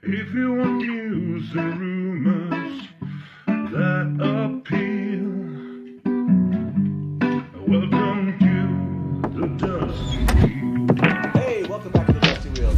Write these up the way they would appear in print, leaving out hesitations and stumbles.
If you want news and rumors that appeal, welcome to the Dusty Wheel. Hey, welcome back to the Dusty Wheel.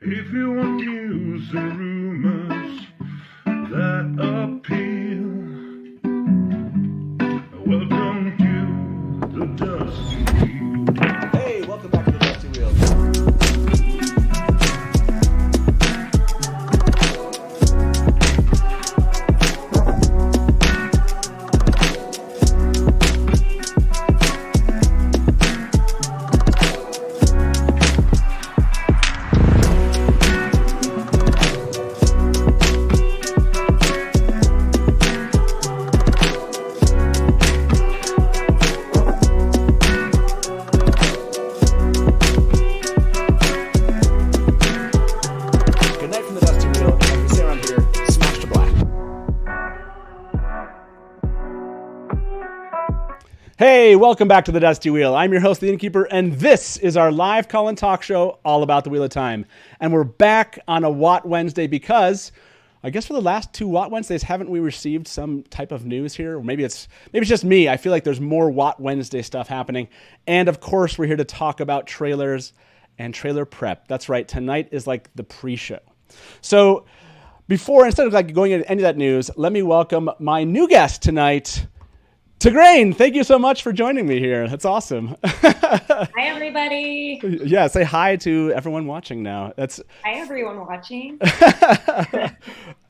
If you want news and rumors that appeal, welcome to the Dusty Wheel. Hey, welcome back to the Dusty Wheel. Hey, welcome back to the Dusty Wheel. I'm your host, the Innkeeper, and this is our live call and talk show all about the Wheel of Time. And we're back on a Watt Wednesday because I guess for the last two Watt Wednesdays, haven't we received some type of news here? Or maybe it's just me. I feel like there's more Watt Wednesday stuff happening. And of course, we're here to talk about trailers and trailer prep. That's right. Tonight is like the pre-show. So instead of like going into any of that news, let me welcome my new guest tonight, Tigraine. Thank you so much for joining me here. That's awesome. Hi, everybody. Yeah, say hi to everyone watching now. Hi, everyone watching.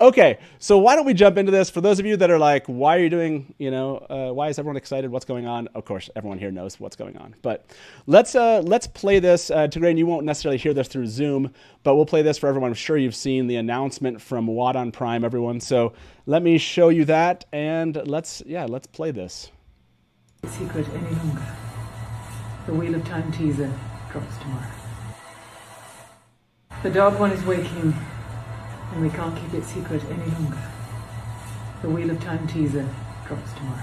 Okay, so why don't we jump into this? For those of you that are like, why are you doing, why is everyone excited? What's going on? Of course, everyone here knows what's going on. But let's play this. Tigraine, you won't necessarily hear this through Zoom, but we'll play this for everyone. I'm sure you've seen the announcement from Watt on Prime, everyone. So let me show you that, and let's play this. Secret any longer. The Wheel of Time teaser drops tomorrow. The dog one is waking, and we can't keep it secret any longer. The Wheel of Time teaser drops tomorrow.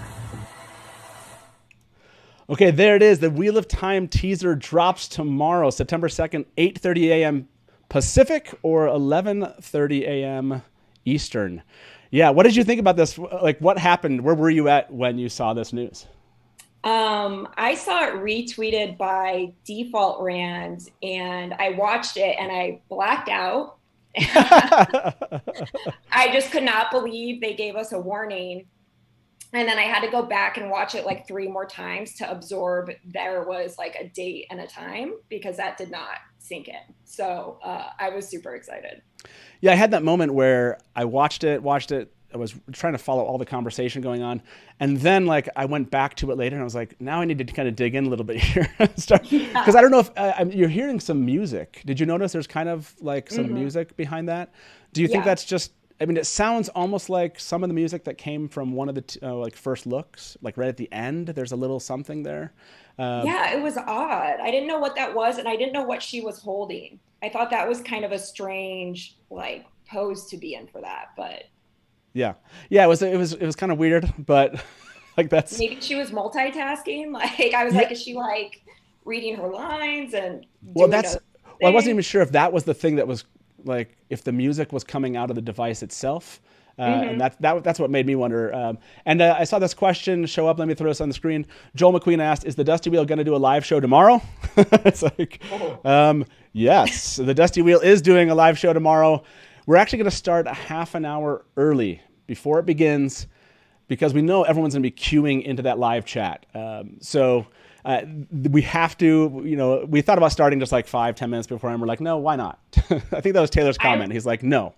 Okay, there it is. The Wheel of Time teaser drops tomorrow, September 2nd, 8:30 a.m. Pacific or 11:30 a.m. Eastern. Yeah, what did you think about this? Like, what happened? Where were you at when you saw this news? I saw it retweeted by Default Rand, and I watched it, and I blacked out. I just could not believe they gave us a warning. And then I had to go back and watch it like 3 more times to absorb there was like a date and a time, because that did not sink in. So I was super excited. Yeah, I had that moment where I watched it. I was trying to follow all the conversation going on. And then like I went back to it later and I was like, now I need to kind of dig in a little bit here. Because I don't know if you're hearing some music. Did you notice there's kind of like some music behind that? Do you think that's just, I mean, it sounds almost like some of the music that came from one of the like first looks, like right at the end, there's a little something there. Yeah, it was odd. I didn't know what that was, and I didn't know what she was holding. I thought that was kind of a strange like pose to be in for that, but yeah, it was kind of weird, but like that's maybe she was multitasking. Like I was like, is she like reading her lines and well, I wasn't even sure if that was the thing that was like if the music was coming out of the device itself. And that's what made me wonder. And I saw this question show up. Let me throw this on the screen. Joel McQueen asked, is the Dusty Wheel going to do a live show tomorrow? It's like, yes, the Dusty Wheel is doing a live show tomorrow. We're actually going to start a half an hour early before it begins. because we know everyone's going to be queuing into that live chat. So we have to, we thought about starting just like 5-10 minutes before, and we're like, no, why not? I think that was Taylor's comment. He's like, no,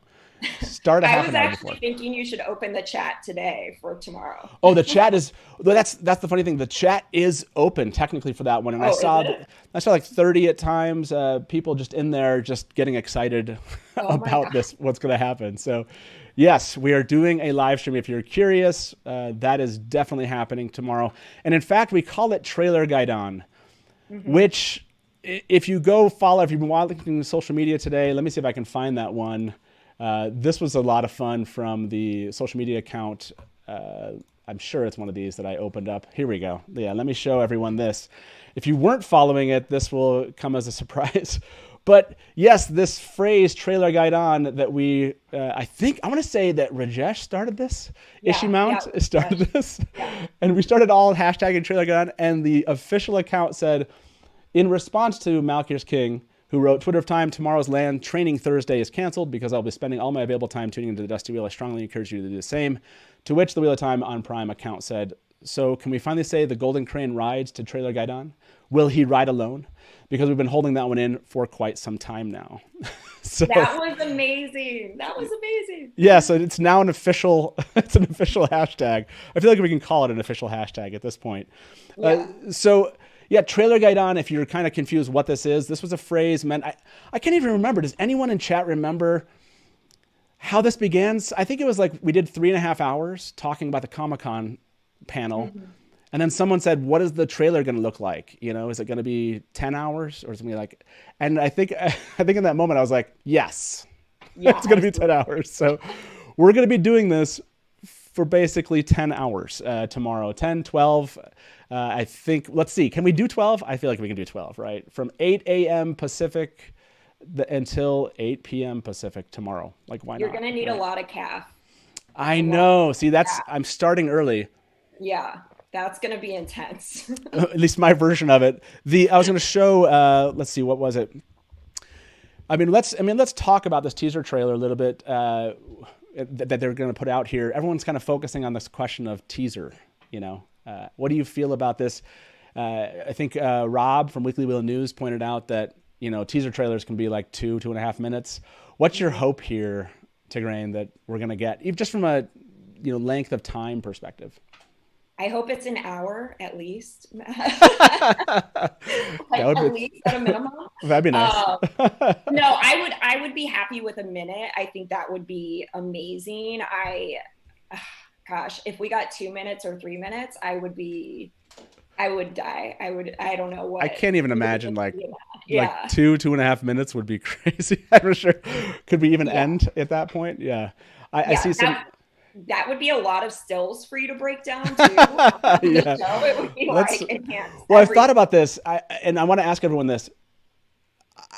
start a half an hour before. I was actually thinking you should open the chat today for tomorrow. Oh, the chat is, that's the funny thing. The chat is open technically for that one. And I saw like 30 at times, people just in there just getting excited about this, what's going to happen. So yes, we are doing a live stream. If you're curious, that is definitely happening tomorrow. And in fact, we call it Trailer Gaidon, which if you go follow, if you've been watching social media today, let me see if I can find that one. This was a lot of fun from the social media account. I'm sure it's one of these that I opened up. Here we go. Yeah, let me show everyone this. If you weren't following it, this will come as a surprise. But yes, this phrase, Trailer Gaidon, that we, I want to say that Rajesh started this. Ishimount started this. Yeah. And we started all hashtagging Trailer Gaidon. And the official account said, in response to Malkir's King, who wrote, Twitter of Time, tomorrow's land training Thursday is canceled because I'll be spending all my available time tuning into the Dusty Wheel. I strongly encourage you to do the same. To which the Wheel of Time on Prime account said, so can we finally say the Golden Crane rides to Trailer Gaidon? Will he ride alone? Because we've been holding that one in for quite some time now. So, that was amazing. That was amazing. Yeah, so it's now an official hashtag. I feel like we can call it an official hashtag at this point. Yeah. Trailer Gaidon, if you're kind of confused what this was a phrase meant, I can't even remember. Does anyone in chat remember how this began? I think it was like we did 3.5 hours talking about the Comic-Con panel. And then someone said, what is the trailer going to look like? Is it going to be 10 hours or something like, and I think in that moment I was like, yes, it's going to be 10 hours. So we're going to be doing this for basically 10 hours tomorrow, 10, 12. I think, let's see, can we do 12? I feel like we can do 12, right? From 8 a.m. Pacific until 8 p.m. Pacific tomorrow. Like, why not? You're going to need a lot of calf. I know. See, I'm starting early. Yeah, that's going to be intense. At least my version of it. I was going to show, let's see, what was it? Let's talk about this teaser trailer a little bit that they're going to put out here. Everyone's kind of focusing on this question of teaser, what do you feel about this? I think Rob from Weekly Wheel News pointed out that, teaser trailers can be like 2.5 minutes. What's your hope here, Tigraine, that we're going to get, even just from a length of time perspective? I hope it's an hour at least. At least at a minimum. That'd be nice. No, I would be happy with a minute. I think that would be amazing. Gosh, if we got 2 minutes or 3 minutes, I would die. I don't know what. I can't even imagine like 2.5 minutes would be crazy. I'm sure. Could we even end at that point? Yeah. I see some. That would be a lot of stills for you to break down too. It would be enhanced. Well, I've thought about this, and I want to ask everyone this.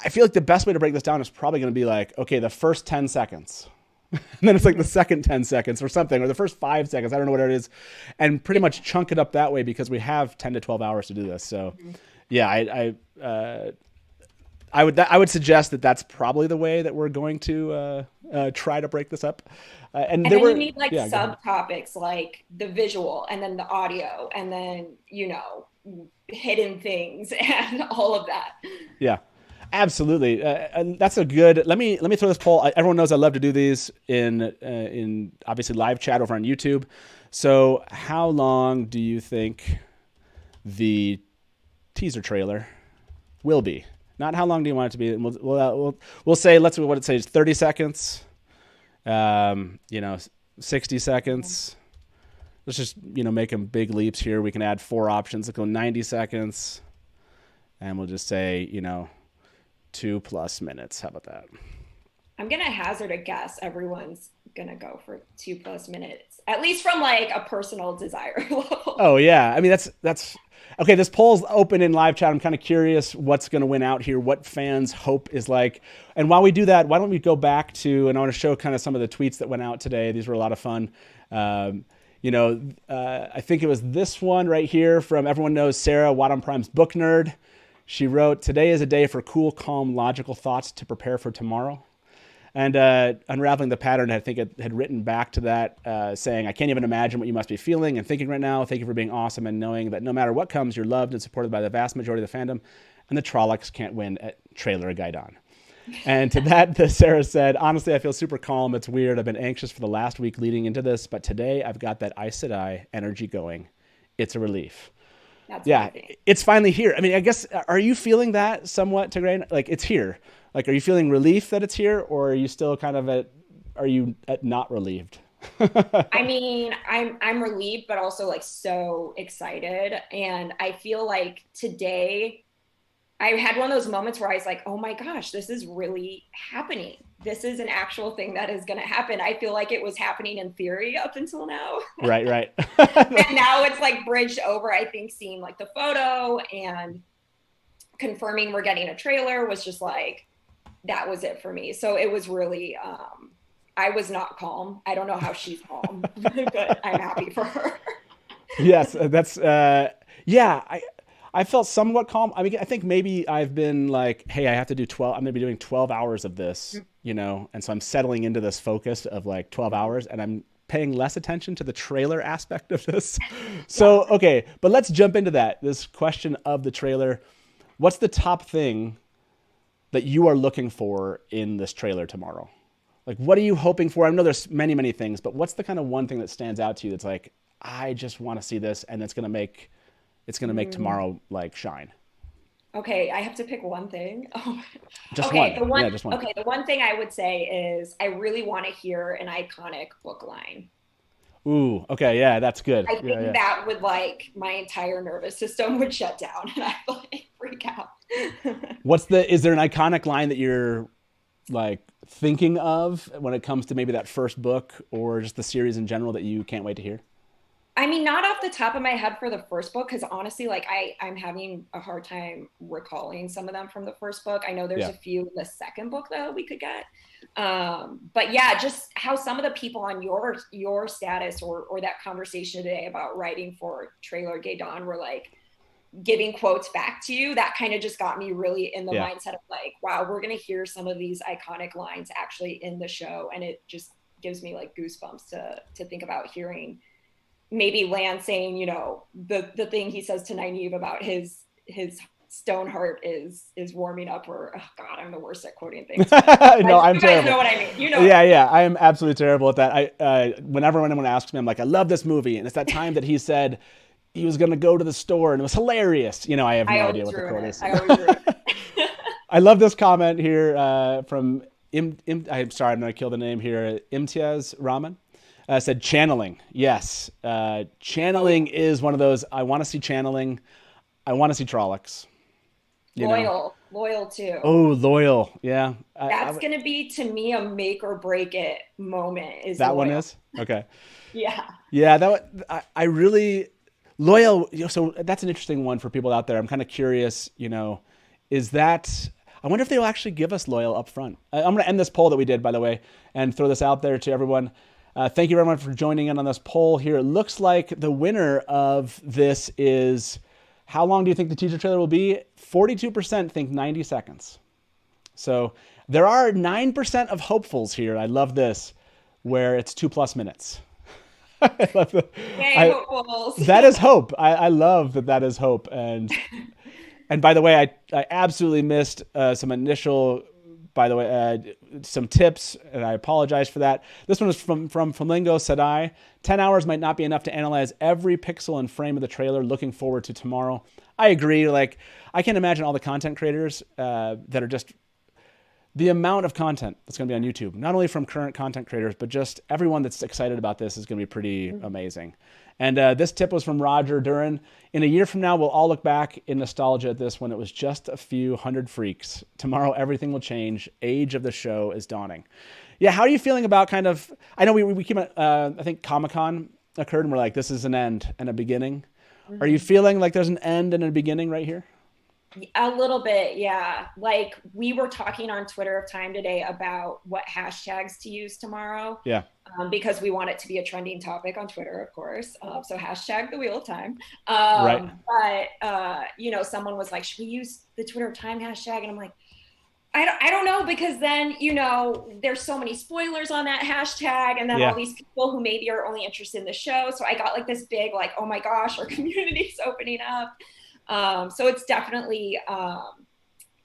I feel like the best way to break this down is probably going to be like, okay, the first 10 seconds. And then it's like the second 10 seconds or something, or the first 5 seconds. I don't know what it is. And pretty much chunk it up that way because we have 10 to 12 hours to do this. So, yeah, I would suggest that that's probably the way that we're going to try to break this up. And then you need subtopics like the visual and then the audio and then, hidden things and all of that. Yeah, absolutely. And that's a good, let me throw this poll. Everyone knows I love to do these in obviously live chat over on YouTube. So how long do you think the teaser trailer will be? Not how long do you want it to be? We'll say, let's see what it says, 30 seconds, 60 seconds. Let's just, make them big leaps here. We can add 4 options. Let's go 90 seconds. And we'll just say, 2+ minutes. How about that? I'm going to hazard a guess. Everyone's going to go for 2+ minutes, at least from like a personal desire level. Oh, yeah. I mean, that's okay. This poll's open in live chat. I'm kind of curious what's going to win out here, what fans' hope is like. And while we do that, why don't we go back to, and I want to show kind of some of the tweets that went out today. These were a lot of fun. I think it was this one right here from everyone knows Sarah, Watt on Prime's book nerd. She wrote, "Today is a day for cool, calm, logical thoughts to prepare for tomorrow." And Unraveling the Pattern, I think it had written back to that saying, I can't even imagine what you must be feeling and thinking right now. Thank you for being awesome and knowing that no matter what comes, you're loved and supported by the vast majority of the fandom. And the Trollocs can't win at trailer Gaidon. And to that, Sarah said, honestly, I feel super calm. It's weird. I've been anxious for the last week leading into this, but today I've got that Aes Sedai energy going. It's a relief. That's Yeah, amazing. it's finally here. I mean, I guess, are you feeling that somewhat, Tigraine? Like, it's here. Like, are you feeling relief that it's here, or are you still kind of not relieved? I mean, I'm relieved, but also like so excited. And I feel like today I had one of those moments where I was like, oh my gosh, this is really happening. This is an actual thing that is going to happen. I feel like it was happening in theory up until now. Right. And now it's like bridged over. I think seeing like the photo and confirming we're getting a trailer was just like, that was it for me. So it was really, I was not calm. I don't know how she's calm, but I'm happy for her. Yes, that's, yeah, I felt somewhat calm. I mean, I think maybe I've been like, hey, I have to do 12, I'm going to be doing 12 hours of this, you know? And so I'm settling into this focus of like 12 hours and I'm paying less attention to the trailer aspect of this. So, okay, but let's jump into that. This question of the trailer. What's the top thing that you are looking for in this trailer tomorrow? Like, what are you hoping for? I know there's many, many things, but what's the kind of one thing that stands out to you that's like, I just want to see this and it's going to make tomorrow like shine? Okay, I have to pick one thing. Oh, Just okay, one. Yeah, just one. Okay, the one thing I would say is I really want to hear an iconic book line. Ooh, okay, yeah, that's good. I think Yeah. that would like my entire nervous system would shut down and I'd like freak out. Is there an iconic line that you're like thinking of when it comes to maybe that first book or just the series in general that you can't wait to hear? I mean, not off the top of my head for the first book, because honestly, like I'm having a hard time recalling some of them from the first book. I know there's a few in the second book though we could get. But yeah, just how some of the people on your status or that conversation today about writing for trailer Gaidon were like giving quotes back to you. That kind of just got me really in the mindset of like, wow, we're gonna hear some of these iconic lines actually in the show, and it just gives me like goosebumps to think about hearing. Maybe Lan saying, you know, the thing he says to Nynaeve about his stone heart is warming up, or oh god, I'm the worst at quoting things. No, I'm you terrible. guys know what I mean. You know. Yeah, I am absolutely terrible at that. Whenever anyone asks me, I'm like, I love this movie, and it's that time that he said he was going to go to the store and it was hilarious. You know, I have no idea what the quote is. I always ruin it. I love this comment here from I'm sorry, I'm going to kill the name here. Imtiaz Rahman. Said channeling. Yes. Channeling is one of those. I want to see channeling. I want to see Trollocs. Loyal too. Oh, loyal. Yeah. That's going to be, to me, a make or break it moment. Is that loyal. one is? Okay. Yeah. Yeah. I really, loyal. You know, so that's an interesting one for people out there. I'm kind of curious, you know, I wonder if they'll actually give us loyal up front. I'm going to end this poll that we did, by the way, and throw this out there to everyone. Thank you everyone for joining in on this poll here. It looks like the winner of this is, how long do you think the teaser trailer will be? 42% think 90 seconds. So there are 9% of hopefuls here. I love this, where it's 2+ minutes. I love hopefuls. That is hope. I love that is hope. And by the way, I absolutely missed some initial, by the way, some tips, and I apologize for that. This one was from Flamingo Sedai. 10 hours might not be enough to analyze every pixel and frame of the trailer. Looking forward to tomorrow. I agree. Like, I can't imagine all the content creators that are just, the amount of content that's going to be on YouTube, not only from current content creators, but just everyone that's excited about this is going to be pretty amazing. And this tip was from Roger Duran. In a year from now, we'll all look back in nostalgia at this when it was just a few hundred freaks. Tomorrow, everything will change. Age of the show is dawning. Yeah, how are you feeling about kind of, I know we came at, I think Comic-Con occurred and we're like, this is an end and a beginning. Are you feeling like there's an end and a beginning right here? A little bit, yeah. Like, we were talking on Twitter of Time today about what hashtags to use tomorrow. Yeah. Because we want it to be a trending topic on Twitter, of course. So hashtag the Wheel of Time. Right. But, you know, someone was like, should we use the Twitter of Time hashtag? And I'm like, I don't know, because then, there's so many spoilers on that hashtag, and then Yeah. all these people who maybe are only interested in the show. So I got like this big, like, oh my gosh, our community's opening up. So it's definitely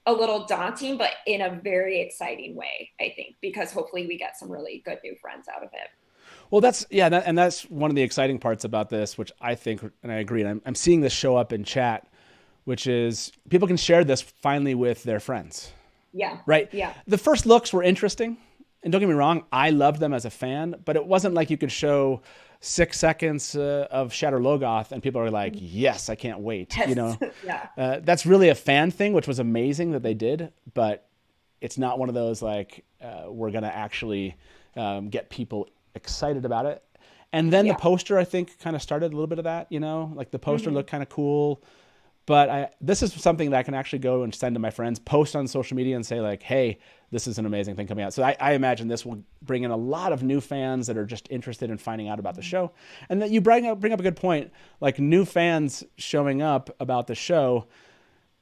a little daunting, but in a very exciting way, I think, because hopefully we get some really good new friends out of it. Well, and that's one of the exciting parts about this, which I think, and I agree, and I'm seeing this show up in chat, which is people can share this finally with their friends. Yeah. Right? Yeah. The first looks were interesting, and don't get me wrong, I loved them as a fan, but it wasn't like you could show 6 seconds of Shatter Logoth and people are like, yes, I can't wait. Yes. Yeah. That's really a fan thing, which was amazing that they did, but it's not one of those like we're going to actually get people excited about it. And then the poster, I think, kind of started a little bit of that, like the poster looked kind of cool. But this is something that I can actually go and send to my friends, post on social media and say like, hey, this is an amazing thing coming out. So I imagine this will bring in a lot of new fans that are just interested in finding out about the show. And then you bring up a good point, like new fans showing up about the show.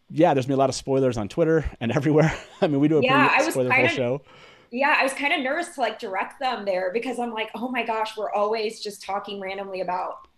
Yeah, there's going to be a lot of spoilers on Twitter and everywhere. I mean, we do a pretty spoiler-full show. Yeah, I was kind of nervous to like direct them there because I'm like, oh my gosh, we're always just talking randomly about,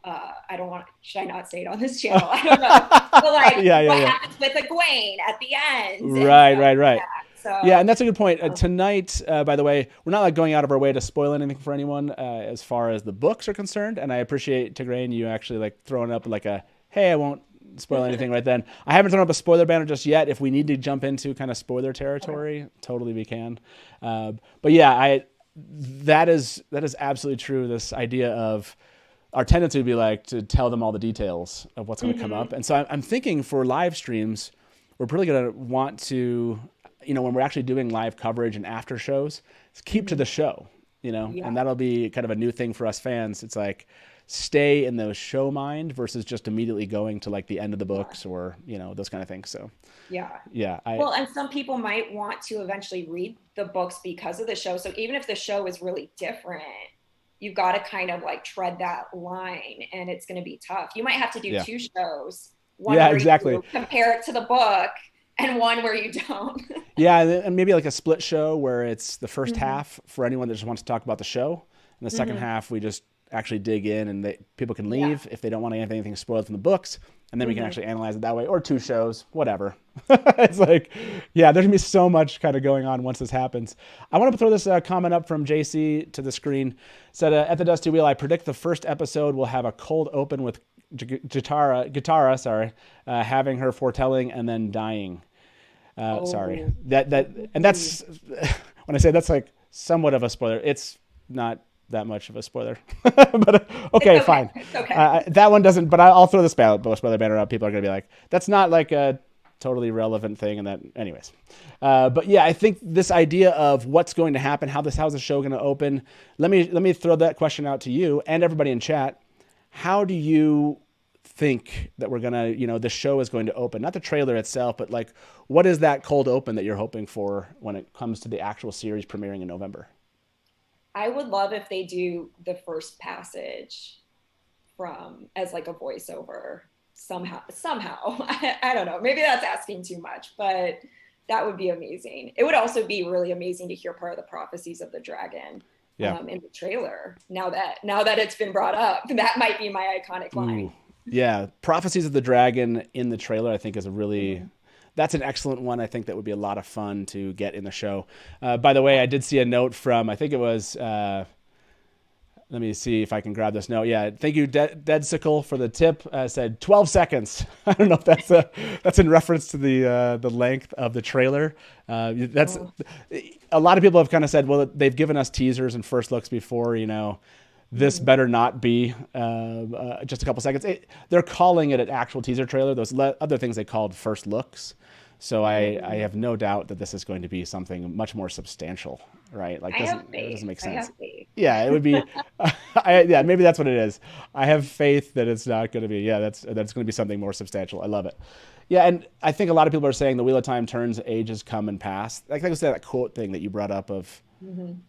I don't want, should I not say it on this channel? I don't know. But like, what happens with Egwene at the end? Right. So, yeah, and that's a good point. Tonight, by the way, we're not like going out of our way to spoil anything for anyone as far as the books are concerned. And I appreciate, Tigraine, you actually like throwing up like hey, I won't spoil anything right then. I haven't thrown up a spoiler banner just yet. If we need to jump into kind of spoiler territory, totally we can. But yeah, that is absolutely true. This idea of our tendency would be like to tell them all the details of what's going to come up. And so I'm thinking for live streams, we're really going to want to, when we're actually doing live coverage and after shows, keep to the show, and that'll be kind of a new thing for us fans. It's like stay in the show mind versus just immediately going to like the end of the books or, those kind of things. So yeah. Well, and some people might want to eventually read the books because of the show. So even if the show is really different, you've got to kind of like tread that line, and it's going to be tough. You might have to do two shows. One where you compare it to the book and one where you don't. Yeah, and maybe like a split show where it's the first half for anyone that just wants to talk about the show, and the second half we just actually dig in, and people can leave if they don't want to have anything spoiled from the books, and then we can actually analyze it that way, or 2 shows, whatever. It's like, there's gonna be so much kind of going on once this happens. I want to throw this comment up from JC to the screen. Said, at the Dusty Wheel, I predict the first episode will have a cold open with Gitara, having her foretelling and then dying. Sorry. And that's, when I say that's like somewhat of a spoiler, it's not that much of a spoiler, but okay, fine. It's okay. That one doesn't, but I'll throw this spoiler banner up. People are going to be like, that's not like a totally relevant thing. And that anyways, but yeah, I think this idea of what's going to happen, how's the show going to open. Let me throw that question out to you and everybody in chat. How do you think that we're going to, the show is going to open? Not the trailer itself, but like, what is that cold open that you're hoping for when it comes to the actual series premiering in November? I would love if they do the first passage as like a voiceover somehow. I don't know. Maybe that's asking too much, but that would be amazing. It would also be really amazing to hear part of the prophecies of the dragon in the trailer. Now that it's been brought up, that might be my iconic line. Yeah. Prophecies of the dragon in the trailer, I think is a really, that's an excellent one. I think that would be a lot of fun to get in the show. By the way, I did see a note from, I think it was, let me see if I can grab this note. Yeah. Thank you, Deadsicle, for the tip. Said 12 seconds. I don't know if that's in reference to the length of the trailer. That's a lot of people have kind of said, well, they've given us teasers and first looks before, this better not be just a couple seconds. They're calling it an actual teaser trailer. Those other things they called first looks. So I have no doubt that this is going to be something much more substantial, right? Like it doesn't make sense. Yeah, it would be. Maybe that's what it is. I have faith that it's not going to be. Yeah, that's going to be something more substantial. I love it. Yeah, and I think a lot of people are saying the Wheel of Time turns, ages come and pass. Like I said, that quote thing that you brought up of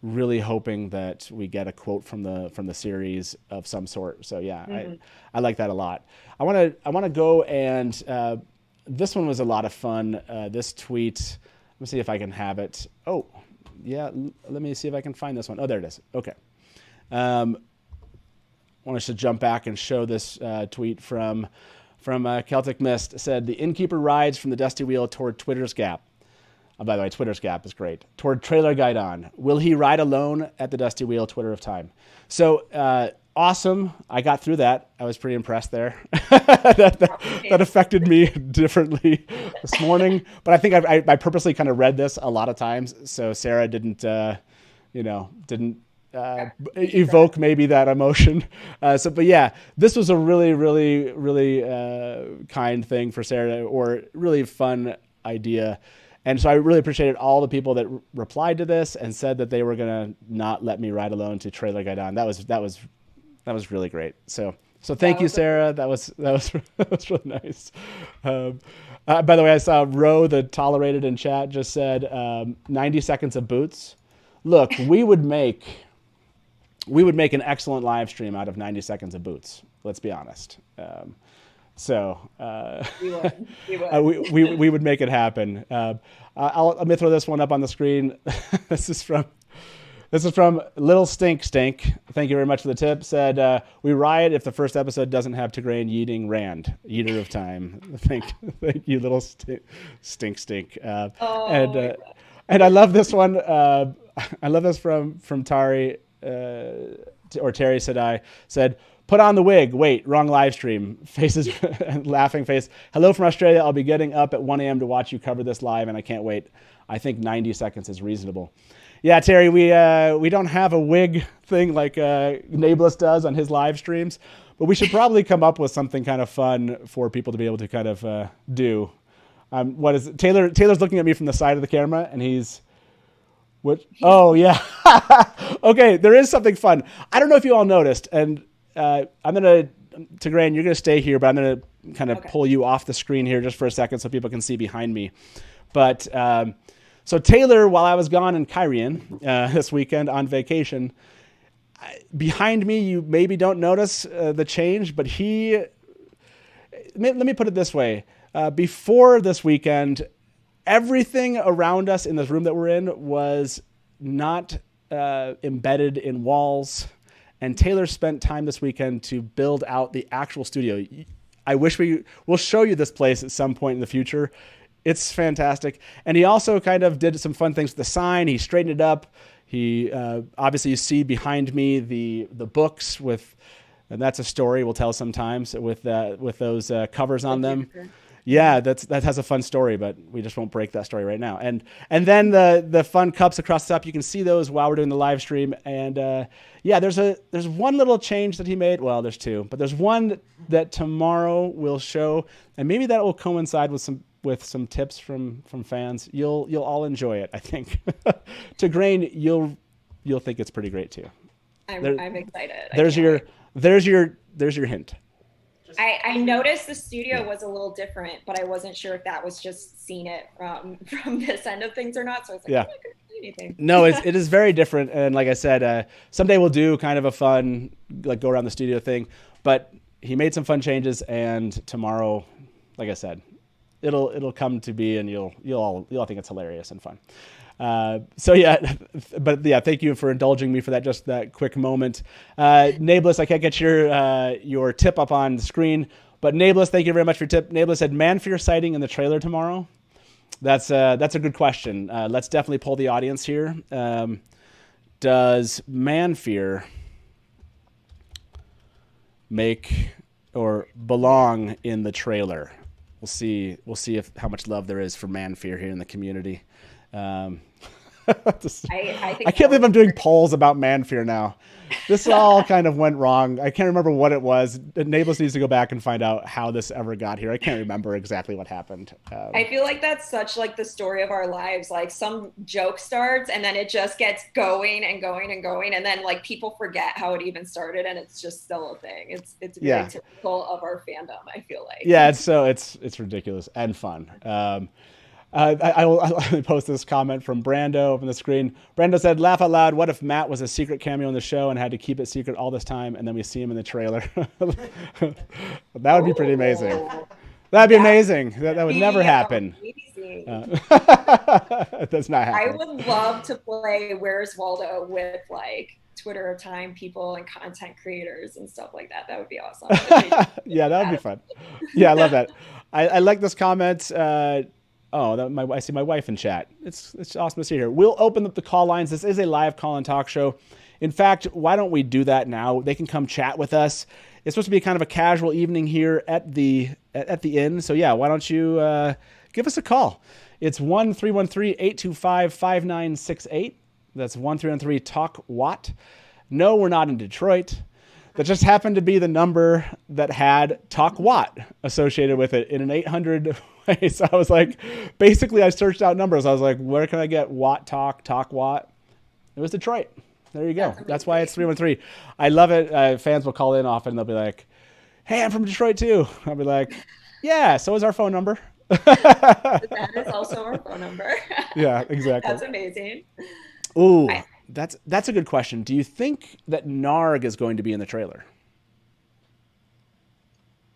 really hoping that we get a quote from the series of some sort. So yeah, I like that a lot. I want to go and this one was a lot of fun. This tweet Let me see if I can have it. Oh, yeah. Let me see if I can find this one. Oh, there it is. Okay. I want us to jump back and show this tweet from Celtic Mist. It said, the Innkeeper rides from the Dusty Wheel toward Twitter's Gap. Oh, by the way, Twitter's Gap is great. Toward Trailer Gaidon. Will he ride alone at the Dusty Wheel, Twitter of Time? So, awesome. I got through that. I was pretty impressed there. that affected me differently this morning. But I think I purposely kind of read this a lot of times, so Sarah didn't evoke maybe that emotion. But yeah, this was a really, really, really kind thing for Sarah, or really fun idea. And so I really appreciated all the people that replied to this and said that they were going to not let me ride alone to Trailer Gaidon. That was really great. So thank you, Sarah. That was really nice. By the way, I saw Ro, the tolerated in chat, just said 90 seconds of boots. Look, we would make an excellent live stream out of 90 seconds of boots. Let's be honest. We would make it happen. Let me throw this one up on the screen. This is from Little Stink. Thank you very much for the tip. Said, we riot if the first episode doesn't have Tigraine yeeting Rand, Yeeter of Time. Thank you, Little Stink. And I love this one. I love this from Tari, or Terry Sadai, said, put on the wig. Wait, wrong live stream. Faces, laughing face. Hello from Australia. I'll be getting up at 1 a.m. to watch you cover this live, and I can't wait. I think 90 seconds is reasonable. Yeah, Terry, we don't have a wig thing like Nablus does on his live streams, but we should probably come up with something kind of fun for people to be able to kind of do. What is it? Taylor's looking at me from the side of the camera, and he's... What? Oh, yeah. Okay, there is something fun. I don't know if you all noticed, and I'm going to, Tigraine, you're going to stay here, but I'm going to kind of pull you off the screen here just for a second so people can see behind me. But so Taylor, while I was gone in Kyrian this weekend on vacation, behind me, you maybe don't notice the change, but let me put it this way. Before this weekend, everything around us in this room that we're in was not embedded in walls. And Taylor spent time this weekend to build out the actual studio. I wish we'll show you this place at some point in the future. It's fantastic. And he also kind of did some fun things with the sign. He straightened it up. He obviously, you see behind me the books with, and that's a story we'll tell sometimes with those covers on them. Yeah, that has a fun story, but we just won't break that story right now. And then the fun cups across the top, you can see those while we're doing the live stream. And yeah, there's one little change that he made. Well, there's two, but there's one that tomorrow we'll show, and maybe that will coincide with some tips from fans. You'll all enjoy it, I think. Tigraine, you'll think it's pretty great too. I'm excited. There's your hint. I noticed the studio was a little different, but I wasn't sure if that was just seeing it from this end of things or not. So I was like, I couldn't see anything. No, it is very different. And like I said, someday we'll do kind of a fun, like, go around the studio thing. But he made some fun changes, and tomorrow, like I said, it'll come to be, and you'll all think it's hilarious and fun. So yeah, but yeah, thank you for indulging me for that quick moment. Nablus, I can't get your tip up on the screen, but Nablus, thank you very much for your tip. Nablus said Manfear sighting in the trailer tomorrow. That's a good question. Let's definitely poll the audience here. Does Manfear make or belong in the trailer? We'll see how much love there is for Manfear here in the community. I can't believe I'm doing polls about Manfear now. This all kind of went wrong. I can't remember what it was. Nablus needs to go back and find out how this ever got here. I can't remember exactly what happened. I feel like that's such like the story of our lives. Like some joke starts and then it just gets going and going and going, and then like people forget how it even started, and it's just still a thing. It's very typical of our fandom, I feel like. Yeah, it's ridiculous and fun. I will post this comment from Brando up on the screen. Brando said, laugh out loud, what if Matt was a secret cameo in the show and had to keep it secret all this time, and then we see him in the trailer? That would be pretty amazing. That'd be amazing. That would never happen. me. That's not I happening. would love to play Where's Waldo with like Twitter time people and content creators and stuff like that. That would be awesome. Yeah, that would be fun. Yeah, I love that. I like this comment. I see my wife in chat. It's awesome to see her. We'll open up the call lines. This is a live call and talk show. In fact, why don't we do that now? They can come chat with us. It's supposed to be kind of a casual evening here at the inn. So yeah, why don't you give us a call? It's 1-313-825-5968. That's 1-313-TALK-WATT. No, we're not in Detroit. That just happened to be the number that had Talk Watt associated with it in an 800 way. So I was like, basically I searched out numbers. I was like, where can I get Watt Talk Watt? It was Detroit. There you go. That's why it's 313. I love it. Fans will call in often. They'll be like, hey, I'm from Detroit too. I'll be like, yeah, so is our phone number. That is also our phone number. Yeah, exactly. That's amazing. Ooh, that's a good question. Do you think that Narg is going to be in the trailer?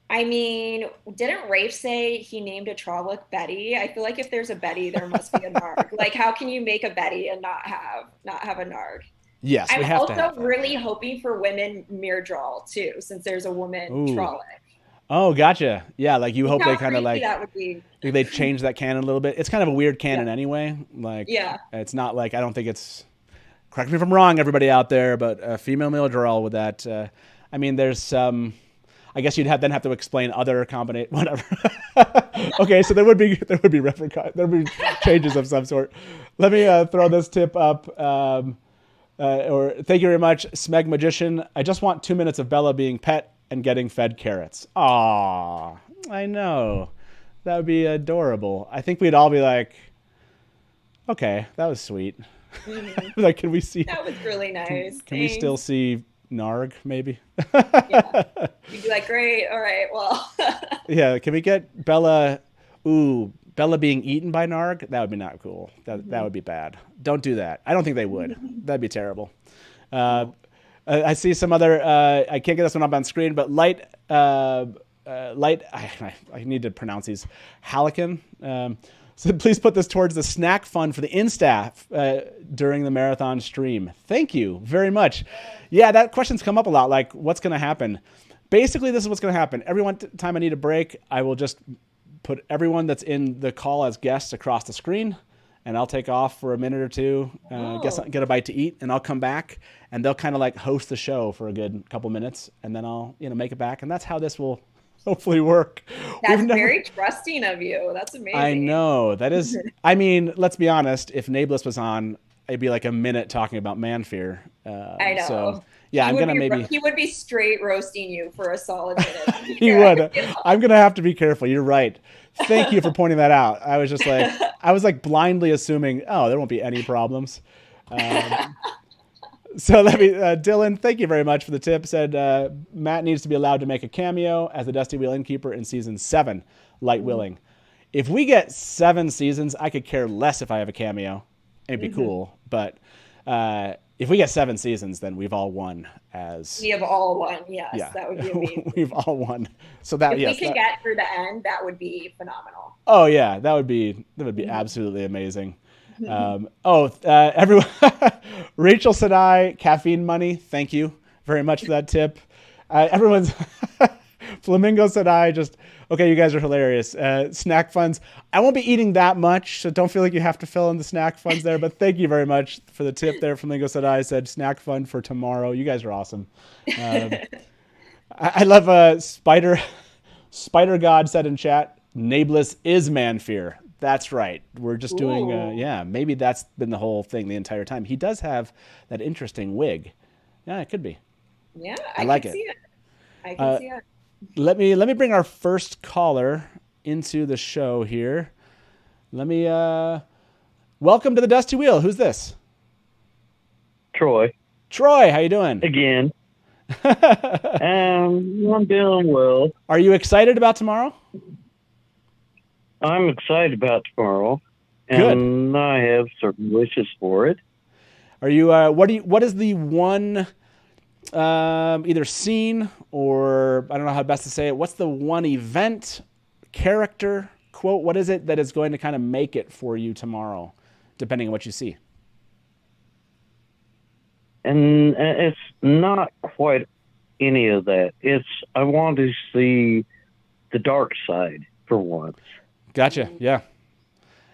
I mean, didn't Rafe say he named a Trolloc Betty? I feel like if there's a Betty, there must be a Narg. Like, how can you make a Betty and not have a Narg? Yes, we I'm have to have also that. really hoping for women Myrddraal too, since there's a woman Ooh. Trolloc. Oh, gotcha. Yeah, like you hope How they kind of creepy like that would be. they change that canon a little bit. It's kind of a weird canon anyway. Like, Yeah. It's not like, I don't think it's, correct me if I'm wrong, everybody out there, but a female Myrddraal with that. I mean, there's some. I guess you'd then have to explain other combination, whatever. Okay, so there would be changes of some sort. Let me throw this tip up. Or thank you very much, Smeg Magician. I just want 2 minutes of Bella being pet and getting fed carrots. Aw, I know. That would be adorable. I think we'd all be like, okay, that was sweet. Mm-hmm. Like, can we see? That was really nice. Can we still see Narg, maybe? Yeah. You'd be like, great, all right, well. Yeah, can we get Bella? Ooh, Bella being eaten by Narg? That would be not cool. That would be bad. Don't do that. I don't think they would. That'd be terrible. I see some other. I can't get this one up on screen, but light. I need to pronounce these. Hallekin. So please put this towards the snack fund for the inn staff during the marathon stream. Thank you very much. Yeah, that question's come up a lot. Like, what's going to happen? Basically, this is what's going to happen. Every time I need a break, I will just put everyone that's in the call as guests across the screen, and I'll take off for a minute or two, get a bite to eat, and I'll come back, and they'll kind of like host the show for a good couple minutes, and then I'll make it back, and that's how this will hopefully work. That's very trusting of you. That's amazing. I know. That is, I mean, let's be honest. If Nablus was on, it'd be like a minute talking about Manfear. I know. So, yeah, He would be straight roasting you for a solid minute. He would. I'm going to have to be careful. You're right. Thank you for pointing that out. I was just like, blindly assuming, oh, there won't be any problems. So let me, Dylan, thank you very much for the tip. Said Matt needs to be allowed to make a cameo as the Dusty Wheel Innkeeper in season 7, light willing. If we get 7 seasons, I could care less if I have a cameo. It'd be cool. But if we get 7 seasons, then we've all won. We have all won. Yes, Yeah. that would be amazing. We've all won. So that, If yes. we can get through the end, that would be phenomenal. Oh yeah, that would be absolutely amazing. Everyone, Rachel Sadai, caffeine money. Thank you very much for that tip. Everyone's Flamingo Sadai. Just okay. You guys are hilarious. Snack funds. I won't be eating that much, so don't feel like you have to fill in the snack funds there. But thank you very much for the tip there. Flamingo Sadai said snack fund for tomorrow. You guys are awesome. I love Spider God said in chat. Nablus is Manfear. That's right. We're just doing, maybe that's been the whole thing the entire time. He does have that interesting wig. Yeah, it could be. Yeah, I like can it. see it. I can see it. Let me bring our first caller into the show here. Let me, welcome to the Dusty Wheel. Who's this? Troy. Troy, how you doing? Again. I'm doing well. Are you excited about tomorrow? I'm excited about tomorrow, Good. and I have certain wishes for it. Are you? What is the one, either scene or I don't know how best to say it. What's the one event, character, quote, what is it that is going to kind of make it for you tomorrow, depending on what you see? And it's not quite any of that. It's I want to see the dark side for once. Gotcha. Yeah.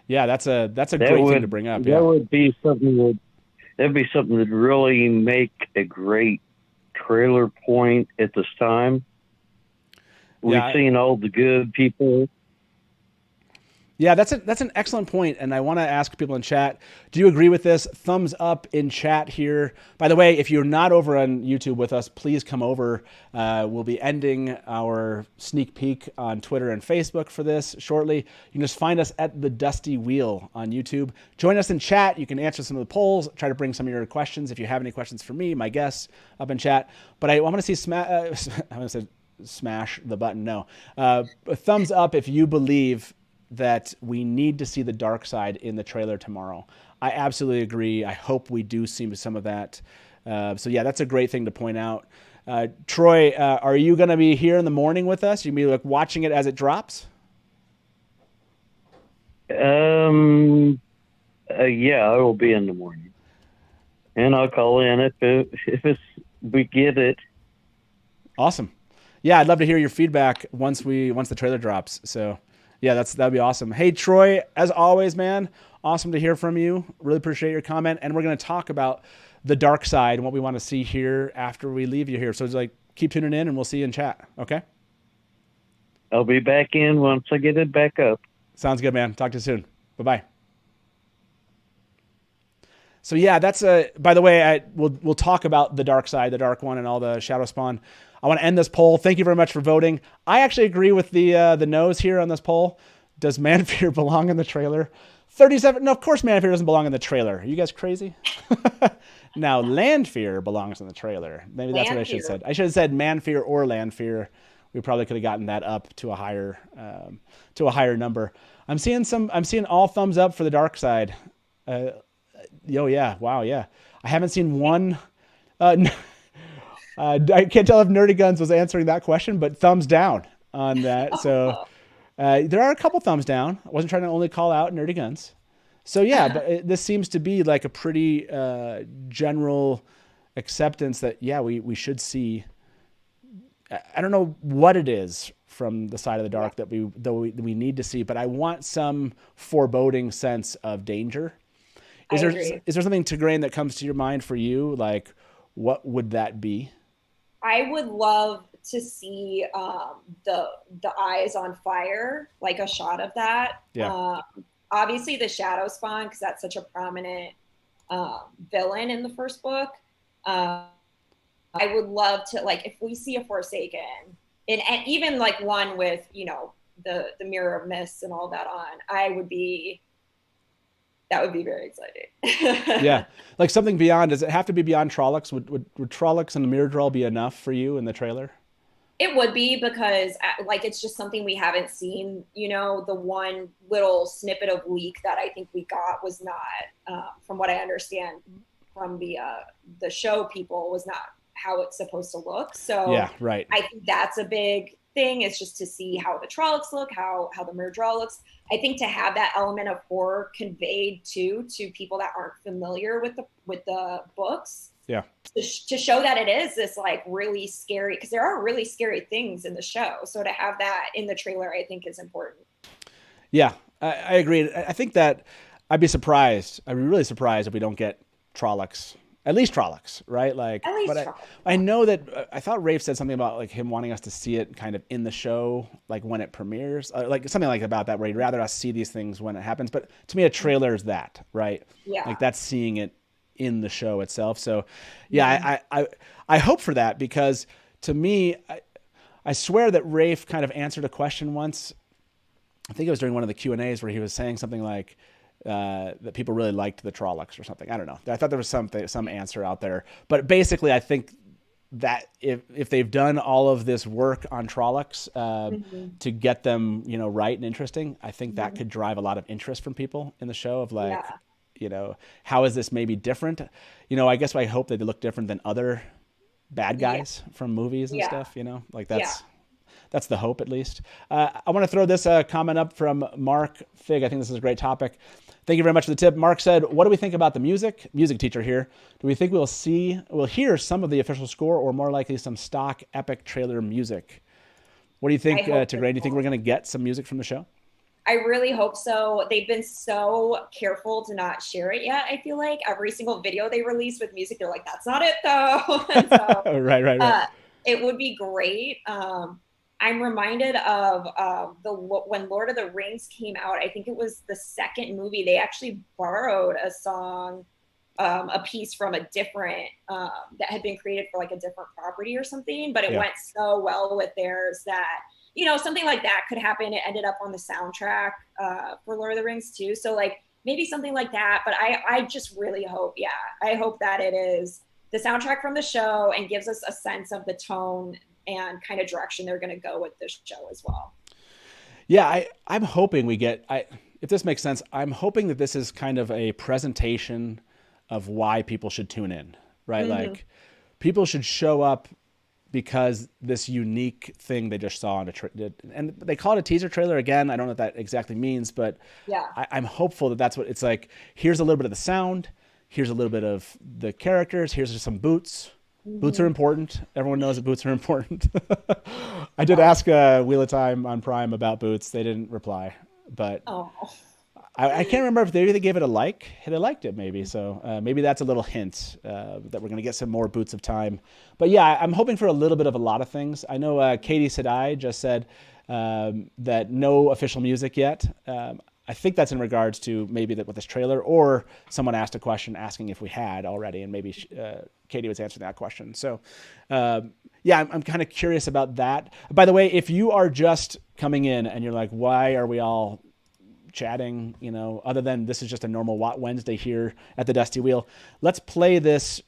Yeah, that's a great thing to bring up. That Yeah. would be something that'd be something that really make a great trailer point at this time. We've Yeah, seen all the good people. Yeah, that's an excellent point, and I want to ask people in chat, do you agree with this? Thumbs up in chat here. By the way, if you're not over on YouTube with us, please come over. We'll be ending our sneak peek on Twitter and Facebook for this shortly. You can just find us at The Dusty Wheel on YouTube. Join us in chat. You can answer some of the polls, try to bring some of your questions if you have any questions for me, my guests, up in chat. But I want to see smash the button. No. A thumbs up if you believe that we need to see the dark side in the trailer tomorrow. I absolutely agree. I hope we do see some of that. So yeah, that's a great thing to point out. Troy, are you going to be here in the morning with us? You be like watching it as it drops? Yeah, I will be in the morning, and I'll call in if we get it. Awesome. Yeah, I'd love to hear your feedback once the trailer drops. So yeah, that'd be awesome. Hey, Troy, as always, man, awesome to hear from you. Really appreciate your comment. And we're going to talk about the dark side and what we want to see here after we leave you here. So it's like, keep tuning in and we'll see you in chat. Okay? I'll be back in once I get it back up. Sounds good, man. Talk to you soon. Bye-bye. So yeah, that's by the way, we'll talk about the dark side, the dark one, and all the shadow spawn. I want to end this poll. Thank you very much for voting. I actually agree with the no's here on this poll. Does Manfear belong in the trailer? 37. No, of course Manfear doesn't belong in the trailer. Are you guys crazy? Now Landfear belongs in the trailer. Maybe that's what I should have said. I should have said Manfear or Landfear. We probably could have gotten that up to a higher number. I'm seeing all thumbs up for the dark side. Yeah, wow, yeah. I haven't seen one. I can't tell if Nerdy Guns was answering that question, but thumbs down on that. So there are a couple thumbs down. I wasn't trying to only call out Nerdy Guns. So yeah, but this seems to be like a pretty general acceptance that, yeah, we should see. I don't know what it is from the side of the dark that we need to see, but I want some foreboding sense of danger. Is there something, Tigraine, that comes to your mind for you? Like, what would that be? I would love to see the eyes on fire, like a shot of that. Yeah. Obviously the shadow spawn, because that's such a prominent villain in the first book. I would love to, like, if we see a Forsaken, and even like one with, the Mirror of Mists and all that on, that would be very exciting. Yeah. Like something beyond, does it have to be beyond Trollocs? Would Trollocs and the Mirror Draw be enough for you in the trailer? It would be, because like it's just something we haven't seen. The one little snippet of leak that I think we got was not, from what I understand from the show people, was not how it's supposed to look. So yeah, right. I think that's a big thing, is just to see how the Trollocs look, how the Mirror Draw looks. I think to have that element of horror conveyed to people that aren't familiar with the books. Yeah. To show that it is this like really scary, because there are really scary things in the show. So to have that in the trailer, I think is important. Yeah, I agree. I think that I'd be really surprised if we don't get Trollocs. At least Trollocs, right? Like, at least but I know that I thought Rafe said something about like him wanting us to see it kind of in the show, like when it premieres, like something like about that, where he'd rather us see these things when it happens. But to me, a trailer is that, right? Yeah. Like that's seeing it in the show itself. So yeah, I hope for that, because to me, I swear that Rafe kind of answered a question once. I think it was during one of the Q&As where he was saying something like, that people really liked the Trollocs or something. I don't know. I thought there was some answer out there, but basically I think that if they've done all of this work on Trollocs to get them, right and interesting, I think that could drive a lot of interest from people in the show of like, how is this maybe different? I guess I hope that they look different than other bad guys from movies and stuff, like That's the hope, at least. I want to throw this comment up from Mark Fig. I think this is a great topic. Thank you very much for the tip. Mark said, what do we think about the music? Music teacher here. Do we think we'll hear some of the official score, or more likely some stock epic trailer music? What do you think, Tigray? Do you think we're going to get some music from the show? I really hope so. They've been so careful to not share it yet. I feel like every single video they release with music, they're like, that's not it though. So, right. It would be great. I'm reminded of when Lord of the Rings came out. I think it was the second movie. They actually borrowed a song, a piece from a different that had been created for like a different property or something. But it went so well with theirs that, you know, something like that could happen. It ended up on the soundtrack for Lord of the Rings too. So like maybe something like that. But I just really hope, I hope that it is the soundtrack from the show and gives us a sense of the tone and kind of direction they're going to go with this show as well. Yeah, I'm hoping we get, if this makes sense, I'm hoping that this is kind of a presentation of why people should tune in, right? Mm-hmm. Like people should show up because this unique thing they just saw on and they call it a teaser trailer. Again, I don't know what that exactly means, but I'm hopeful that that's what it's like. Here's a little bit of the sound. Here's a little bit of the characters. Here's just some boots. Boots are important. Everyone knows that boots are important. I did ask Wheel of Time on Prime about boots. They didn't reply, but I can't remember if they gave it a like. They liked it maybe. So maybe that's a little hint that we're going to get some more Boots of Time. But yeah, I'm hoping for a little bit of a lot of things. I know Katie Sedai just said that no official music yet. I think that's in regards to maybe that with this trailer, or someone asked a question asking if we had already, and maybe Katie was answering that question. So, I'm kind of curious about that. By the way, if you are just coming in and you're like, why are we all chatting, other than this is just a normal Watt Wednesday here at the Dusty Wheel, let's play this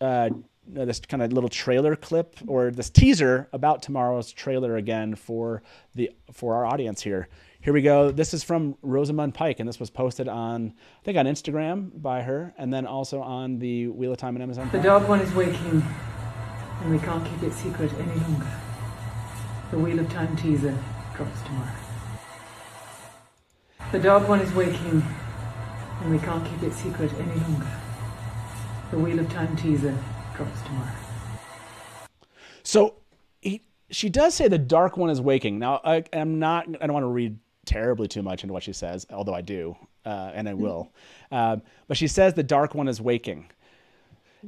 this kind of little trailer clip, or this teaser about tomorrow's trailer again for our audience here. Here we go. This is from Rosamund Pike, and this was posted on Instagram by her, and then also on the Wheel of Time and Amazon Prime. The Dark One is waking, and we can't keep it secret any longer. The Wheel of Time teaser drops tomorrow. The Dark One is waking, and we can't keep it secret any longer. The Wheel of Time teaser drops tomorrow. So she does say the Dark One is waking. Now, I don't want to read terribly too much into what she says, although I do, and I will. But she says the Dark One is waking,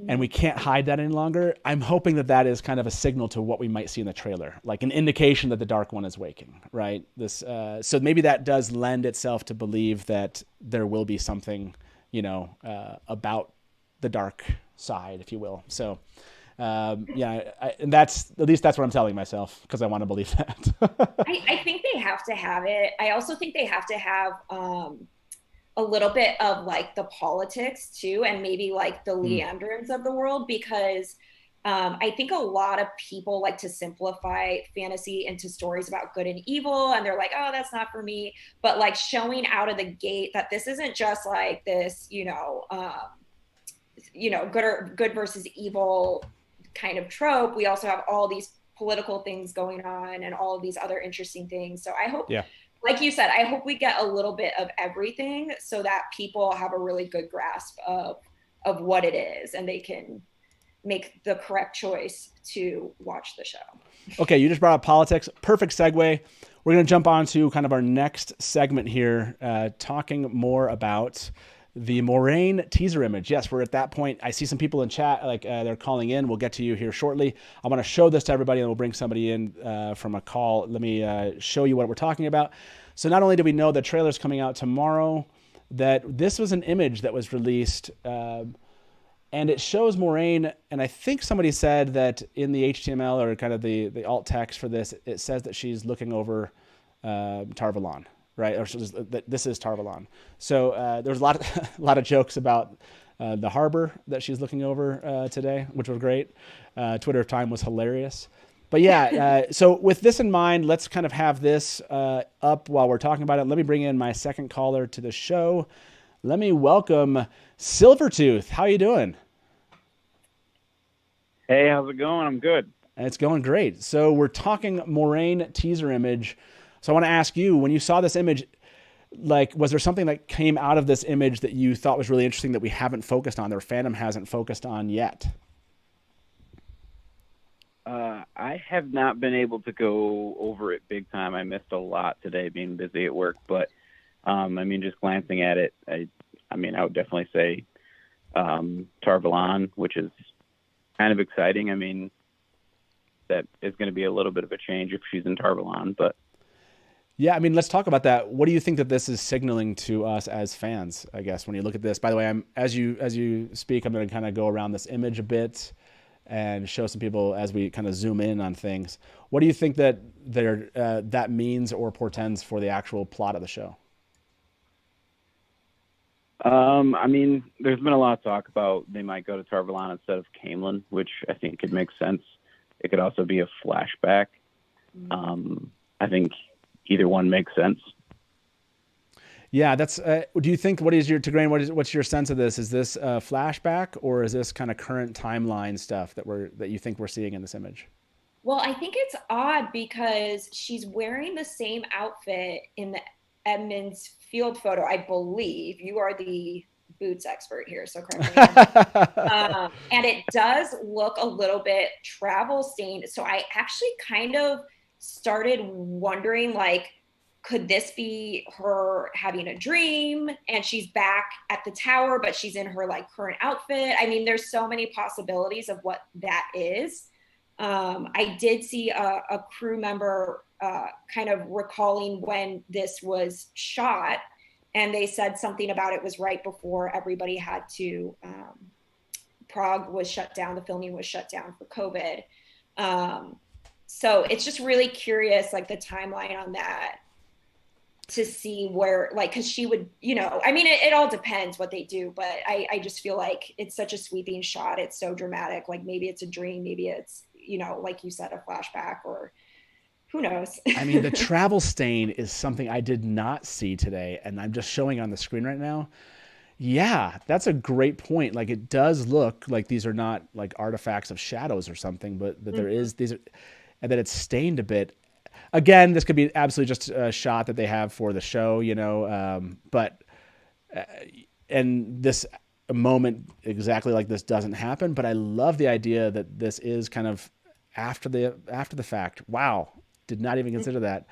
and we can't hide that any longer. I'm hoping that is kind of a signal to what we might see in the trailer, like an indication that the Dark One is waking, right? So maybe that does lend itself to believe that there will be something, about the dark side, if you will. So, and that's what I'm telling myself, because I want to believe that. I think they have to have it. I also think they have to have a little bit of like the politics too, and maybe like the Leandrins of the world, because I think a lot of people like to simplify fantasy into stories about good and evil, and they're like, oh, that's not for me. But like showing out of the gate that this isn't just like this, good versus evil kind of trope. We also have all these political things going on and all of these other interesting things. So I hope, like you said, I hope we get a little bit of everything so that people have a really good grasp of what it is, and they can make the correct choice to watch the show. Okay, you just brought up politics. Perfect segue. We're going to jump on to kind of our next segment here, talking more about the Moiraine teaser image. Yes, we're at that point. I see some people in chat, they're calling in. We'll get to you here shortly. I want to show this to everybody, and we'll bring somebody in from a call. Let me show you what we're talking about. So not only do we know the trailer's coming out tomorrow, that this was an image that was released, and it shows Moiraine, and I think somebody said that in the HTML, or kind of the alt text for this, it says that she's looking over Tar Valon. Right, or this is Tar Valon. So there's a lot of jokes about the harbor that she's looking over today, which was great. Twitter time was hilarious. But so with this in mind, let's kind of have this up while we're talking about it. Let me bring in my second caller to the show. Let me welcome Silvertooth. How you doing? Hey, how's it going? I'm good. And it's going great. So we're talking Moiraine teaser image. So I want to ask you, when you saw this image, like, was there something that came out of this image that you thought was really interesting that we haven't focused on, or fandom hasn't focused on yet? I have not been able to go over it big time. I missed a lot today being busy at work, but I mean, just glancing at it, I would definitely say Tarvalon, which is kind of exciting. I mean, that is going to be a little bit of a change if she's in Tarvalon, but yeah, I mean, let's talk about that. What do you think that this is signaling to us as fans, I guess, when you look at this? By the way, as you speak, I'm going to kind of go around this image a bit and show some people as we kind of zoom in on things. What do you think that that means or portends for the actual plot of the show? I mean, there's been a lot of talk about they might go to Tarvalon instead of Caemlyn, which I think could make sense. It could also be a flashback. I think either one makes sense. Yeah, that's. Do you think? What's your sense of this? Is this a flashback, or is this kind of current timeline stuff that you think we're seeing in this image? Well, I think it's odd because she's wearing the same outfit in the Edmonds Field photo. I believe you are the boots expert here, so correct me. And it does look a little bit travel stained. So I actually kind of started wondering, like, could this be her having a dream and she's back at the tower, but she's in her like current outfit? I mean, there's so many possibilities of what that is. I did see a crew member kind of recalling when this was shot, and they said something about it was right before everybody had to, Prague was shut down, the filming was shut down for COVID. So it's just really curious, like the timeline on that, to see where, like, because she would, I mean, it all depends what they do, but I just feel like it's such a sweeping shot. It's so dramatic. Like maybe it's a dream, maybe it's, like you said, a flashback, or who knows? I mean, the travel stain is something I did not see today, and I'm just showing on the screen right now. Yeah, that's a great point. Like, it does look like these are not like artifacts of shadows or something, but there is these, and that it's stained a bit. Again, this could be absolutely just a shot that they have for the show, but and this moment exactly like this doesn't happen. But I love the idea that this is kind of after the fact. Wow, did not even consider that.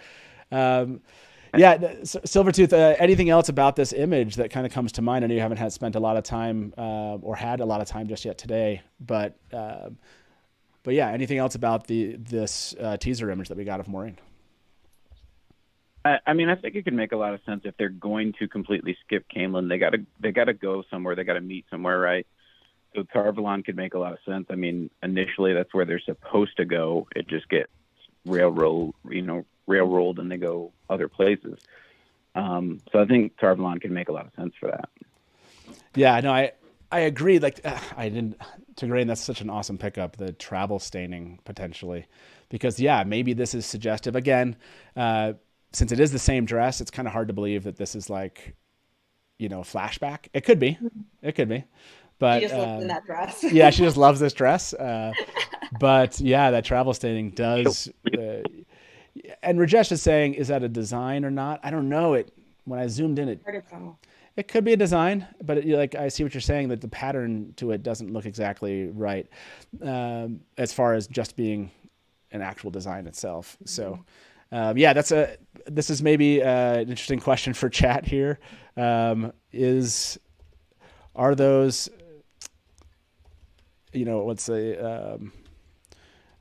Silvertooth. Anything else about this image that kind of comes to mind? I know you haven't spent a lot of time or had a lot of time just yet today, but yeah, anything else about this teaser image that we got of Moiraine? I mean, I think it could make a lot of sense if they're going to completely skip Caemlyn. They gotta go somewhere. They gotta meet somewhere, right? So Tarvalon could make a lot of sense. I mean, initially that's where they're supposed to go. It just gets railroaded, and they go other places. So I think Tarvalon can make a lot of sense for that. Yeah, no, I agree. Like, Tigraine, that's such an awesome pickup, the travel staining potentially, because maybe this is suggestive again. Since it is the same dress, it's kind of hard to believe that this is like, a flashback. It could be, but she just lives in that dress. Yeah, she just loves this dress. But yeah, that travel staining does. And Rajesh is saying, is that a design or not? I don't know. When I zoomed in, it could be a design, but I see what you're saying, that the pattern to it doesn't look exactly right, as far as just being an actual design itself. So, this is maybe an interesting question for chat here. Are those, let's say,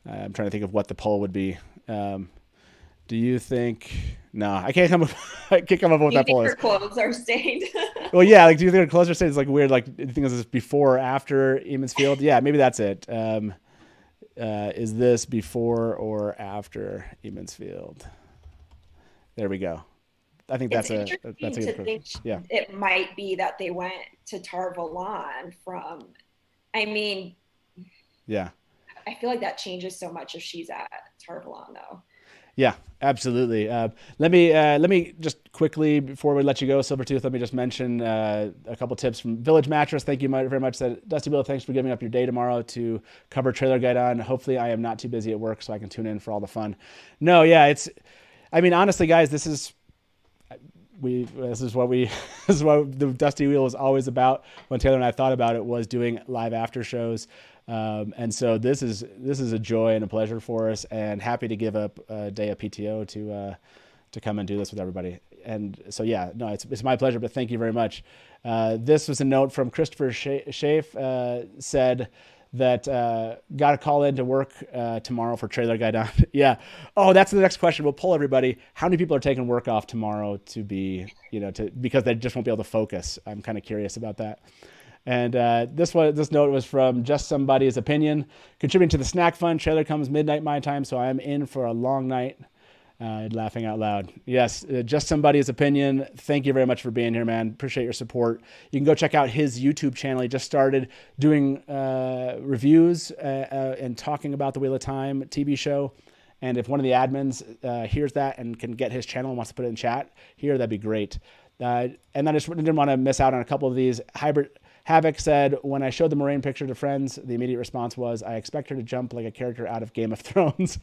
I'm trying to think of what the poll would be. Do you think? No, I can't come up. I can't come up with what that poll is. Your clothes are stained. Well, yeah. Like, do you think her clothes are stained? It's like weird. Like, do you think this is before or after Eamon's Field? Yeah, maybe that's it. Is this before or after Eamon's Field? There we go. I think that's a good question. Yeah, it might be that they went to Tarvalon from. I mean, yeah. I feel like that changes so much if she's at Tarvalon, though. Yeah, absolutely. Let me just quickly, before we let you go, Silvertooth, let me just mention a couple tips from Village Mattress. Thank you very much. Dusty Bill, thanks for giving up your day tomorrow to cover Trailer Gaidon. Hopefully I am not too busy at work so I can tune in for all the fun. No, yeah, honestly, guys, this is what the Dusty Wheel is always about. When Taylor and I thought about it, was doing live after shows. And so this is a joy and a pleasure for us, and happy to give up a day of PTO to come and do this with everybody. And so, yeah, no, it's my pleasure, but thank you very much. This was a note from Christopher Schaaf, said that got to call in to work tomorrow for Trailer Gaidon. Yeah. Oh, that's the next question. We'll poll everybody. How many people are taking work off tomorrow because they just won't be able to focus? I'm kind of curious about that. And this note was from Just Somebody's Opinion. Contributing to the snack fund. Trailer comes midnight my time, so I'm in for a long night. Laughing out loud. Yes, Just Somebody's Opinion. Thank you very much for being here, man. Appreciate your support. You can go check out his YouTube channel. He just started doing reviews and talking about the Wheel of Time TV show. And if one of the admins hears that and can get his channel and wants to put it in chat here, that'd be great. And I just didn't want to miss out on a couple of these. Havoc said, when I showed the Moiraine picture to friends, the immediate response was, I expect her to jump like a character out of Game of Thrones.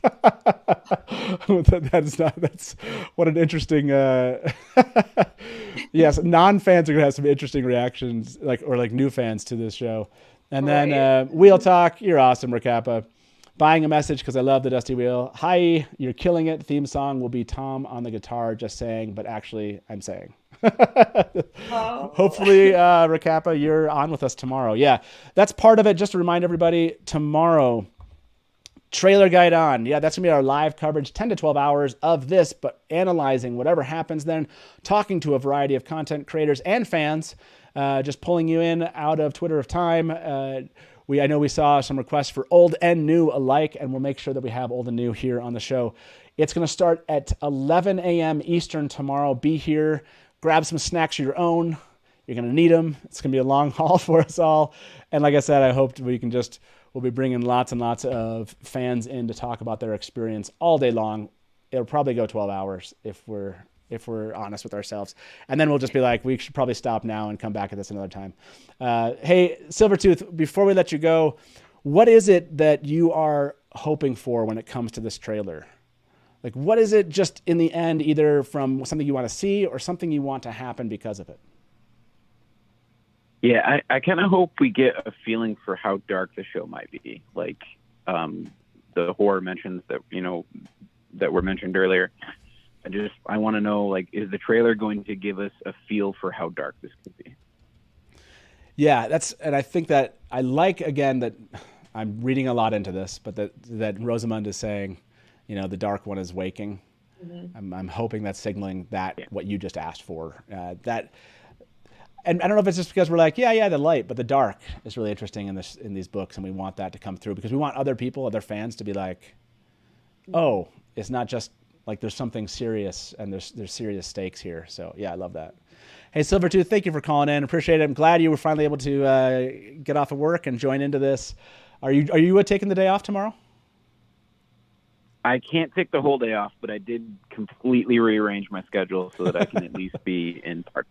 That's what an interesting, yes, non-fans are going to have some interesting reactions, like new fans to this show. And then Wheel Talk, you're awesome, Rakappa. Buying a message because I love the Dusty Wheel. Hi, you're killing it. Theme song will be Tom on the guitar, just saying, but actually I'm saying. Hopefully, Rakappa, you're on with us tomorrow. Yeah, that's part of it. Just to remind everybody, tomorrow, Trailer Gaidon. Yeah, that's going to be our live coverage, 10 to 12 hours of this, but analyzing whatever happens then, talking to a variety of content creators and fans, just pulling you in out of Twitter of Time. I know we saw some requests for old and new alike, and we'll make sure that we have old and new here on the show. It's going to start at 11 a.m. Eastern tomorrow. Be here. Grab some snacks of your own. You're going to need them. It's going to be a long haul for us all. And like I said, I hope we'll be bringing lots and lots of fans in to talk about their experience all day long. It'll probably go 12 hours if we're honest with ourselves. And then we'll just be like, we should probably stop now and come back at this another time. Hey, Silvertooth, before we let you go, what is it that you are hoping for when it comes to this trailer? Like, what is it just in the end, either from something you want to see or something you want to happen because of it? Yeah, I kind of hope we get a feeling for how dark the show might be. Like the horror mentions that were mentioned earlier. I want to know, like, is the trailer going to give us a feel for how dark this could be? Yeah, and I think that I like, again, that I'm reading a lot into this, but that Rosamund is saying, the Dark One is waking. Mm-hmm. I'm hoping that's signaling that what you just asked for. And I don't know if it's just because we're like, the light, but the dark is really interesting in these books, and we want that to come through because we want other fans to be like, oh, it's not just like there's something serious and there's serious stakes here. So yeah, I love that. Hey, Silvertooth, thank you for calling in. Appreciate it. I'm glad you were finally able to get off of work and join into this. Are you taking the day off tomorrow? I can't take the whole day off, but I did completely rearrange my schedule so that I can at least be in part.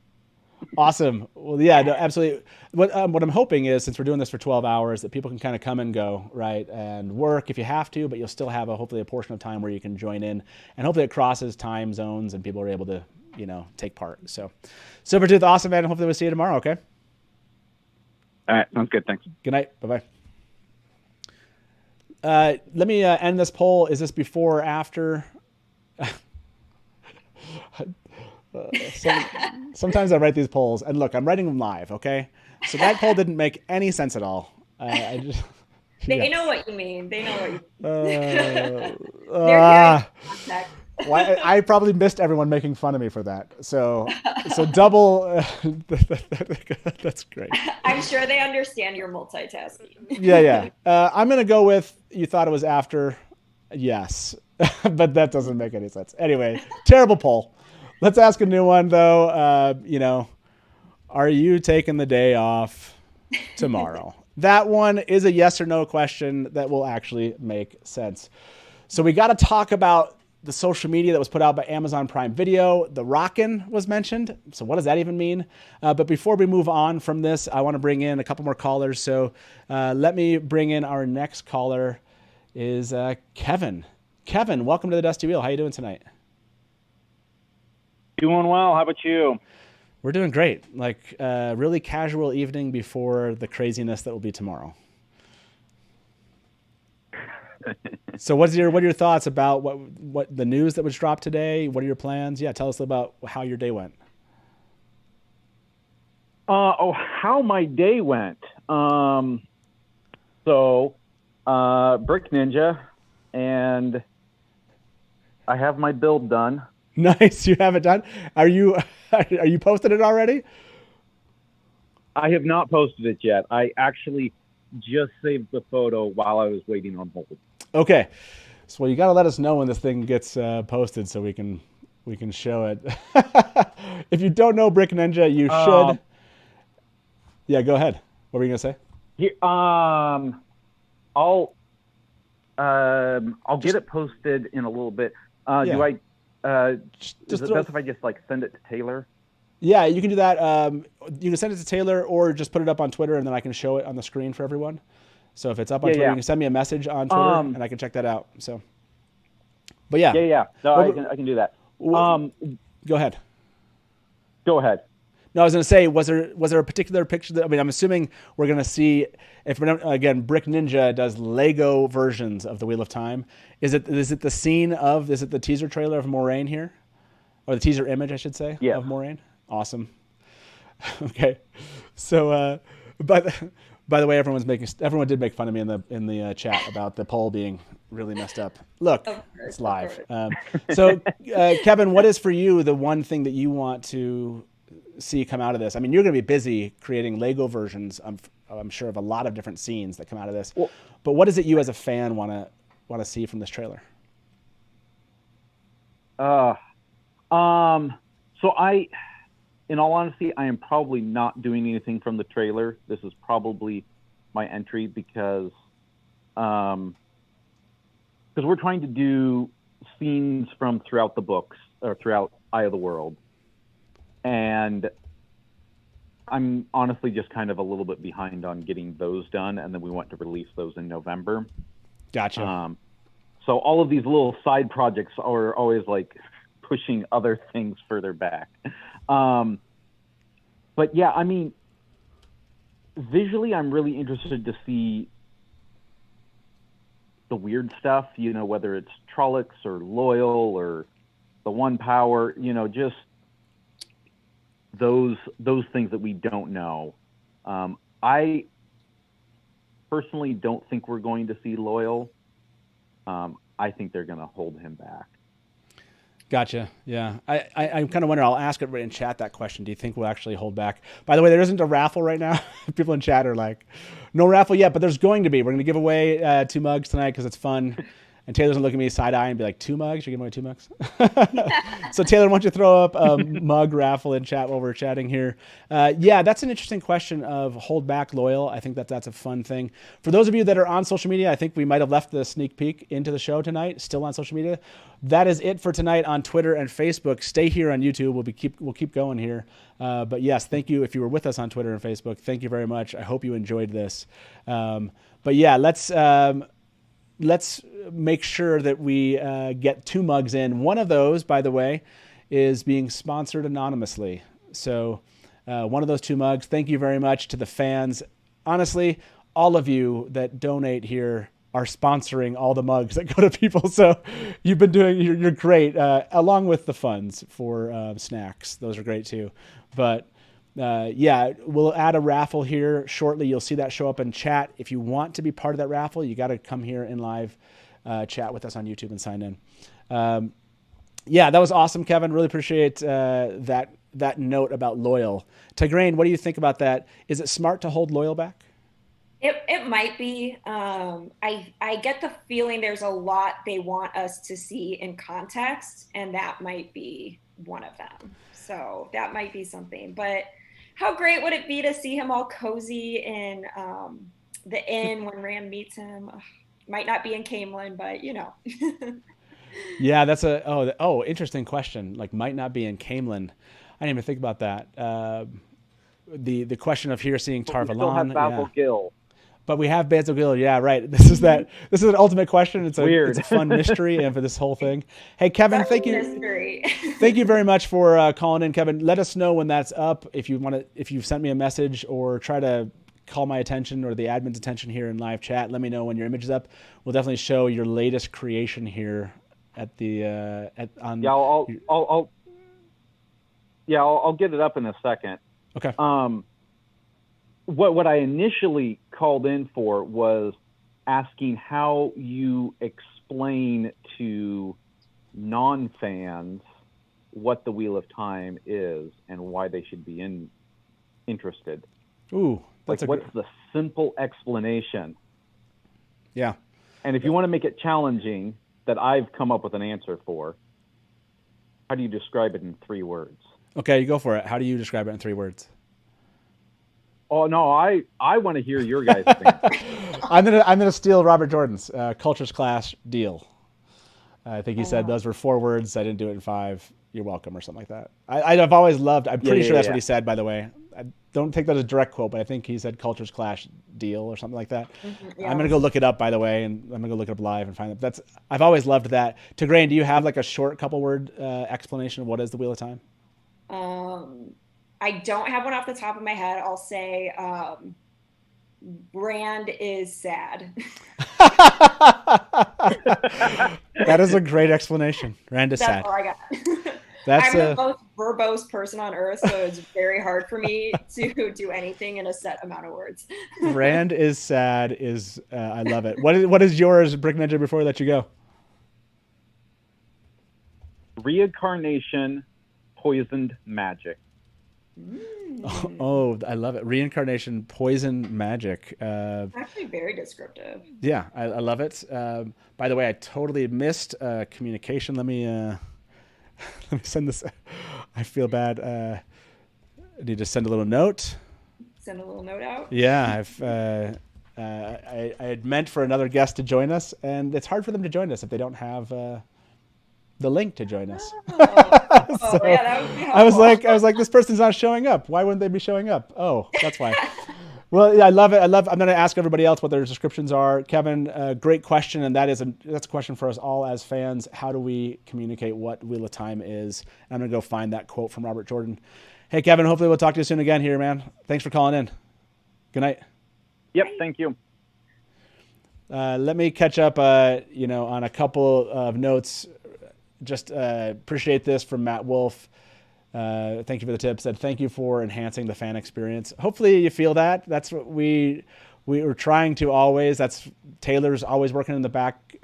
Awesome. Well, yeah, no, absolutely. What I'm hoping is, since we're doing this for 12 hours, that people can kind of come and go, right, and work if you have to, but you'll still have hopefully a portion of time where you can join in, and hopefully it crosses time zones and people are able to, take part. So, Silvertooth, awesome, man. Hopefully we'll see you tomorrow, okay? All right, sounds good. Thanks. Good night. Bye-bye. Let me end this poll. Is this before or after? Sometimes I write these polls, and look, I'm writing them live, okay? So that poll didn't make any sense at all. They know what you mean. They know what you mean. Well, I probably missed everyone making fun of me for that. So double. That's great. I'm sure they understand you're multitasking. Yeah. I'm gonna go with you thought it was after. Yes, but that doesn't make any sense. Anyway, terrible poll. Let's ask a new one though. Are you taking the day off tomorrow? That one is a yes or no question that will actually make sense. So we got to talk about the social media that was put out by Amazon Prime Video. The Rockin' was mentioned. So what does that even mean? But before we move on from this, I want to bring in a couple more callers. So let me bring in our next caller is Kevin. Kevin, welcome to the Dusty Wheel. How you doing tonight? Doing well. How about you? We're doing great. Like really casual evening before the craziness that will be tomorrow. So what are your thoughts about what the news that was dropped today? What are your plans? Yeah, tell us about how your day went. How my day went. Brick Ninja, and I have my build done. Nice, you have it done. Are you posted it already? I have not posted it yet. I actually just saved the photo while I was waiting on hold. Okay, so you got to let us know when this thing gets posted so we can show it. If you don't know Brick Ninja, you should. Yeah, go ahead. What were you gonna say? I'll get it posted in a little bit. Yeah. Do I? Just Is it best if I just send it to Taylor? Yeah, you can do that. You can send it to Taylor or just put it up on Twitter and then I can show it on the screen for everyone. So if it's up on Twitter, you can send me a message on Twitter and I can check that out. So, but yeah. Yeah. No, I can do that. Go ahead. Go ahead. No, I was going to say, was there a particular picture that, I'm assuming we're going to see, again, Brick Ninja does Lego versions of the Wheel of Time. Is it the teaser trailer of Moiraine here? Or the teaser image, I should say, of Moiraine? Awesome. Okay. So, by the way, everyone did make fun of me in the chat about the poll being really messed up. Look, it's live. So, Kevin, what is for you the one thing that you want to see come out of this? You're going to be busy creating Lego versions, I'm sure, of a lot of different scenes that come out of this. Well, but what is it you as a fan want to see from this trailer? In all honesty, I am probably not doing anything from the trailer. This is probably my entry because we're trying to do scenes from throughout the books or throughout Eye of the World. And I'm honestly just kind of a little bit behind on getting those done. And then we want to release those in November. Gotcha. So all of these little side projects are always pushing other things further back. But yeah, visually, I'm really interested to see the weird stuff, whether it's Trolloc or Loyal or the One Power, just those things that we don't know. I personally don't think we're going to see Loyal. I think they're going to hold him back. Gotcha. Yeah. I'm kind of wondering, I'll ask everybody in chat that question. Do you think we'll actually hold back? By the way, there isn't a raffle right now. People in chat are like, no raffle yet, but there's going to be. We're going to give away 2 mugs tonight because it's fun. And Taylor's going to look at me side-eye and be like, 2 mugs? You're giving away 2 mugs? So Taylor, why don't you throw up a mug raffle in chat while we're chatting here? Yeah, that's an interesting question of hold back Loyal. I think that's a fun thing. For those of you that are on social media, I think we might have left the sneak peek into the show tonight, still on social media. That is it for tonight on Twitter and Facebook. Stay here on YouTube. We'll keep going here. But yes, thank you if you were with us on Twitter and Facebook. Thank you very much. I hope you enjoyed this. But yeah, let's make sure that we get 2 mugs in. One of those, by the way, is being sponsored anonymously. So one of those 2 mugs, thank you very much to the fans. Honestly, all of you that donate here are sponsoring all the mugs that go to people. So you've been you're great, along with the funds for snacks. Those are great too. But yeah, we'll add a raffle here shortly. You'll see that show up in chat. If you want to be part of that raffle, you got to come here in live chat with us on YouTube and sign in. Yeah, that was awesome, Kevin. Really appreciate that note about Loyal. Tigraine, what do you think about that? Is it smart to hold Loyal back? It might be. I get the feeling there's a lot they want us to see in context, and that might be one of them. So that might be something. But how great would it be to see him all cozy in the inn when Rand meets him? Ugh, might not be in Camelin, but Yeah, that's interesting question. Like, might not be in Camelin. I didn't even think about that. The question of here seeing But we still have Tarvalon. Basil Gill. But we have Basil Gill. Yeah, right. This is an ultimate question. It's Weird. It's a fun mystery and for this whole thing. Hey, Kevin, That's thank a you. mystery. Thank you very much for calling in, Kevin. Let us know when that's up. If you've sent me a message or try to call my attention or the admin's attention here in live chat, let me know when your image is up. We'll definitely show your latest creation here at the on. Yeah, I'll get it up in a second. Okay. What I initially called in for was asking how you explain to non-fans what the Wheel of Time is and why they should be interested. Ooh, what's the simple explanation? Yeah. And if you want to make it challenging, that I've come up with an answer for, how do you describe it in 3 words? Okay, you go for it. How do you describe it in 3 words? Oh no, I want to hear your guys' answer. I'm gonna steal Robert Jordan's Cultures Clash deal. I think he said those were 4 words. I didn't do it in 5. You're welcome, or something like that. I've always loved. I'm pretty sure that's what he said. By the way, I don't take that as a direct quote, but I think he said Cultures Clash deal or something like that. Yeah. I'm gonna go look it up, by the way, and I'm gonna go look it up live and find it. I've always loved that. Tigraine, do you have like a short couple word explanation of what is the Wheel of Time? I don't have one off the top of my head. I'll say Rand is sad. That is a great explanation. Rand is sad. That's all I got. That's I'm the most verbose person on earth, so it's very hard for me to do anything in a set amount of words. Rand is sad is I love it. What is yours, Brick Ninja, before we let you go? Reincarnation, poisoned magic. Oh, I love it. Reincarnation, poison magic. Actually very descriptive. Yeah, I love it. By the way, I totally missed communication. Let me send this. I feel bad. I need to send a little note. Send a little note out. Yeah, I had meant for another guest to join us, and it's hard for them to join us if they don't have the link to join us. Oh, yeah, that would be helpful. I was like, this person's not showing up. Why wouldn't they be showing up? Oh, that's why. Well, yeah, I love it. I'm going to ask everybody else what their descriptions are. Kevin, great question, and that's a question for us all as fans. How do we communicate what Wheel of Time is? I'm going to go find that quote from Robert Jordan. Hey, Kevin, hopefully we'll talk to you soon again here, man. Thanks for calling in. Good night. Yep, thank you. Let me catch up, on a couple of notes. Just appreciate this from Matt Wolf. Thank you for the tip. Said thank you for enhancing the fan experience. Hopefully you feel that. That's what we were trying to always. That's Taylor's always working in the back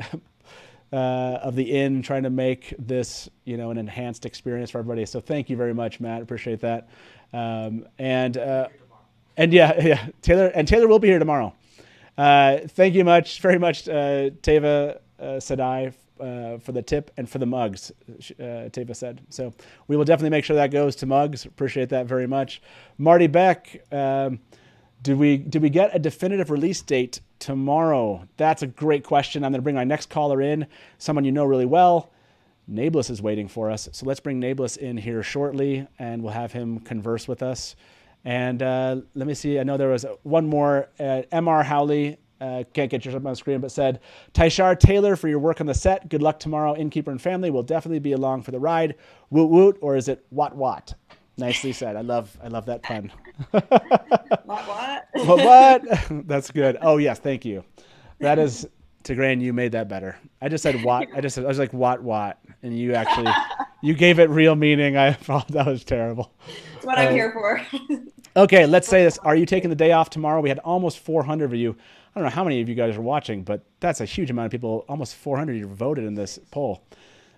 of the inn, trying to make this an enhanced experience for everybody. So thank you very much, Matt. Appreciate that. And Taylor will be here tomorrow. Thank you very much, Teva Sadai. For the tip and for the mugs, Teva said. So we will definitely make sure that goes to mugs. Appreciate that very much. Marty Beck, do we get a definitive release date tomorrow? That's a great question. I'm going to bring my next caller in, someone you know really well. Nablus is waiting for us. So let's bring Nablus in here shortly, and we'll have him converse with us. And let me see. I know there was one more. M.R. Howley. Can't get yours up on the screen, but said, Tyshar Taylor, for your work on the set. Good luck tomorrow, Innkeeper and family. We'll definitely be along for the ride. Woot woot, or is it wat wat? Nicely said. I love that pun. What? What? That's good. Oh yes, thank you. That is Tigraine. You made that better. I just said wat. I was like wat, and you actually you gave it real meaning. I thought that was terrible. That's what I'm here for. Okay, let's say this. Are you taking the day off tomorrow? We had almost 400 of you. I don't know how many of you guys are watching, but that's a huge amount of people. Almost 400 of you voted in this poll.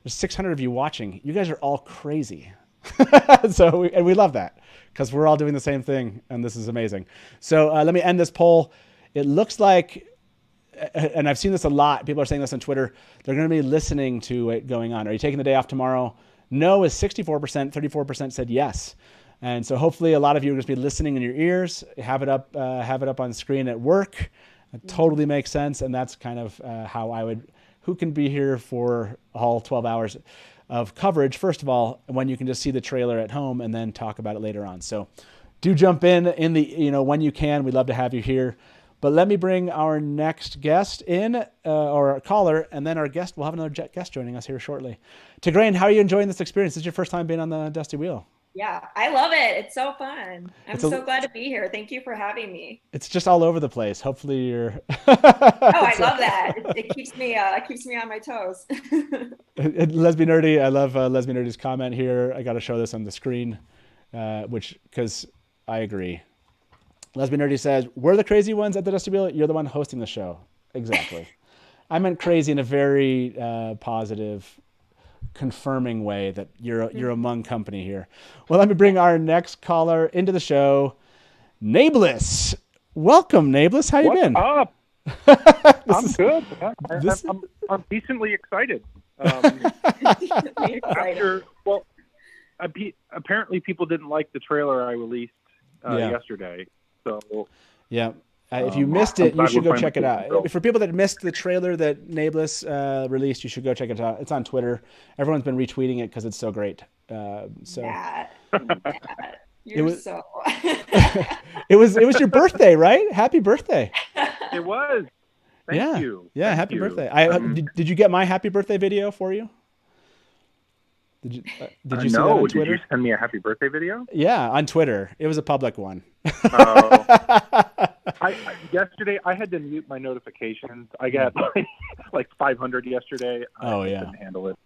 There's 600 of you watching. You guys are all crazy. And we love that because we're all doing the same thing, and this is amazing. So let me end this poll. It looks like, and I've seen this a lot, people are saying this on Twitter, they're going to be listening to it going on. Are you taking the day off tomorrow? No is 64%, 34% said yes. And so hopefully a lot of you are going to be listening in your ears, have it up on screen at work. It totally makes sense, and that's kind of how I would who can be here for all 12 hours of coverage, first of all, when you can just see the trailer at home and then talk about it later on. So do jump in the, when you can. We'd love to have you here. But let me bring our next guest in, or caller, and then our guest, we'll have another guest joining us here shortly. Tigraine, how are you enjoying this experience? This is your first time being on the Dusty Wheel. Yeah, I love it. It's so fun. I'm so glad to be here. Thank you for having me. It's just all over the place. Hopefully you're... I love that. It keeps me on my toes. Lesbian Nerdy, I love Lesbian Nerdy's comment here. I got to show this on the screen, because I agree. Lesbian Nerdy says, we're the crazy ones at the Dusty Wheel. You're the one hosting the show. Exactly. I meant crazy in a very positive, confirming way that you're among company here. Well, let me bring our next caller into the show, Nablus. Welcome, Nablus. How you been? Up? I'm good. I'm decently excited. Apparently people didn't like the trailer I released yesterday. So yeah, if you missed it, you should go check it out. For people that missed the trailer that Nablus released, you should go check it out. It's on Twitter. Everyone's been retweeting it because it's so great. It was your birthday, right? Happy birthday! It was. Thank you. Yeah, happy birthday. Did you get my happy birthday video for you? Did you see that on Twitter? Did you send me a happy birthday video? Yeah, on Twitter. It was a public one. Yesterday, I had to mute my notifications. I got like 500 yesterday. I couldn't handle it.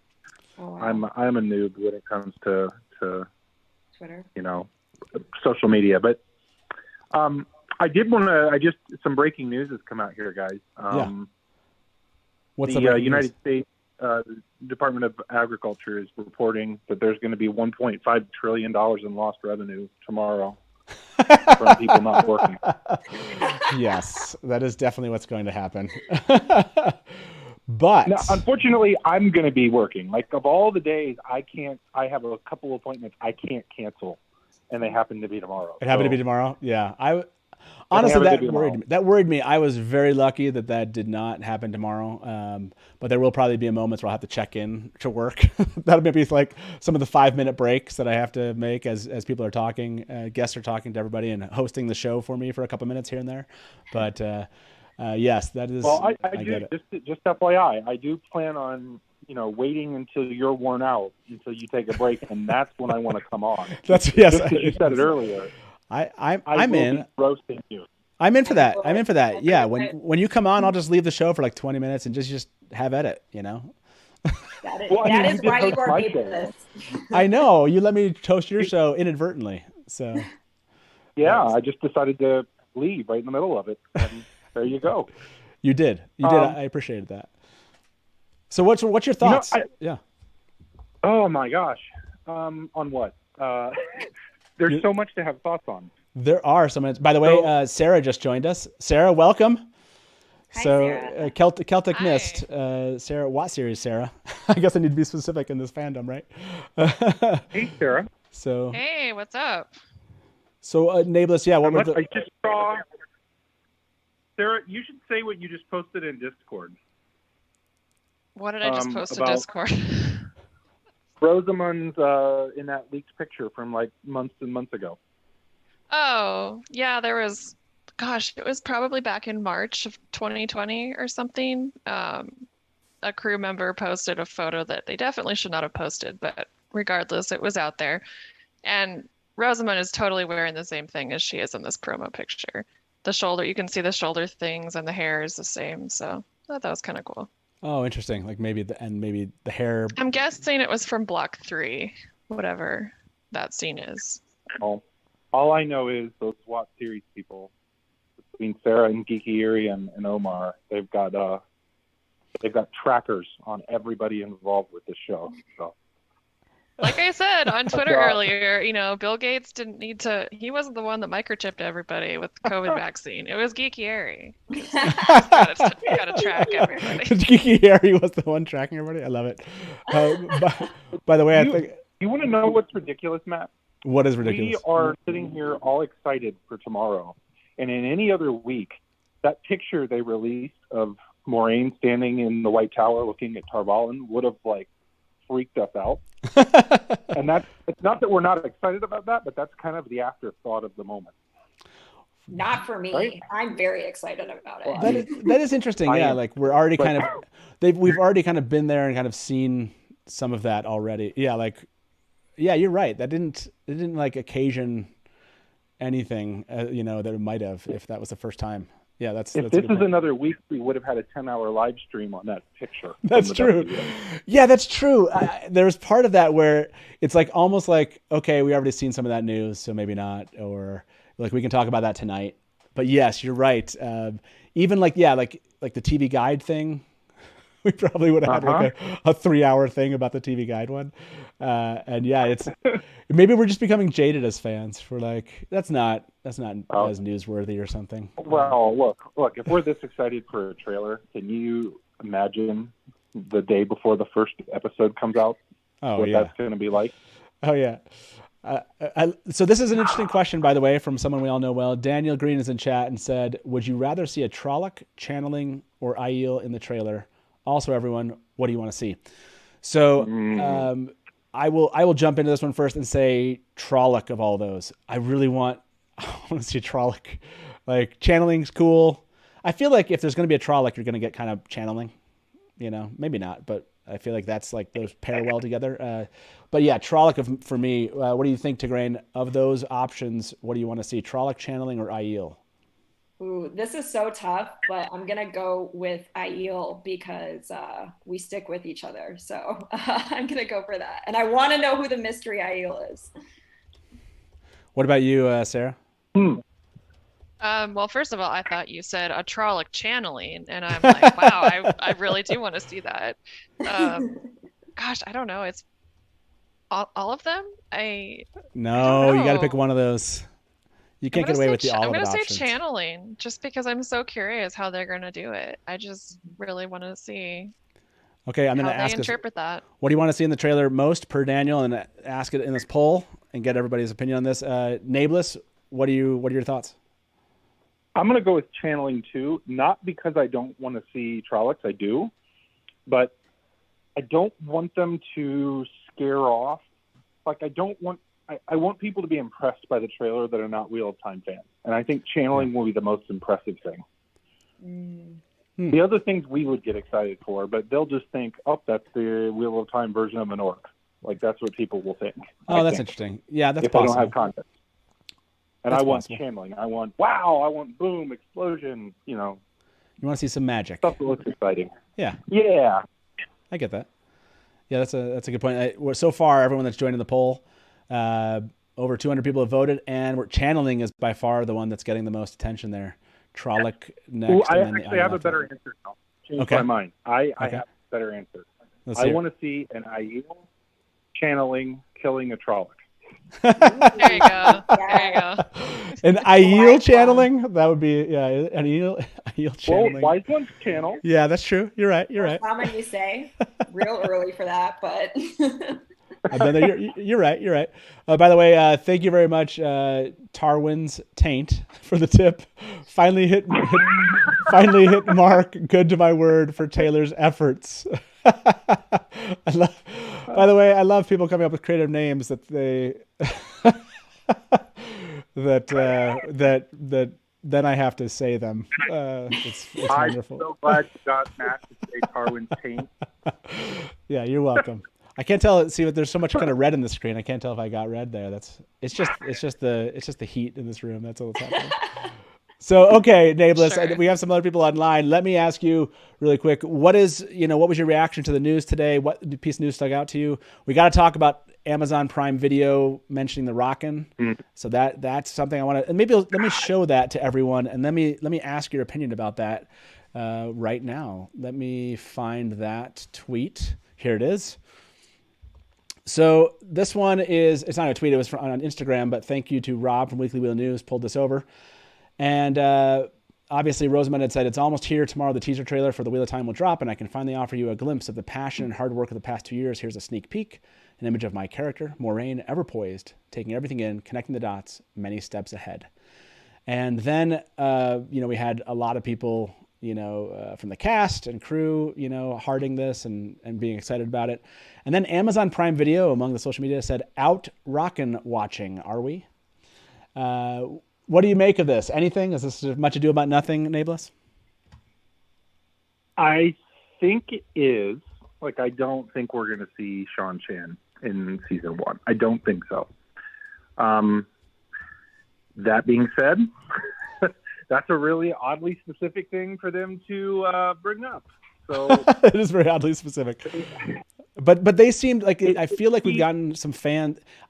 Oh, wow. I'm a noob when it comes to Twitter, social media. But I did want to. Some breaking news has come out here, guys. What's the United news? States Department of Agriculture is reporting that there's going to be $1.5 trillion in lost revenue tomorrow from people not working. Yes, that is definitely what's going to happen. But now, unfortunately, I'm going to be working. Like, of all the days, I have a couple appointments I can't cancel, and they happen to be tomorrow. It happened to be tomorrow? Yeah. Honestly, that worried me. I was very lucky that did not happen tomorrow. But there will probably be moments where I'll have to check in to work. That'll maybe like some of the 5-minute breaks that I have to make as people are talking, guests are talking to everybody and hosting the show for me for a couple minutes here and there. But yes, that is. Well, I get do. it. Just FYI, I do plan on waiting until you're worn out until you take a break, and that's when I want to come on. Yes. Just as you said it earlier. I'm in. Roasting you. I'm in for that. Yeah. When you come on, I'll just leave the show for like 20 minutes and just have at it. That is why you are made for this. I know you let me toast your show inadvertently. So. Yeah, I just decided to leave right in the middle of it, and there you go. You did. I appreciated that. So what's your thoughts? Yeah. Oh my gosh. On what? There's so much to have thoughts on. There are so many. By the way, Sarah just joined us. Sarah, welcome. Hi, Sarah. Celtic Mist. Sarah, what series, Sarah? I guess I need to be specific in this fandom, right? Hey, Sarah. So. Hey, what's up? So, Nablus, yeah. I just saw. Sarah, you should say what you just posted in Discord. What did I just post in Discord? Rosamund's in that leaked picture from like months and months ago. Oh, yeah, it was probably back in March of 2020 or something. A crew member posted a photo that they definitely should not have posted, but regardless, it was out there. And Rosamund is totally wearing the same thing as she is in this promo picture. The shoulder, you can see the shoulder things, and the hair is the same. So I thought that was kind of cool. Oh, interesting. Like maybe the hair. I'm guessing it was from Block 3, whatever that scene is. Oh, all I know is those SWAT series people, between Sarah and Geeky Eerie and Omar, they've got trackers on everybody involved with this show. So. Like I said on Twitter earlier, Bill Gates he wasn't the one that microchipped everybody with the COVID vaccine. It was Geeky Eerie. Gotta track everybody. Geeky Eerie was the one tracking everybody. I love it. By the way, I think. You want to know what's ridiculous, Matt? What is ridiculous? We are sitting here all excited for tomorrow. And in any other week, that picture they released of Moiraine standing in the White Tower looking at Tarvalin would have like freaked us out. And it's not that we're not excited about that, but that's kind of the afterthought of the moment. Not for me. Right? I'm very excited about it. That is interesting. Yeah, like we're already kind of we've already kind of been there and kind of seen some of that already. Yeah, like you're right. It didn't like occasion anything that it might have if that was the first time. Yeah, that's if this is another week, we would have had a 10-hour live stream on that picture. That's true. Yeah, that's true. There's part of that where it's like almost like, okay, we already seen some of that news, so maybe not, or like we can talk about that tonight. But yes, you're right. Even like the TV guide thing, we probably would have had like a 3-hour thing about the TV guide one. And yeah, it's maybe we're just becoming jaded as fans. We're like, that's not as newsworthy or something. Well, look, if we're this excited for a trailer, can you imagine the day before the first episode comes out? What that's going to be like? Oh yeah. So this is an interesting question, by the way, from someone we all know well. Daniel Green is in chat and said, would you rather see a Trolloc, channeling, or Aiel in the trailer? Also, everyone, what do you want to see? So I will jump into this one first and say Trolloc of all those. I want to see a Trolloc. Like, channeling's cool. I feel like if there's going to be a Trolloc, you're going to get kind of channeling. Maybe not, but I feel like that's like those pair well together. But yeah, Trolloc for me. What do you think, Tigraine? Of those options, what do you want to see? Trolloc, channeling, or Aiel? Ooh, this is so tough, but I'm going to go with Aiel because we stick with each other. So I'm going to go for that. And I want to know who the mystery Aiel is. What about you, Sarah? Well, first of all, I thought you said a Trolloc channeling, and I'm like, wow, I really do want to see that. Gosh, I don't know. It's all of them? No, you got to pick one of those. You can't get away with the all of it options. I'm going to say channeling, just because I'm so curious how they're going to do it. I just really want to see Okay, I'm going to how ask they interpret that. What do you want to see in the trailer most per Daniel, and ask it in this poll and get everybody's opinion on this. Nameless, what are your thoughts? I'm going to go with channeling too, not because I don't want to see Trollocs, I do, but I don't want them to scare off. Like, I want people to be impressed by the trailer that are not Wheel of Time fans. And I think channeling will be the most impressive thing. The other things we would get excited for, but they'll just think, oh, that's the Wheel of Time version of an orc. Like, that's what people will think. Oh, that's interesting. Yeah, that's if possible. If they don't have context. And that's I want possible. channeling. I want, wow, I want boom, explosion, You want to see some magic. Stuff that looks exciting. Yeah. Yeah. I get that. Yeah, that's a good point. So far, everyone that's joined in the poll, over 200 people have voted, and channeling is by far the one that's getting the most attention there. Trolloc next. Ooh, I actually have a better answer now. Changed my mind. I have a better answer. I want to see an Aiel channeling killing a Trolloc. There you go. There you go. An Aiel channeling? That would be, an Aiel channeling. Well, wise one's channel. Yeah, that's true. You're right. Common you say. Real early for that, but... You're right. By the way, thank you very much, Tarwin's Taint, for the tip. Finally hit mark. Good to my word for Taylor's efforts. By the way, I love people coming up with creative names that they that then I have to say them. It's wonderful. I'm so glad you got Matt to say Tarwin's Taint. Yeah, you're welcome. I can't tell. See, there's so much kind of red in the screen. I can't tell if I got red there. It's just the heat in this room. That's all that's happening. So, okay, Nameless, Sure. we have some other people online. Let me ask you really quick. What was your reaction to the news today? What piece of news stuck out to you? We got to talk about Amazon Prime Video mentioning the Rockin'. So that's something I want to, and maybe let me show that to everyone. And let me ask your opinion about that right now. Let me find that tweet. Here it is. So this one it's not a tweet, it was on Instagram, but thank you to Rob from Weekly Wheel News, pulled this over. And obviously Rosamund had said, it's almost here. Tomorrow the teaser trailer for The Wheel of Time will drop, and I can finally offer you a glimpse of the passion and hard work of the past 2 years. Here's a sneak peek, an image of my character, Moiraine, ever poised, taking everything in, connecting the dots, many steps ahead. And then, we had a lot of people from the cast and crew, hearting this and being excited about it. And then Amazon Prime Video among the social media said, out rockin' watching, are we? What do you make of this? Anything? Is this much ado about nothing, Nablus? I think it is. Like, I don't think we're going to see Seanchan in season 1. I don't think so. That being said, that's a really oddly specific thing for them to bring up. So it is very oddly specific. But they seemed like I feel like we've gotten some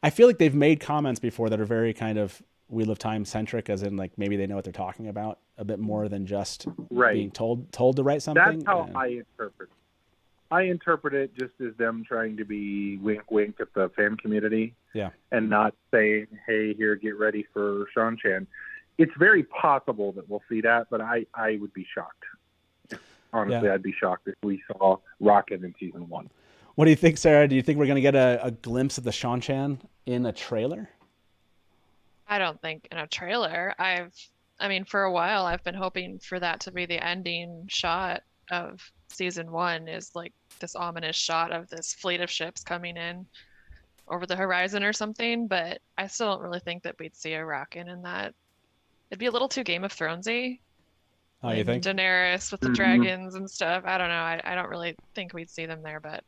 I feel like they've made comments before that are very kind of Wheel of Time centric, as in like maybe they know what they're talking about a bit more than just being told to write something. That's how I interpret it. I interpret it just as them trying to be wink wink at the fan community. Yeah. And not saying, hey, here, get ready for Seanchan. It's very possible that we'll see that, but I would be shocked. Honestly, I'd be shocked if we saw Rocket in season 1. What do you think, Sarah? Do you think we're going to get a glimpse of the Seanchan in a trailer? I don't think in a trailer. I mean, for a while, I've been hoping for that to be the ending shot of season 1, is like this ominous shot of this fleet of ships coming in over the horizon or something. But I still don't really think that we'd see a Rockin' in that. It'd be a little too Game of Thronesy. Oh, you think? Daenerys with the dragons and stuff. I don't know. I don't really think we'd see them there, but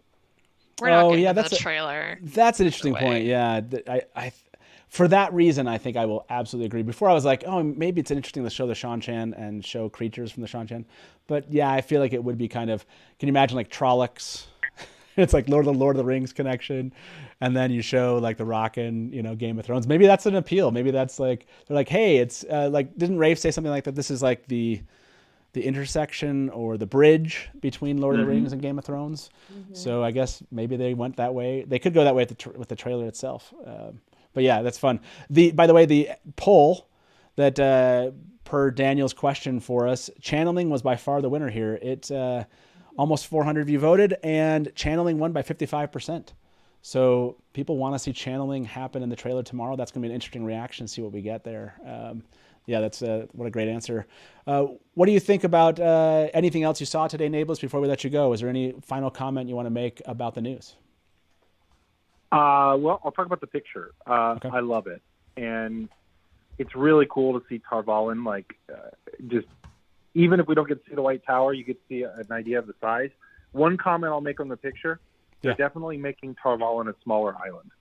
we're not getting the trailer. That's an interesting point. Yeah, I for that reason, I think I will absolutely agree. Before I was like, oh, maybe it's interesting to show the Seanchan and show creatures from the Seanchan. But yeah, I feel like it would be kind of, can you imagine like Trollocs? It's like Lord of the Rings connection. And then you show like the Rockin', Game of Thrones. Maybe that's an appeal. Maybe that's like, they're like, hey, it's like, didn't Rafe say something like that? This is like the intersection or the bridge between Lord of the Rings and Game of Thrones. So I guess maybe they went that way. They could go that way with the trailer itself. But yeah, that's fun. By the way, the poll that per Daniel's question for us, channeling was by far the winner here. It almost 400 of you voted, and channeling won by 55%. So people want to see channeling happen in the trailer tomorrow. That's going to be an interesting reaction. See what we get there. Yeah, that's what a great answer. What do you think about anything else you saw today, Nablus? Before we let you go, is there any final comment you want to make about the news? Well, I'll talk about the picture. Okay. I love it. And it's really cool to see Tarvalin, just even if we don't get to see the White Tower, you get to see an idea of the size. One comment I'll make on the picture, they're definitely making Tarvalin a smaller island.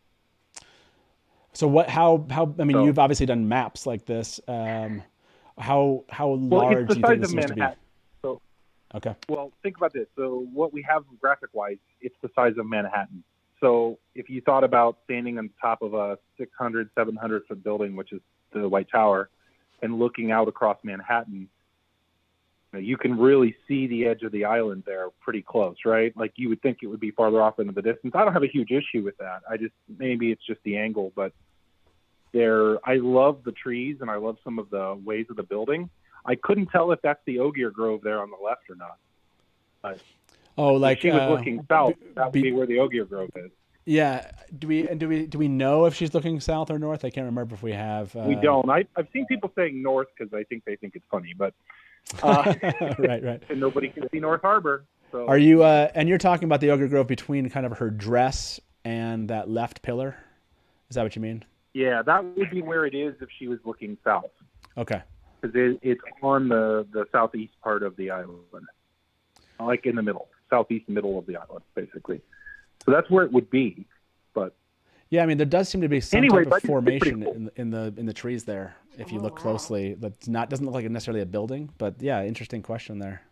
So how I mean, you've obviously done maps like this. How large do you think this needs to be? So, okay. Well, think about this. So what we have graphic-wise, it's the size of Manhattan. So if you thought about standing on top of a 600, 700-foot building, which is the White Tower, and looking out across Manhattan, you can really see the edge of the island there pretty close, right? Like you would think it would be farther off into the distance. I don't have a huge issue with that. Maybe it's just the angle, but I love the trees and I love some of the ways of the building. I couldn't tell if that's the Ogier Grove there on the left or not. If she was looking south, that would be where the Ogier Grove is. Yeah. Do we know if she's looking south or north? I can't remember if we have. We don't. I've seen people saying north because I think they think it's funny, but right. And nobody can see North Harbor. So. Are you? And you're talking about the Ogier Grove between kind of her dress and that left pillar. Is that what you mean? Yeah, that would be where it is if she was looking south. Okay. Because it's on the southeast part of the island, like in the middle, southeast middle of the island, basically. So that's where it would be. But yeah, I mean, there does seem to be some type of formation cool. in the trees there. If you look closely, that's doesn't look like necessarily a building, but yeah, interesting question there.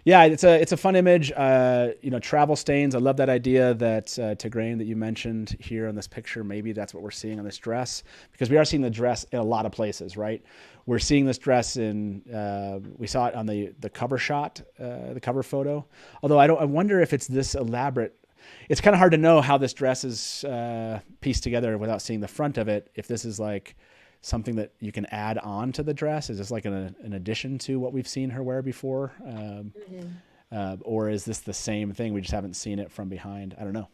Yeah, it's a fun image. Travel stains. I love that idea that Tigraine that you mentioned here on this picture. Maybe that's what we're seeing on this dress, because we are seeing the dress in a lot of places, right? We're seeing this dress in. We saw it on the cover shot, the cover photo. Although I wonder if it's this elaborate. It's kind of hard to know how this dress is pieced together without seeing the front of it. If this is like something that you can add on to the dress, is this like an addition to what we've seen her wear before, or is this the same thing? We just haven't seen it from behind. I don't know.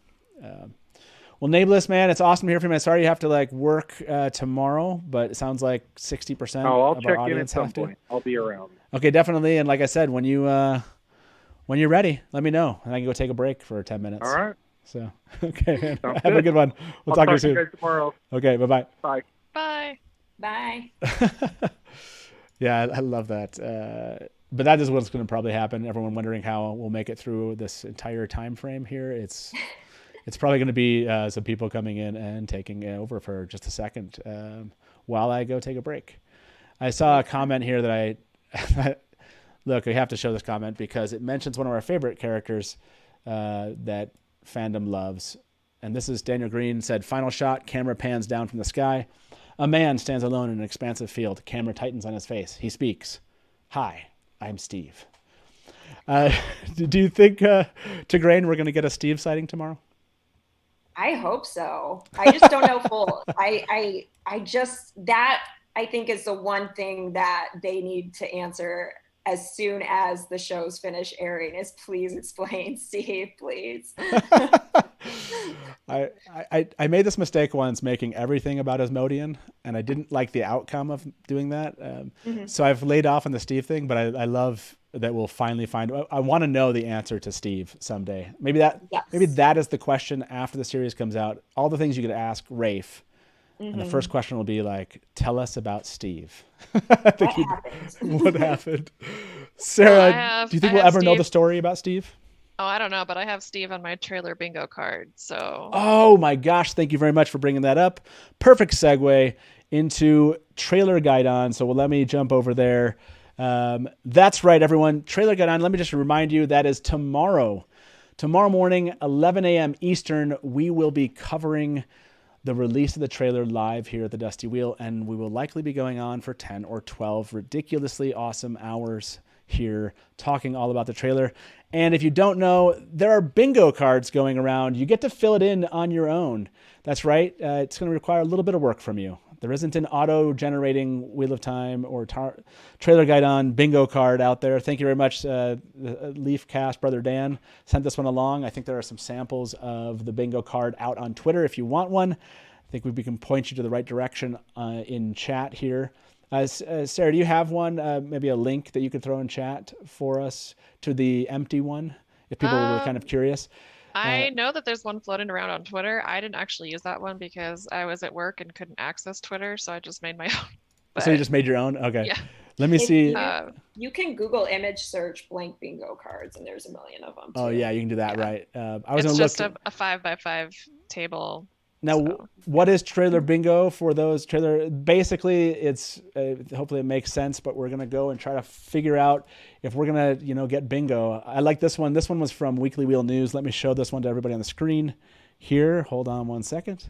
Well, Nameless, man, it's awesome to hear from you. Sorry you have to like work tomorrow, but it sounds like 60% Oh, I'll of our check in at audience some have to. point. I'll be around. Okay, definitely. And like I said, when you're ready, let me know, and I can go take a break for 10 minutes. All right. So, okay, man. Sounds Have a good. good one. We'll I'll talk to you talk to soon. you guys tomorrow. Okay, bye-bye. Bye. Bye. Bye. Yeah, I love that. But that is what's going to probably happen. Everyone wondering how we'll make it through this entire time frame here. It's probably going to be some people coming in and taking over for just a second while I go take a break. I saw a comment here that I look. We have to show this comment because it mentions one of our favorite characters that fandom loves. And this is Daniel Green said, "Final shot, camera pans down from the sky. A man stands alone in an expansive field. Camera tightens on his face. He speaks. Hi, I'm Steve." Do you think, Tigraine, we're going to get a Steve sighting tomorrow? I hope so. I just don't know full. I just, that I think is the one thing that they need to answer as soon as the shows finish airing is please explain, Steve, please. I made this mistake once making everything about Asmodean, and I didn't like the outcome of doing that. So I've laid off on the Steve thing, but I love that we'll finally find. I want to know the answer to Steve someday. Maybe that is the question after the series comes out. All the things you could ask Rafe. And the first question will be like, tell us about Steve. What happened? Sarah, do you think we'll ever know the story about Steve? Oh, I don't know, but I have Steve on my trailer bingo card. So. Oh my gosh. Thank you very much for bringing that up. Perfect segue into trailer Gaidon. So let me jump over there. That's right, everyone. Trailer Gaidon. Let me just remind you that is tomorrow. Tomorrow morning, 11 a.m. Eastern, we will be covering the release of the trailer live here at the Dusty Wheel, and we will likely be going on for 10 or 12 ridiculously awesome hours here talking all about the trailer. And if you don't know, there are bingo cards going around. You get to fill it in on your own. That's right. It's going to require a little bit of work from you. There isn't an auto-generating Wheel of Time or Trailer Gaidon bingo card out there. Thank you very much, Leaf Cast, Brother Dan, sent this one along. I think there are some samples of the bingo card out on Twitter if you want one. I think we can point you to the right direction in chat here. Sarah, do you have one, maybe a link that you could throw in chat for us to the empty one, if people were kind of curious? I know that there's one floating around on Twitter. I didn't actually use that one because I was at work and couldn't access Twitter, so I just made my own. But, so you just made your own? Okay. Yeah. Let me see. You can Google image search blank bingo cards, and there's a million of them. Oh, yeah, you can do that, right. It's just a 5x5 table. Now, what is trailer bingo for those trailer? Basically, it's hopefully it makes sense, but we're gonna go and try to figure out if we're gonna, get bingo. I like this one. This one was from Weekly Wheel News. Let me show this one to everybody on the screen here. Hold on one second.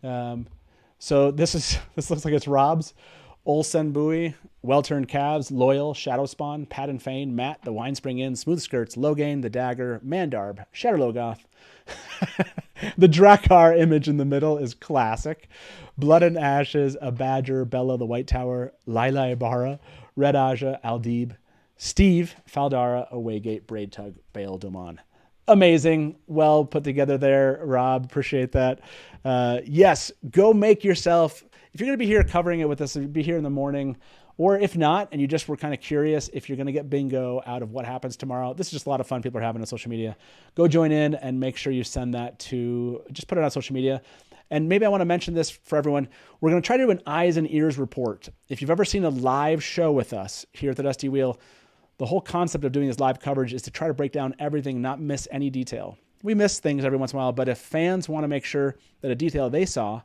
So this looks like it's Rob's. Olsen Bowie, Well-Turned Calves, Loyal, Shadow Spawn, Pat and Fane, Matt, The Winespring Inn, Smooth Skirts, Logain, The Dagger, Mandarb, Shadow Logoth. The Drakkar image in the middle is classic. Blood and Ashes, A Badger, Bella the White Tower, Lila Ibarra, Red Aja, Aldib, Steve, Faldara, Awaygate, Braid Tug, Bail Duman. Amazing. Well put together there, Rob. Appreciate that. Yes, go make yourself, if you're going to be here covering it with us, be here in the morning, or if not, and you just were kind of curious if you're going to get bingo out of what happens tomorrow, this is just a lot of fun people are having on social media. Go join in and make sure you send that just put it on social media. And maybe I want to mention this for everyone. We're going to try to do an eyes and ears report. If you've ever seen a live show with us here at the Dusty Wheel, the whole concept of doing this live coverage is to try to break down everything, not miss any detail. We miss things every once in a while, but if fans want to make sure that a detail they saw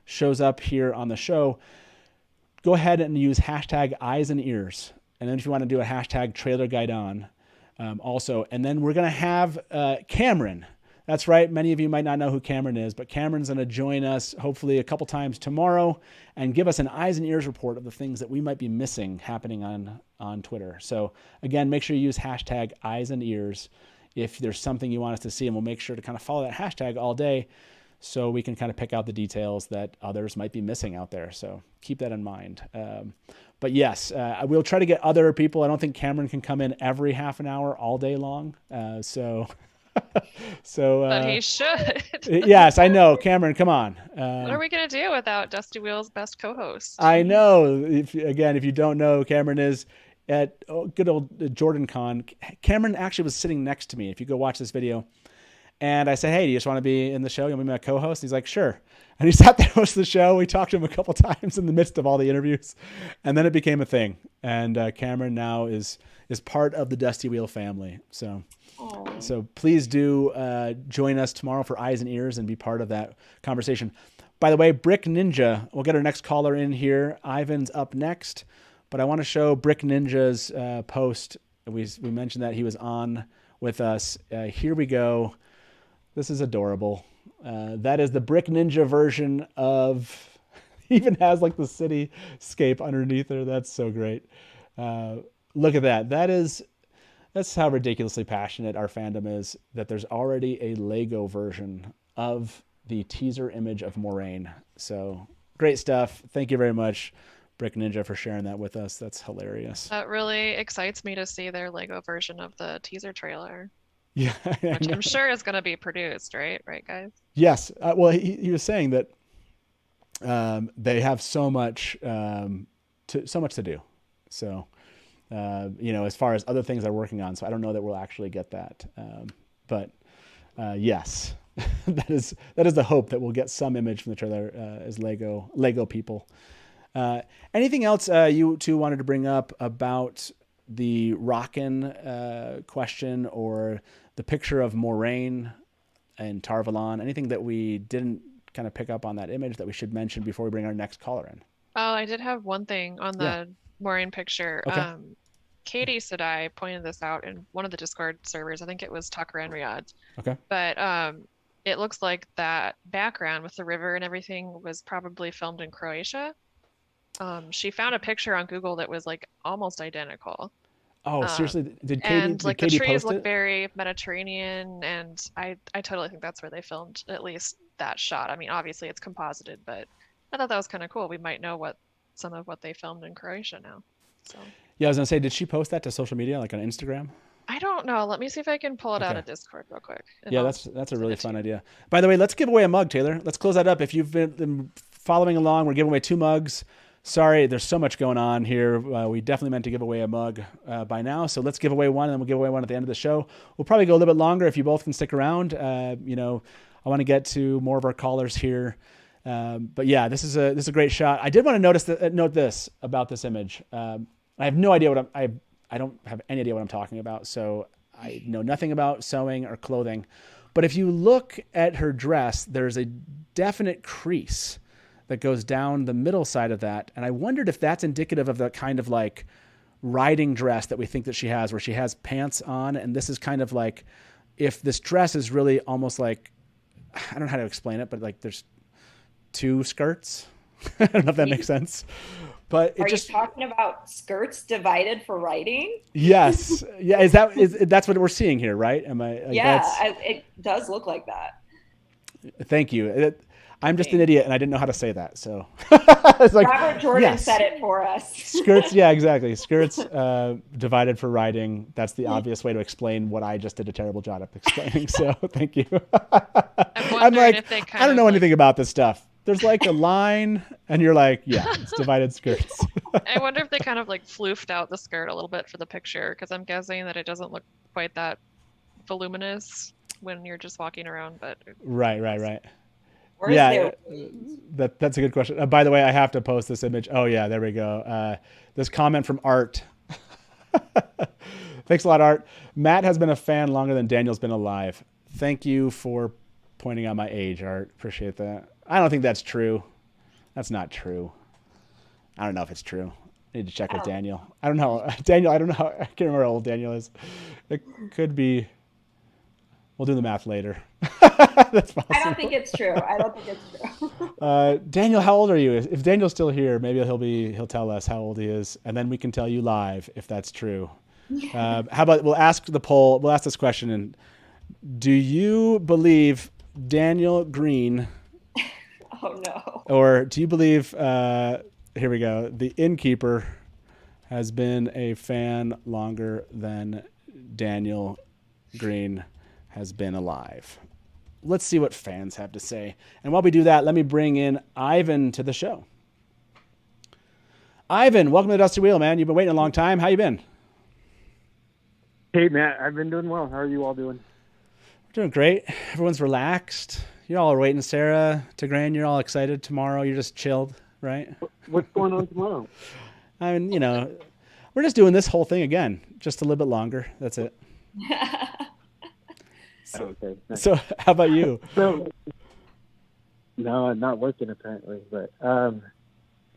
shows up here on the show, go ahead and use hashtag eyes and ears. And then if you want to do a hashtag trailer Gaidon also. And then we're going to have Cameron. That's right. Many of you might not know who Cameron is, but Cameron's going to join us hopefully a couple times tomorrow and give us an eyes and ears report of the things that we might be missing happening on Twitter. So again, make sure you use hashtag eyes and ears if there's something you want us to see, and we'll make sure to kind of follow that hashtag all day so we can kind of pick out the details that others might be missing out there. So keep that in mind. But yes, we'll try to get other people. I don't think Cameron can come in every half an hour all day long. So So, But he should. yes, I know. Cameron, come on. What are we gonna do without Dusty Wheel's best co-host? I know. If you don't know, Cameron is at good old Jordan Con. Cameron actually was sitting next to me. If you go watch this video, and I said, "Hey, do you just want to be in the show? You want to be my co-host?" He's like, "Sure." And he sat there most of the show. We talked to him a couple times in the midst of all the interviews, and then it became a thing. And Cameron now is part of the Dusty Wheel family. So please do join us tomorrow for Eyes and Ears and be part of that conversation. By the way, Brick Ninja, we'll get our next caller in here. Ivan's up next, but I want to show Brick Ninja's post. We mentioned that he was on with us. Here we go. This is adorable. That is the Brick Ninja version of, even has like the cityscape underneath there. That's so great. Look at that. That's how ridiculously passionate our fandom is, that there's already a Lego version of the teaser image of Moiraine. So great stuff. Thank you very much, Brick Ninja, for sharing that with us. That's hilarious. That really excites me to see their Lego version of the teaser trailer. Yeah, which I'm sure is going to be produced, right? Right, guys? Yes. Well, he was saying that they have so much to do. So, as far as other things they're working on. So I don't know that we'll actually get that. But yes, that is the hope, that we'll get some image from the trailer as Lego people. Anything else you two wanted to bring up about the Rockin question or the picture of Moiraine and Tar Valon? Anything that we didn't kind of pick up on that image that we should mention before we bring our next caller in? Oh, I did have one thing on the Moiraine picture. Okay. Katie Sadai pointed this out in one of the Discord servers. I think it was Tucker and Riyadh. Okay. But it looks like that background with the river and everything was probably filmed in Croatia. She found a picture on Google that was like almost identical. Oh, seriously? Did Katie, and like did Katie the trees post look it? very Mediterranean, and I totally think that's where they filmed at least that shot. I mean, obviously it's composited, but I thought that was kind of cool. We might know some of what they filmed in Croatia now. So Yeah, I was gonna say, did she post that to social media, like on Instagram? I don't know. Let me see if I can pull it out Okay. of Discord real quick. and Yeah, I'll that's a send really it to fun you. idea. By the way, let's give away a mug, Taylor. Let's close that up. If you've been following along, we're giving away 2 mugs. Sorry, there's so much going on here. We definitely meant to give away a mug by now. So let's give away one, and then we'll give away one at the end of the show. We'll probably go a little bit longer if you both can stick around. I want to get to more of our callers here. But yeah, this is a great shot. I did want to note this about this image. I have no idea I don't have any idea what I'm talking about. So I know nothing about sewing or clothing. But if you look at her dress, there's a definite crease that goes down the middle side of that. And I wondered if that's indicative of the kind of like riding dress that we think that she has, where she has pants on. And this is kind of like, if this dress is really almost like, I don't know how to explain it, but like there's 2 skirts. I don't know if that makes sense. But it Are just, you talking about skirts divided for writing? yes. Yeah. That's what we're seeing here, right? Am I? Like, It does look like that. Thank you. I'm just an idiot and I didn't know how to say that. So it's like, Robert Jordan yes. said it for us. Skirts. Yeah, exactly. Skirts divided for riding. That's the obvious way to explain what I just did a terrible job of explaining. So thank you. I'm like, if they kind I don't of, know like- anything about this stuff. There's like a line and you're like, yeah, it's divided skirts. I wonder if they kind of like floofed out the skirt a little bit for the picture, because I'm guessing that it doesn't look quite that voluminous when you're just walking around. But Right. Where's Yeah, their that's a good question. By the way, I have to post this image. Oh yeah, there we go. This comment from Art. Thanks a lot, Art. Matt has been a fan longer than Daniel's been alive. Thank you for pointing out my age, Art. Appreciate that. I don't think that's true. That's not true. I don't know if it's true. I need to check with Daniel. I don't know. Daniel, I don't know. I can't remember how old Daniel is. It could be. We'll do the math later. That's possible. I don't think it's true. Daniel, how old are you? If Daniel's still here, maybe he'll tell us how old he is, and then we can tell you live if that's true. How about we'll ask the poll? We'll ask this question: and do you believe Daniel Green? Oh no. Or do you believe? Here we go. The Innkeeper has been a fan longer than Daniel Green. has been alive. Let's see what fans have to say. And while we do that, let me bring in Ivan to the show. Ivan, welcome to the Dusty Wheel, man. You've been waiting a long time. How you been? Hey, Matt. I've been doing well. How are you all doing? We're doing great. Everyone's relaxed. You all are waiting, Sarah, Tigran. You're all excited tomorrow. You're just chilled, right? What's going on tomorrow? I mean, we're just doing this whole thing again, just a little bit longer. That's it. Okay. Nice. So how about you? So, no, I'm not working apparently, but no,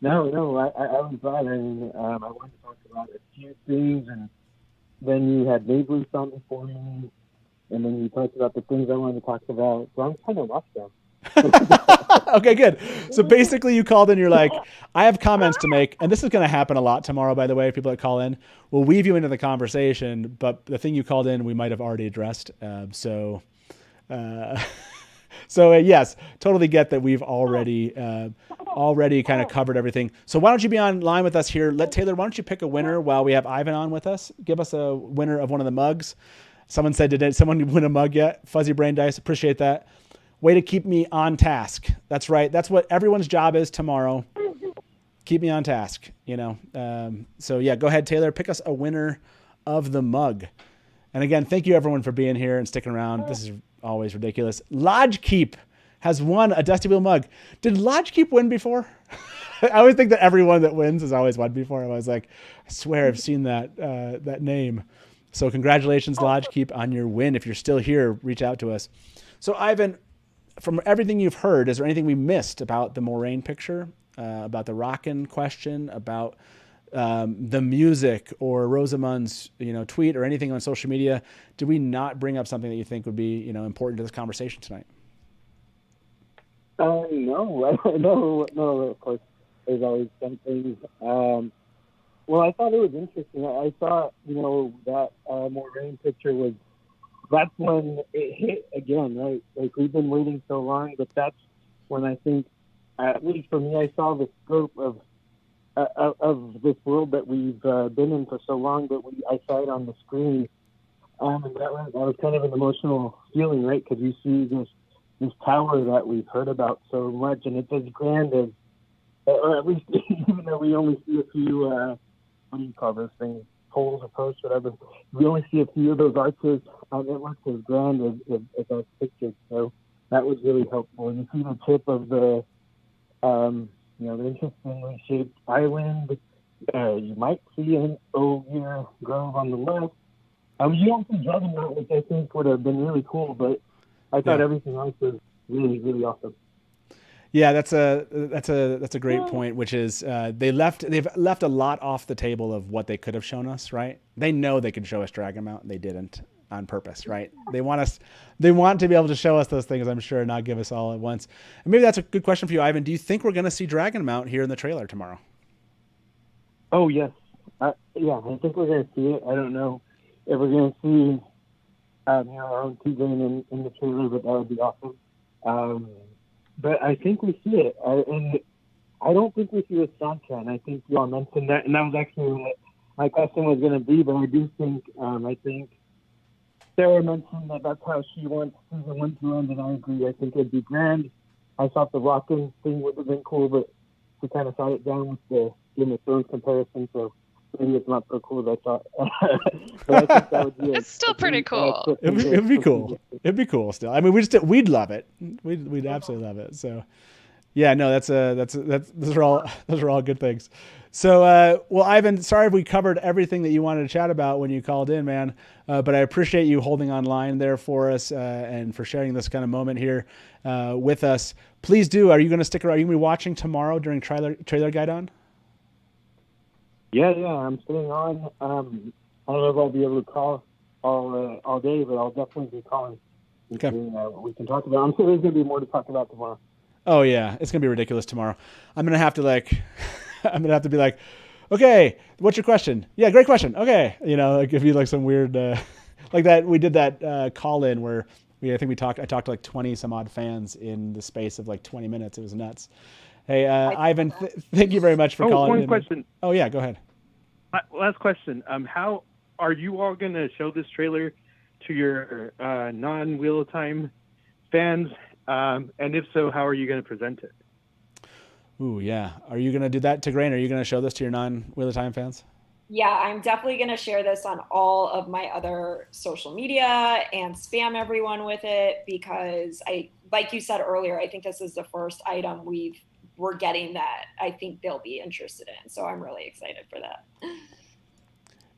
I was glad. I mean, I wanted to talk about a few things, and then you had Mayblues on before me, and then you talked about the things I wanted to talk about. So I'm kind of lost now. Okay, good. So basically you called in, you're like, I have comments to make, and this is going to happen a lot tomorrow, by the way. People that call in, we'll weave you into the conversation, but the thing you called in, we might have already addressed. So yes, totally get that we've already kind of covered everything. So why don't you be online with us here? Taylor, why don't you pick a winner while we have Ivan on with us? Give us a winner of one of the mugs. Someone said, did someone win a mug yet? Fuzzy Brain Dice, appreciate that. Way to keep me on task. That's right. That's what everyone's job is tomorrow. Keep me on task, So yeah, go ahead, Taylor. Pick us a winner of the mug. And again, thank you everyone for being here and sticking around. This is always ridiculous. Lodgekeep has won a Dusty Wheel mug. Did Lodgekeep win before? I always think that everyone that wins has always won before. I was like, I swear I've seen that name. So congratulations, Lodgekeep, on your win. If you're still here, reach out to us. So Ivan, from everything you've heard, is there anything we missed about the Moiraine picture, about the Rockin' question, about the music or Rosamund's, tweet or anything on social media? Did we not bring up something that you think would be, important to this conversation tonight? No, no, of course, there's always some things. Well, I thought it was interesting. I thought, that Moiraine picture that's when it hit again, right? Like, we've been waiting so long, but that's when I think, at least for me, I saw the scope of this world that we've been in for so long, but I saw it on the screen. And that was kind of an emotional feeling, right? Because you see this tower that we've heard about so much, and it's as grand as, or at least even though we only see a few, what do you call those things? Poles or posts, whatever. We only see a few of those arches. It looks as grand as those pictures. So that was really helpful. And you see the tip of the interestingly shaped island. You might see an oak grove on the left. You don't see Dragonmount, which I think would have been really cool, but I thought everything else was really, really awesome. Yeah, that's a great point, which is they've left a lot off the table of what they could have shown us, right? They know they could show us Dragonmount, and they didn't on purpose, right? They want to be able to show us those things, I'm sure, not give us all at once. And maybe that's a good question for you, Ivan. Do you think we're going to see Dragonmount here in the trailer tomorrow? Oh, yes. I think we're going to see it. I don't know if we're going to see our own T-Game in the trailer, but that would be awesome. But I think we see it. And I don't think we see a Seanchan. I think y'all mentioned that, and that was actually what my question was going to be, but I do think, I think Sarah mentioned that that's how she wants season 1 to end, and I agree. I think it'd be grand. I thought the Rockin' thing would have been cool, but we kind of shot it down with the Game of Thrones comparison, so maybe it's not so cool as I thought. But I think that would be it's still pretty cool. It'd be cool. It'd be cool still. I mean, we'd love it. We'd absolutely love it. So, yeah, no, those are all good things. So, well, Ivan, sorry if we covered everything that you wanted to chat about when you called in, man. But I appreciate you holding online there for us and for sharing this kind of moment here with us. Please do. Are you going to stick around? Are you going to be watching tomorrow during trailer Gaidon? Yeah, I'm staying on. I don't know if I'll be able to call all day, but I'll definitely be calling. Okay. We can talk about. I'm sure there's going to be more to talk about tomorrow. Oh yeah, it's going to be ridiculous tomorrow. I'm going to have to be like, okay, what's your question? Yeah, great question. Okay, give you like some weird like that. We did that call in where I talked to like 20 some odd fans in the space of like 20 minutes. It was nuts. Hey, Ivan, thank you very much for calling. One question. Oh yeah, go ahead. Last question. How are you all going to show this trailer to your non-Wheel of Time fans? And if so, how are you going to present it? Ooh, yeah. Are you going to do that, Tigraine? Are you going to show this to your non-Wheel of Time fans? Yeah, I'm definitely going to share this on all of my other social media and spam everyone with it because like you said earlier, I think this is the first item we're getting that I think they'll be interested in. So I'm really excited for that.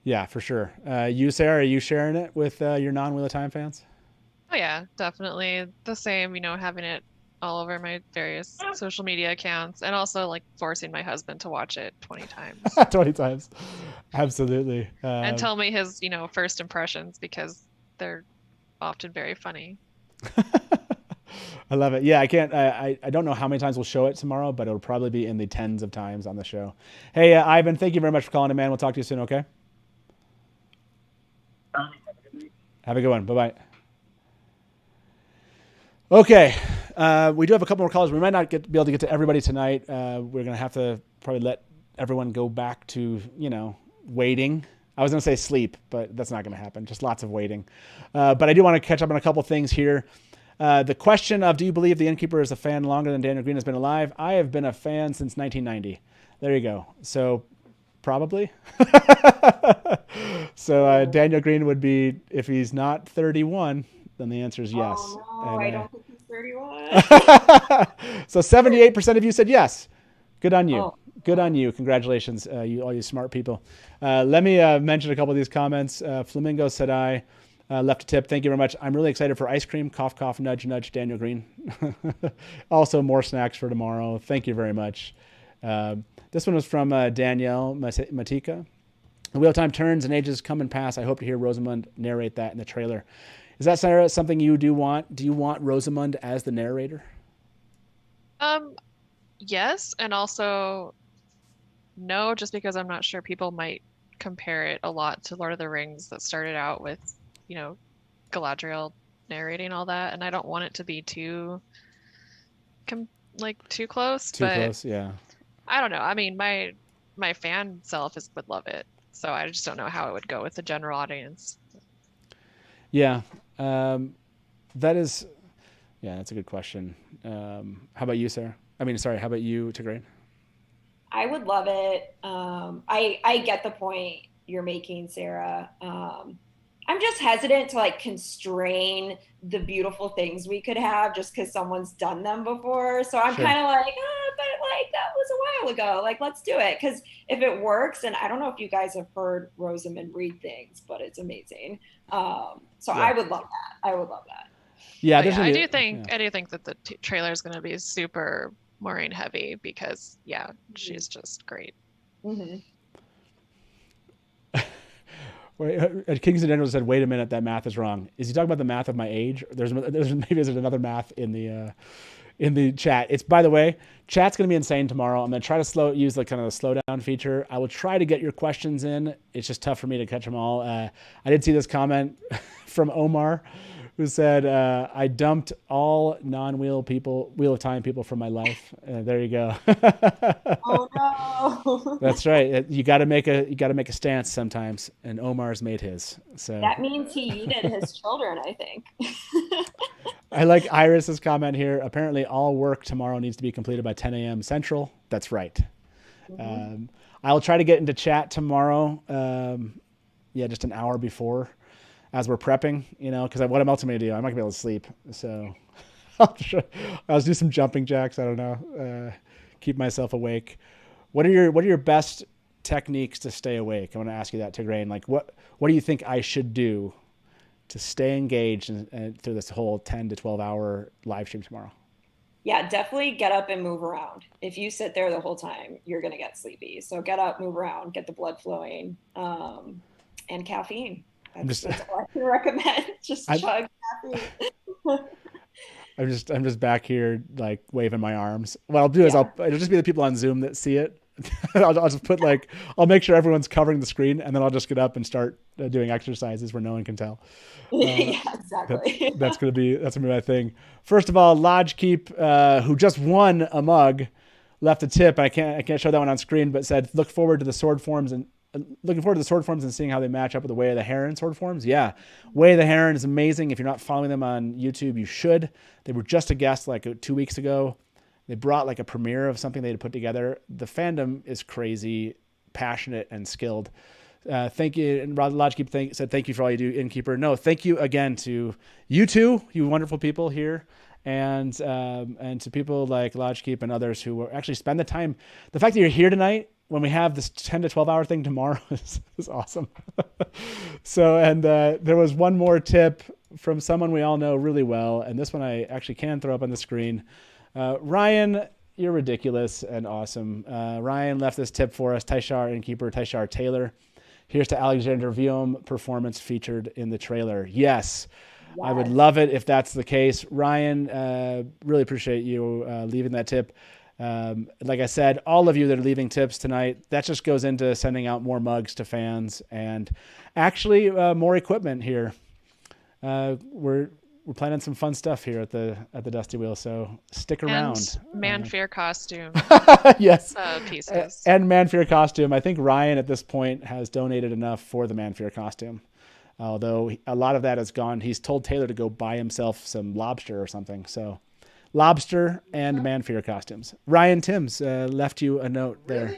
Yeah, for sure. You, Sarah, are you sharing it with your non-Wheel of Time fans? Oh yeah, definitely the same, having it all over my various social media accounts and also like forcing my husband to watch it 20 times. 20 times. Absolutely. And tell me his, first impressions because they're often very funny. I love it. Yeah, I don't know how many times we'll show it tomorrow, but it'll probably be in the tens of times on the show. Hey, Ivan, thank you very much for calling in, man. We'll talk to you soon, okay? Have a good one. Bye-bye. Okay. We do have a couple more callers. We might not be able to get to everybody tonight. We're going to have to probably let everyone go back to, waiting. I was going to say sleep, but that's not going to happen. Just lots of waiting. But I do want to catch up on a couple things here. The question of, do you believe the Innkeeper is a fan longer than Daniel Green has been alive? I have been a fan since 1990. There you go. So probably. So Daniel Green would be, if he's not 31, then the answer is yes. Oh, no, I don't think he's 31. So 78% of you said yes. Good on you. Oh. Good on you. Congratulations, all you smart people. Let me mention a couple of these comments. Flamingo said I left a tip. Thank you very much. I'm really excited for ice cream. Cough, cough, nudge, nudge, Daniel Green. Also, more snacks for tomorrow. Thank you very much. This one was from Danielle Matika. The Wheel of Time turns and ages come and pass. I hope to hear Rosamund narrate that in the trailer. Is that, Sarah, something you do want? Do you want Rosamund as the narrator? Yes, and also no, just because I'm not sure people might compare it a lot to Lord of the Rings that started out with, Galadriel narrating all that, and I don't want it to be too close. Too close, yeah. I don't know. I mean, my fan self would love it, so I just don't know how it would go with the general audience. Yeah, that's a good question. How about you, Sarah? How about you, Tigraine? I would love it. I get the point you're making, Sarah. I'm just hesitant to constrain the beautiful things we could have just because someone's done them before. So I'm kind of but that was a while ago. Let's do it. Because if it works, and I don't know if you guys have heard Rosamund read things, but it's amazing. So yeah. I would love that. I would love that. Yeah, I do think that the trailer is going to be super Moiraine heavy because she's just great. Mm-hmm. Kings and Daniel said, "Wait a minute, that math is wrong." Is he talking about the math of my age? There's another math in the chat. It's, by the way, chat's going to be insane tomorrow. I'm going to try to use the slowdown feature. I will try to get your questions in. It's just tough for me to catch them all. I did see this comment from Omar, who said, I dumped all non-Wheel of Time people from my life. There you go. Oh no. That's right. You got to make a stance sometimes, and Omar's made his. So that means he yeeted his children, I think. I like Iris's comment here. Apparently, all work tomorrow needs to be completed by 10 a.m. Central. That's right. Mm-hmm. I'll try to get into chat tomorrow. Just an hour before, as we're prepping, because what I'm ultimately going to do, I'm not going to be able to sleep. So I'll do some jumping jacks. I don't know. Keep myself awake. What are your best techniques to stay awake? I want to ask you that, Tigraine. What do you think I should do to stay engaged and through this whole 10 to 12 hour live stream tomorrow? Yeah, definitely get up and move around. If you sit there the whole time, you're going to get sleepy. So get up, move around, get the blood flowing, and caffeine. That's all I can recommend. Just chug caffeine. I'm just back here waving my arms. What I'll do is it'll just be the people on Zoom that see it. I'll just put I'll make sure everyone's covering the screen, and then I'll just get up and start doing exercises where no one can tell. Yeah, exactly. That's gonna be my thing. First of all, Lodgekeep, who just won a mug, left a tip. I can't show that one on screen, but said, look forward to the sword forms and looking forward to the sword forms and seeing how they match up with the Way of the Heron sword forms. Yeah, Way of the Heron is amazing. If you're not following them on YouTube, you should. They were just a guest like 2 weeks ago. They brought like a premiere of something they had put together. The fandom is crazy, passionate, and skilled. Thank you. And Rod Lodgekeep said thank you for all you do, Innkeeper. No, thank you again to you two, you wonderful people here. And to people like Lodgekeep and others who actually spend the time. The fact that you're here tonight when we have this 10 to 12 hour thing tomorrow is awesome. So, and there was one more tip from someone we all know really well. And this one I actually can throw up on the screen. Ryan, you're ridiculous and awesome. Ryan left this tip for us. Taishar Innkeeper, Taishar Taylor. Here's to Alexander Viome performance featured in the trailer. Yes. I would love it if that's the case. Ryan, really appreciate you leaving that tip. Like I said, all of you that are leaving tips tonight, that just goes into sending out more mugs to fans and actually more equipment here. We're planning some fun stuff here at the Dusty Wheel, so stick around. And Man-Fear costume. Yes. Pieces. And Man-Fear costume. I think Ryan at this point has donated enough for the Man-Fear costume. Although a lot of that has gone. He's told Taylor to go buy himself some lobster or something. So lobster and Man-Fear costumes. Ryan Timms left you a note there.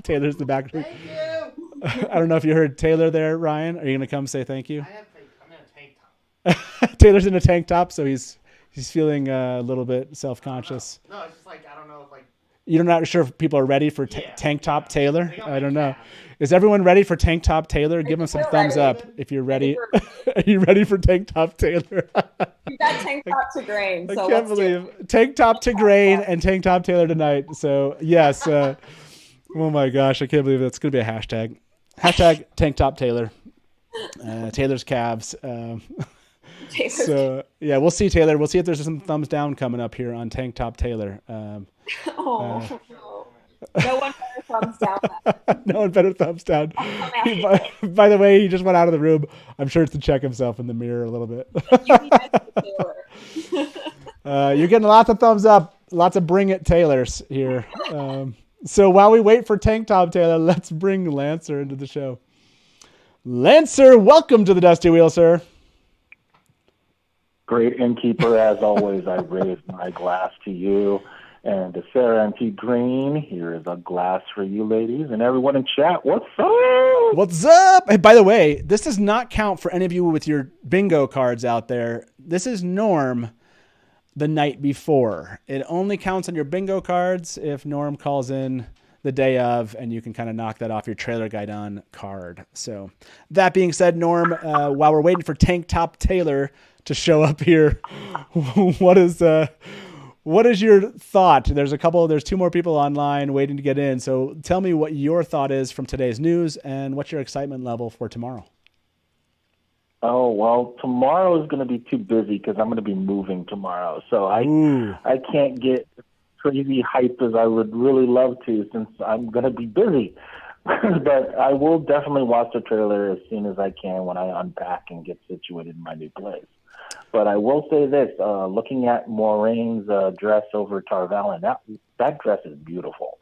Taylor's the back. Thank you. I don't know if you heard Taylor there, Ryan. Are you going to come say thank you? I'm in a tank top. Taylor's in a tank top, so he's feeling a little bit self-conscious. No, it's just like, I don't know if like. You're not sure if people are ready for tank top Taylor? I don't know. Is everyone ready for tank top Taylor? Give him some thumbs up if you're ready. Are you ready for tank top Taylor? You got tank top to grain. I So can't believe tank top to grain and tank top Taylor tonight. So yes. Oh my gosh, I can't believe that's going to be a hashtag. Hashtag tank top Taylor. Taylor's calves. So yeah, we'll see Taylor. We'll see if there's some thumbs down coming up here on tank top Taylor. No one better thumbs down. No one better thumbs down. By the way, he just went out of the room. I'm sure it's to check himself in the mirror a little bit. You're getting lots of thumbs up, lots of bring it Taylors here. So while we wait for tank top Taylor, let's bring Lancer into the show. Lancer, welcome to the Dusty Wheel, sir. Great Innkeeper, as always. I raise my glass to you. And to Sarah and T. Green, here is a glass for you ladies. And everyone in chat, what's up? What's up? Hey, by the way, this does not count for any of you with your bingo cards out there. This is Norm the night before. It only counts on your bingo cards if Norm calls in the day of, and you can kind of knock that off your Trailer Gaidon card. So that being said, Norm, while we're waiting for Tank Top Taylor to show up here, what is your thought? There's two more people online waiting to get in. So tell me what your thought is from today's news and what's your excitement level for tomorrow? Oh, well, tomorrow is going to be too busy because I'm going to be moving tomorrow. So I can't get crazy hype as I would really love to since I'm going to be busy. But I will definitely watch the trailer as soon as I can when I unpack and get situated in my new place. But I will say this, looking at Moraine's dress over Tarvalin, that dress is beautiful.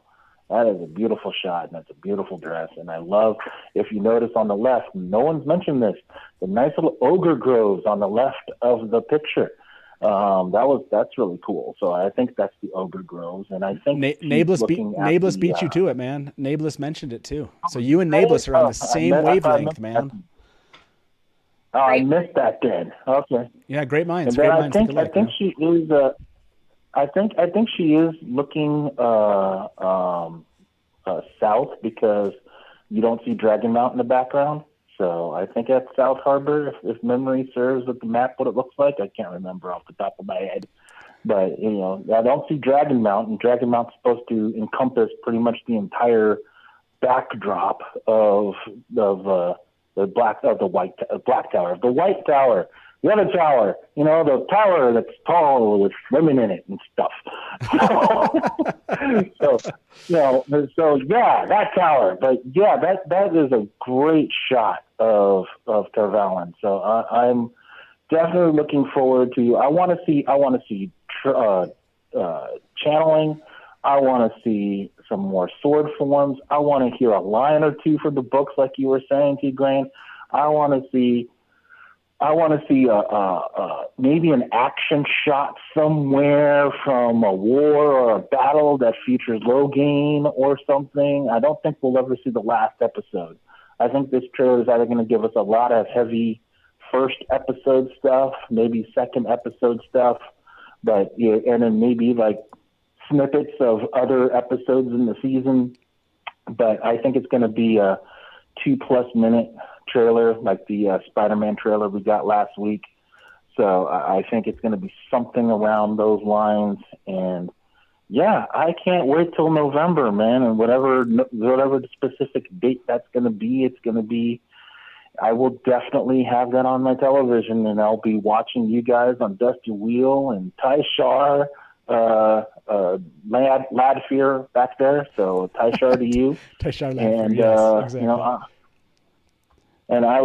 That is a beautiful shot, and it's a beautiful dress. And I love, if you notice on the left, no one's mentioned this, the nice little ogre groves on the left of the picture. That's really cool. So I think that's the ogre groves. And I think Nablus beat you to it, man. Nablus mentioned it too. So you and Nablus are on the same wavelength, man. Oh, I missed that then. Okay. Yeah, great minds. And great then minds. I think she is. I think she is looking south because you don't see Dragon Mount in the background. So I think that's South Harbor, if memory serves with the map what it looks like. I can't remember off the top of my head. But, I don't see Dragon Mount, and Dragon Mount's supposed to encompass pretty much the entire backdrop of the Black Tower, the White Tower, the other tower, the tower that's tall with women in it and stuff. So yeah, that tower. But yeah, that is a great shot of Tarvalin. So I'm definitely looking forward to. I want to see channeling. I want to see some more sword forms. I want to hear a line or two from the books, like you were saying, T. Grain. I want to see maybe an action shot somewhere from a war or a battle that features Logain or something. I don't think we'll ever see the last episode. I think this trailer is either going to give us a lot of heavy first episode stuff, maybe second episode stuff, but yeah, and then maybe like snippets of other episodes in the season. But I think it's going to be a 2+ minute trailer, like the Spider-Man trailer we got last week. So I think it's going to be something around those lines. And yeah, I can't wait till November, man. And whatever the specific date that's going to be, it's going to be. I will definitely have that on my television, and I'll be watching you guys on Dusty Wheel and Tyshar, Lad Fear back there. So Tyshar to you. Tyshar Lad and Fear, yes, exactly. You know, and I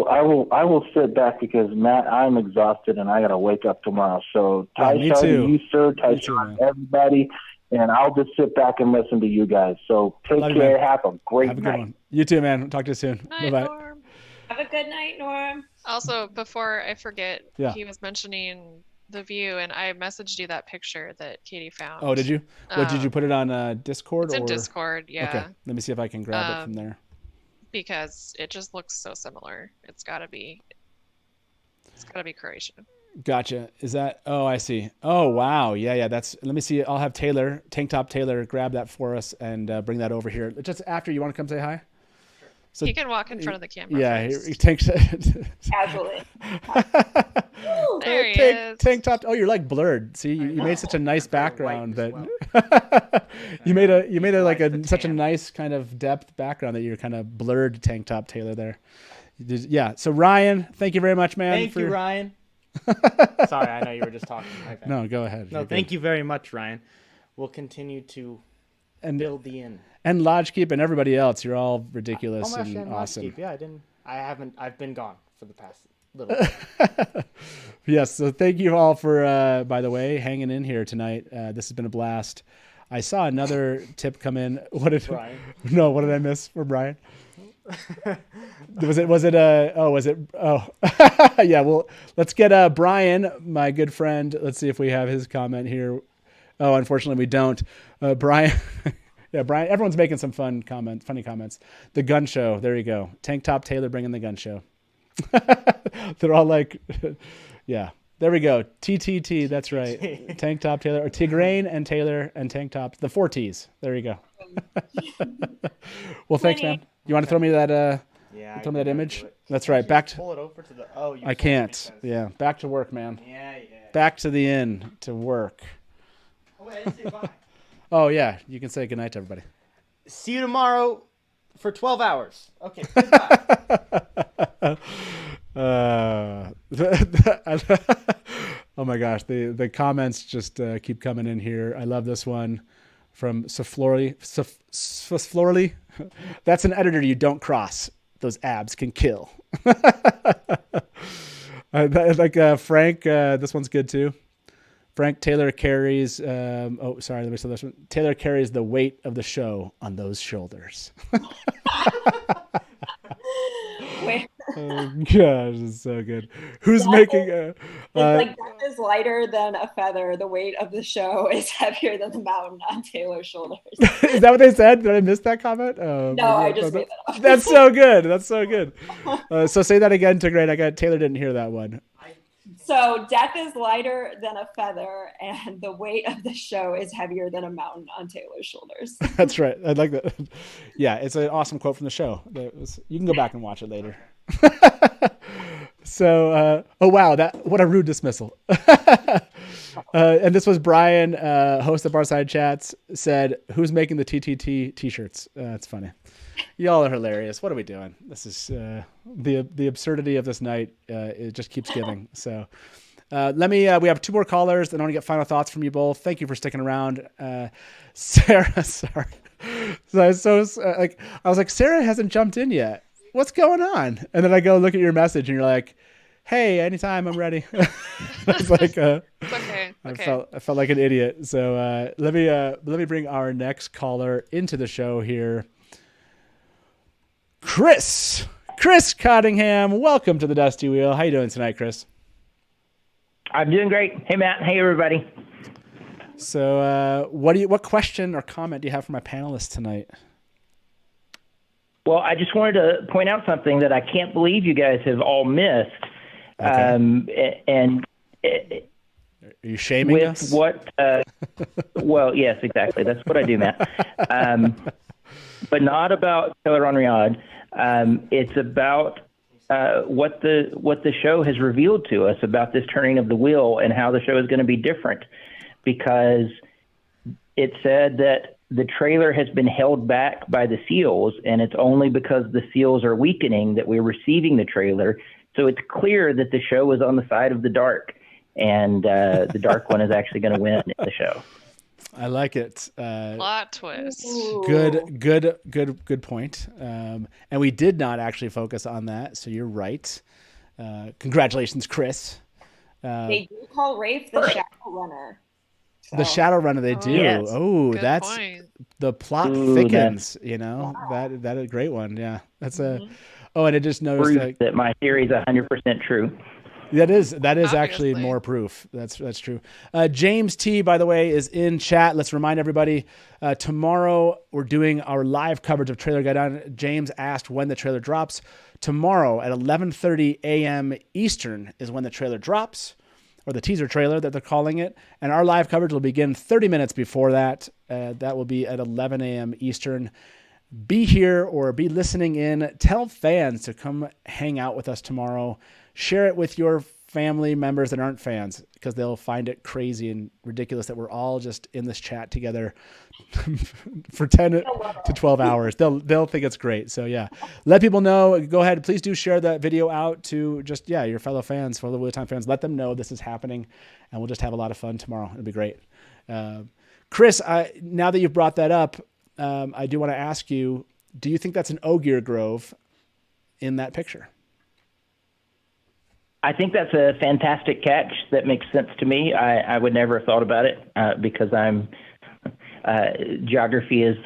will sit back because Matt, I'm exhausted and I got to wake up tomorrow. So Tyshar to you, sir. Tyshar to everybody. And I'll just sit back and listen to you guys. So take Love you, care. man. Have a great Have a good night. one. You too, man. Talk to you soon. Bye-bye. Norm. Have a good night, Norm. Also, before I forget, Yeah. he was mentioning The View, and I messaged you that picture that Katie found. Oh, did you? What, did you put it on Discord? It's in or? Discord, yeah. Okay, let me see if I can grab it from there. Because it just looks so similar. It's gotta be Croatian. Gotcha. Is that? Oh, I see. Oh, wow. Yeah. That's. Let me see. I'll have Taylor, Tank Top Taylor, grab that for us and bring that over here. Just after, you want to come say hi? So, He can walk in front of the camera. Yeah, first. he takes. Casually. There he is. Tank top. Oh, you're like blurred. See, you made such a nice background that you made a like such a nice kind of depth background that you're kind of blurred. Tank Top Taylor there. Yeah. So Ryan, thank you very much, man. Thank you, Ryan. Sorry, I know you were just talking. Okay. No, go ahead. No, You're thank good. you very much, Ryan. We'll continue to build the inn. And Lodgekeep and everybody else, you're all ridiculous I'm actually and on awesome. Lodgekeep. Yeah, I've been gone for the past little bit. Yes, so thank you all for, by the way, hanging in here tonight. This has been a blast. I saw another tip come in. What did I miss for Brian? Yeah, well, let's get Brian, my good friend. Let's see if we have his comment here. Oh, unfortunately we don't. Brian. Yeah, Brian, everyone's making some funny comments. The gun show. There you go. Tank Top Taylor bringing the gun show. They're all like, yeah, there we go. TTT. That's right. Tank Top Taylor, or Tigraine and Taylor and Tank Top. The 4 T's. There you go. Well, thanks, man. You want to throw me that? Throw me that image. That's right. Back to. Pull it over to the. Oh, you I can't. Yeah, back to work, man. Yeah. Back to the inn to work. Oh, wait, I didn't say bye. Oh yeah, you can say goodnight to everybody. See you tomorrow for 12 hours. Okay. Goodbye. Oh my gosh, the comments just keep coming in here. I love this one from Saflorly. That's an editor you don't cross. Those abs can kill. Like Frank, this one's good too. Frank Taylor carries. Let me say this one. Taylor carries the weight of the show on those shoulders. Oh gosh, it's so good. Who's making? It's like death is lighter than a feather. The weight of the show is heavier than the mountain on Taylor's shoulders. Is that what they said? Did I miss that comment? No, I just made that up. That's so good. That's so good. So say that again to Greg. Taylor didn't hear that one. So death is lighter than a feather, and the weight of the show is heavier than a mountain on Taylor's shoulders. That's right. I like that. Yeah, it's an awesome quote from the show. You can go back and watch it later. So, oh wow, what a rude dismissal. And this was Brian, host of BARSIDE Chats, said, "Who's making the TTT t-shirts?" That's funny. Y'all are hilarious. What are we doing? This is the absurdity of this night. It just keeps giving. So we have 2 more callers, and I want to get final thoughts from you both. Thank you for sticking around. Sarah, sorry. So I was like, Sarah hasn't jumped in yet. What's going on? And then I go look at your message and you're like, hey, anytime, I'm ready. I was like, It's okay. I felt like an idiot. So let me bring our next caller into the show here. Chris Cottingham, welcome to the Dusty Wheel. How you doing tonight, Chris? I'm doing great. Hey, Matt. Hey, everybody. So what question or comment do you have for my panelists tonight? Well, I just wanted to point out something that I can't believe you guys have all missed. Okay. And are you shaming with us? What? Well, yes, exactly. That's what I do, Matt. But not about Taylor Riyadh. It's about what the show has revealed to us about this turning of the wheel and how the show is going to be different, because it said that the trailer has been held back by the seals, and it's only because the seals are weakening that we're receiving the trailer. So it's clear that the show is on the side of the dark, and the dark one is actually going to win the show. I like it. Plot twist. Good point. And we did not actually focus on that, so you're right. Congratulations, Chris. They do call Rafe the Shadow Runner. The Shadow Runner, they do. Yes. Oh, Good that's point. the plot thickens. You know, that is a great one. Yeah, that's a. Oh, and I just noticed Proof that my theory is 100% true. That is actually Obviously. more proof. That's true. James T, by the way, is in chat. Let's remind everybody, tomorrow we're doing our live coverage of Trailer Gaidon. James asked when the trailer drops. Tomorrow at 11:30 a.m. Eastern is when the trailer drops, or the teaser trailer that they're calling it. And our live coverage will begin 30 minutes before that. That will be at 11 a.m. Eastern. Be here or be listening in. Tell fans to come hang out with us tomorrow. Share it with your family members that aren't fans, because they'll find it crazy and ridiculous that we're all just in this chat together for 10 to 12 hours. They'll think it's great. So yeah, let people know. Go ahead. Please do share that video out to just, your fellow fans, fellow Wheel of Time fans. Let them know this is happening, and we'll just have a lot of fun tomorrow. It'll be great. Chris, now that you've brought that up, I do want to ask you, do you think that's an Ogier Grove in that picture? I think that's a fantastic catch. That makes sense to me. I would never have thought about it because geography is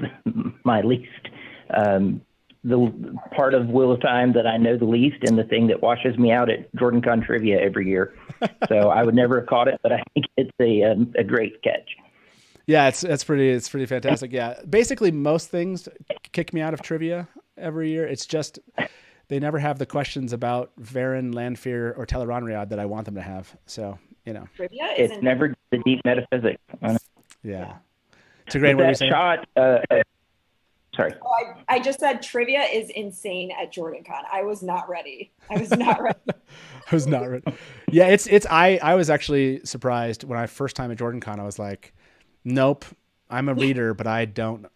my least, the part of Wheel of Time that I know the least, and the thing that washes me out at JordanCon trivia every year. So I would never have caught it, but I think it's a great catch. Yeah, it's pretty fantastic. Yeah, basically most things kick me out of trivia every year. It's just they never have the questions about Varen, Lanfear, or Tel'aran'rhiod that I want them to have. So Trivia it's never the deep metaphysics. Yeah, it's a great that shot. Sorry. Oh, I just said trivia is insane at JordanCon. I was not ready. I was not ready. Yeah, it's I was actually surprised when I first time at JordanCon. I was like, nope, I'm a reader, but I don't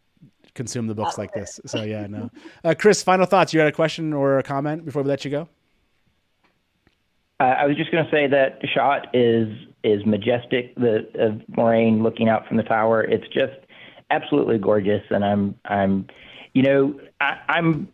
consume the books like this. So yeah, no. Chris, final thoughts. You had a question or a comment before we let you go? I was just going to say that the shot is majestic. Of Moiraine looking out from the tower. It's just absolutely gorgeous. And I'm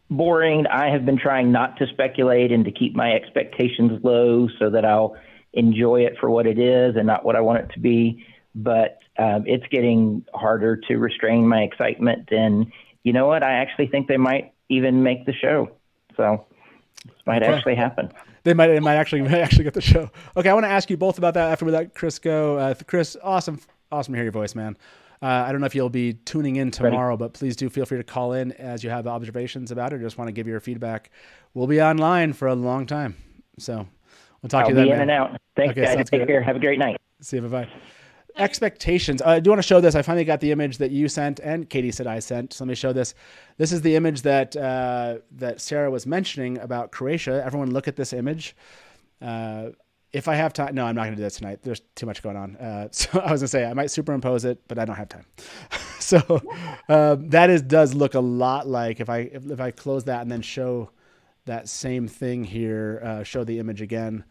boring. I have been trying not to speculate and to keep my expectations low so that I'll enjoy it for what it is and not what I want it to be. But it's getting harder to restrain my excitement. And you know what? I actually think they might even make the show. So this might actually happen. They might actually get the show. Okay, I want to ask you both about that after we let Chris go. Chris, awesome to hear your voice, man. I don't know if you'll be tuning in tomorrow, but please do feel free to call in as you have observations about it or just want to give your feedback. We'll be online for a long time. So we'll talk to you then. I'll be in and out. Thanks, guys. Take care. Have a great night. See you. Bye-bye. Expectations. I do want to show this. I finally got the image that you sent and Katie said I sent. So let me show this. This is the image that that Sarah was mentioning about Croatia. Everyone look at this image. If I have time, no, I'm not going to do that tonight. There's too much going on. So I was going to say I might superimpose it, but I don't have time. So that does look a lot like if I close that and then show that same thing here, show the image again.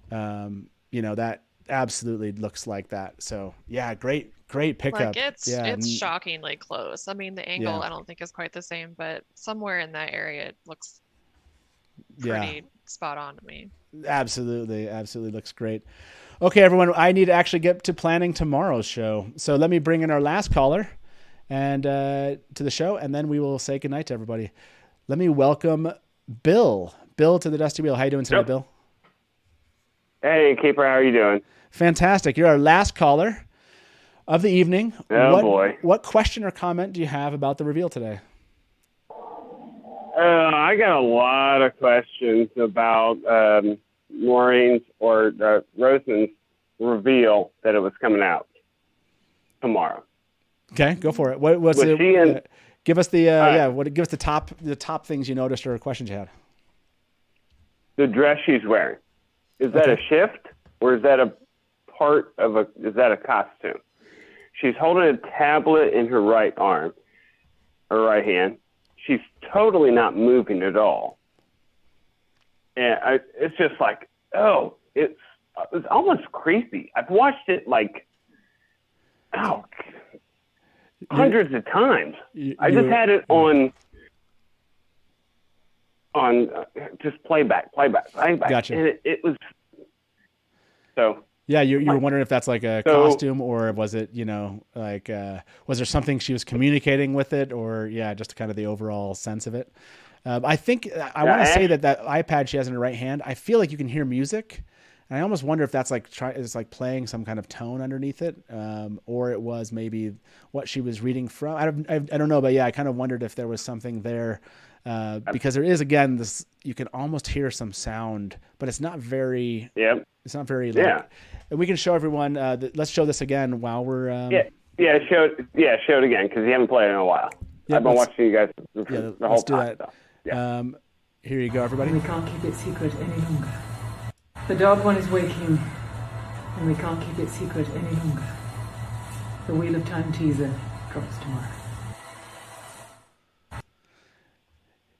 That absolutely looks like that. So yeah, great pickup. Like it's shockingly close. I mean, the angle I don't think is quite the same, but somewhere in that area it looks pretty spot on to me. Absolutely looks great. Okay, everyone, I need to actually get to planning tomorrow's show. So let me bring in our last caller and to the show, and then we will say goodnight to everybody. Let me welcome Bill. Bill to the Dusty Wheel. How you doing today, Bill? Hey, Keeper, how are you doing? Fantastic. You're our last caller of the evening. Oh, boy. What question or comment do you have about the reveal today? I got a lot of questions about Moiraine's or Rosamund's reveal that it was coming out tomorrow. Okay, go for it. What was Was it? she in- Give us the give us the top things you noticed or questions you had. The dress she's wearing, is that a shift or is that a part of is that a costume? She's holding a tablet in her right arm, her right hand. She's totally not moving at all. And it's just like, it's almost creepy. I've watched it hundreds of times. I just had it on just playback. Gotcha. And it was so. Yeah, you were wondering if that's like a costume, or was it, was there something she was communicating with it, or just kind of the overall sense of it. I think I want to say that iPad she has in her right hand, I feel like you can hear music, and I almost wonder if that's it's like playing some kind of tone underneath it, or it was maybe what she was reading from. I don't know, but I kind of wondered if there was something there, because there is, again, this, you can almost hear some sound, but it's not very. Yep. It's not very. And we can show everyone. Let's show this again while we're. Show it again because you haven't played it in a while. I've been watching you guys the whole time. So. Here you go, everybody. We can't keep it secret any longer. The dog one is waking, and we can't keep it secret any longer. The Wheel of Time teaser drops tomorrow.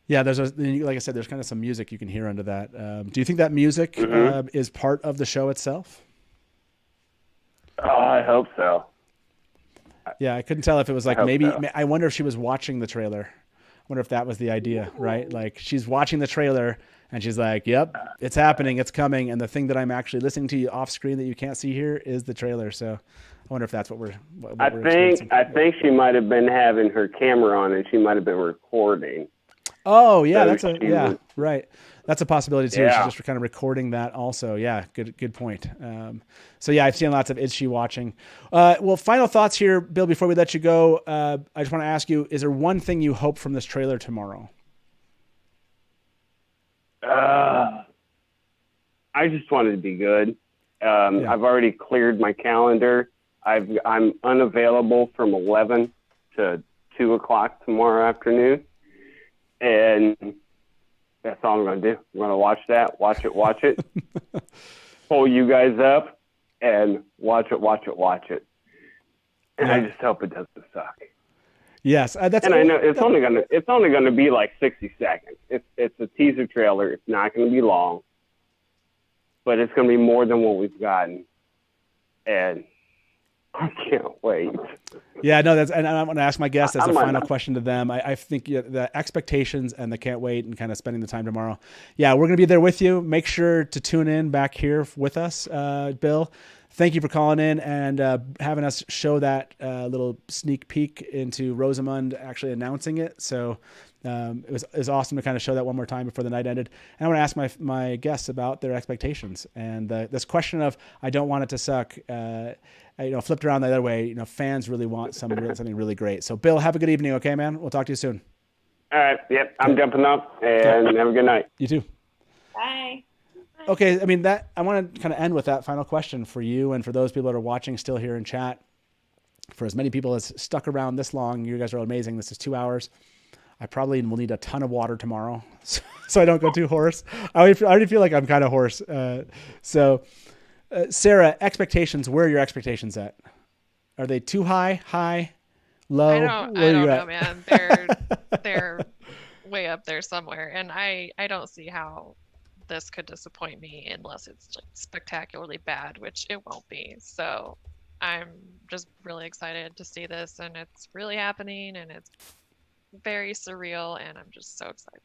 Yeah, like I said, there's kind of some music you can hear under that. Do you think that music is part of the show itself? Oh, I hope so. Yeah, I couldn't tell if it was like I wonder if she was watching the trailer. I wonder if that was the idea, right? Like she's watching the trailer and she's like, "Yep, it's happening, it's coming." And the thing that I'm actually listening to off screen that you can't see here is the trailer. So I wonder if that's what we're. I think she might have been having her camera on and she might have been recording. Oh yeah, So right. That's a possibility too. Yeah. She's just kind of recording that also. Yeah, good point. So I've seen lots of "Is she watching?" Well, final thoughts here, Bill. Before we let you go, I just want to ask you: is there one thing you hope from this trailer tomorrow? I just want it to be good. I've already cleared my calendar. I'm unavailable from 11 to 2 o'clock tomorrow afternoon. And that's all I'm going to do. I'm going to watch that, watch it, pull you guys up, and watch it. And I just hope it doesn't suck. Yes, that's. And I know it's only going to be like 60 seconds. It's a teaser trailer. It's not going to be long, but it's going to be more than what we've gotten, and I can't wait. Yeah, no, and I'm going to ask my guests as a final question to them. I think the expectations and the can't wait and kind of spending the time tomorrow. Yeah, we're going to be there with you. Make sure to tune in back here with us, Bill. Thank you for calling in and having us show that little sneak peek into Rosamund actually announcing it. So it was awesome to kind of show that one more time before the night ended. And I want to ask my guests about their expectations and this question of I don't want it to suck. Flipped around the other way. Fans really want something really great. So Bill, have a good evening. Okay, man. We'll talk to you soon. All right. Yep. I'm jumping up and have a good night. You too. Bye. Okay, I want to kind of end with that final question for you and for those people that are watching still here in chat. For as many people as stuck around this long, you guys are amazing. This is 2 hours. I probably will need a ton of water tomorrow, so I don't go too hoarse. I already feel like I'm kind of hoarse. Sarah, expectations. Where are your expectations at? Are they too high, low? I don't know, man. They're way up there somewhere, and I don't see how this could disappoint me unless it's like spectacularly bad, which it won't be. So I'm just really excited to see this, and it's really happening, and it's very surreal, and I'm just so excited.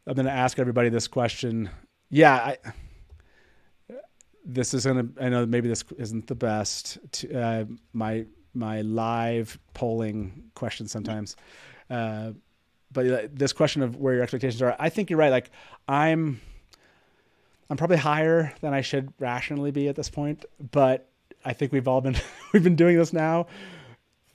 I'm going to ask everybody this question. Yeah, this is going to, I know maybe this isn't the best, my live polling question sometimes. But this question of where your expectations are, I think you're right. Like I'm probably higher than I should rationally be at this point, but I think we've we've been doing this now,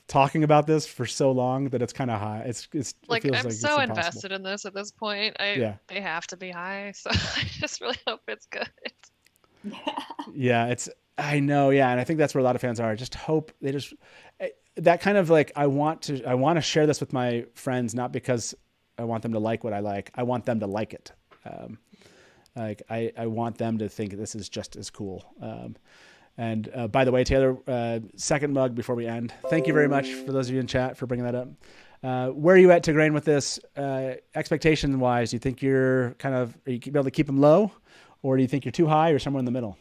talking about this for so long that it's kind of high. It feels like I'm it's so impossible. invested in this at this point. They have to be high, so I just really hope it's good. Yeah, I know. Yeah. And I think that's where a lot of fans are. I just hope that kind of like, I want to share this with my friends, not because I want them to like what I like. I want them to like it. Like I want them to think this is just as cool. And by the way, Taylor, second mug before we end. Thank you very much for those of you in chat for bringing that up. Where are you at, Tigraine, with this? Expectation wise, do you think you're are you able to keep them low, or do you think you're too high, or somewhere in the middle?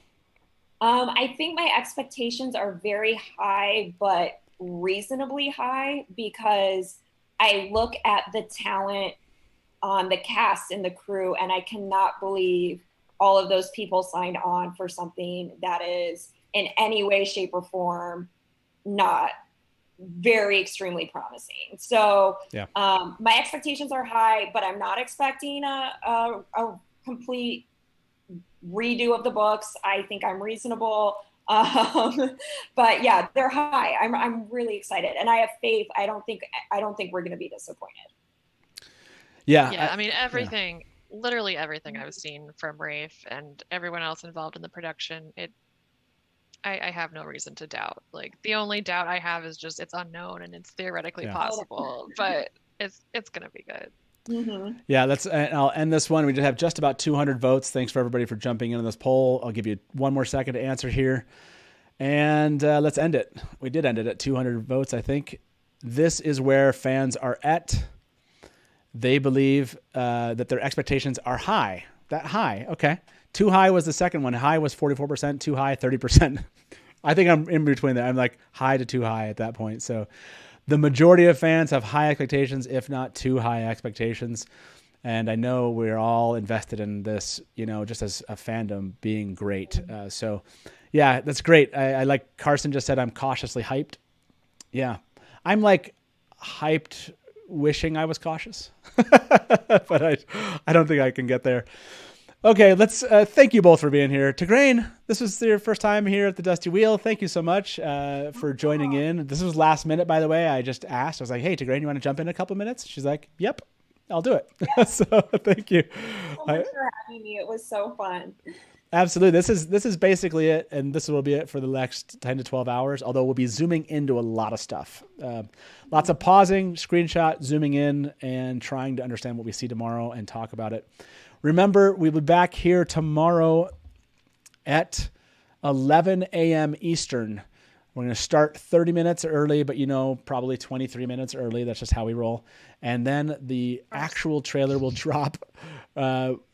I think my expectations are very high, but reasonably high, because I look at the talent on the cast and the crew, and I cannot believe all of those people signed on for something that is in any way, shape, or form not very extremely promising. So my expectations are high, but I'm not expecting a complete redo of the books. I think I'm reasonable. But yeah, they're high. I'm really excited, and I have faith. I don't think we're going to be disappointed. Yeah. I mean, literally everything I've seen from Rafe and everyone else involved in the production, I have no reason to doubt. Like the only doubt I have is just it's unknown and it's theoretically possible, but it's going to be good. Mm-hmm. Yeah, I'll end this one. We just have just about 200 votes. Thanks for everybody for jumping in on this poll. I'll give you one more second to answer here. And let's end it. We did end it at 200 votes, I think. This is where fans are at. They believe that their expectations are high. That high, okay. Too high was the second one. High was 44%, too high, 30%. I think I'm in between that. I'm like high to too high at that point. So the majority of fans have high expectations, if not too high expectations. And I know we're all invested in this, just as a fandom being great. So yeah, that's great. I like Carson just said, I'm cautiously hyped. Yeah. I'm like hyped, wishing I was cautious, but I don't think I can get there. Okay, let's thank you both for being here. Tigraine, this was your first time here at the Dusty Wheel. Thank you so much for joining in. This was last minute, by the way. I just asked. I was like, hey, Tigraine, you want to jump in a couple minutes? She's like, yep, I'll do it. Yeah. So thank you. So much for having me. It was so fun. Absolutely. This is basically it, and this will be it for the next 10 to 12 hours, although we'll be zooming into a lot of stuff. Lots of pausing, screenshot, zooming in, and trying to understand what we see tomorrow and talk about it. Remember, we'll be back here tomorrow at 11 a.m. Eastern. We're going to start 30 minutes early, but probably 23 minutes early. That's just how we roll. And then the actual trailer will drop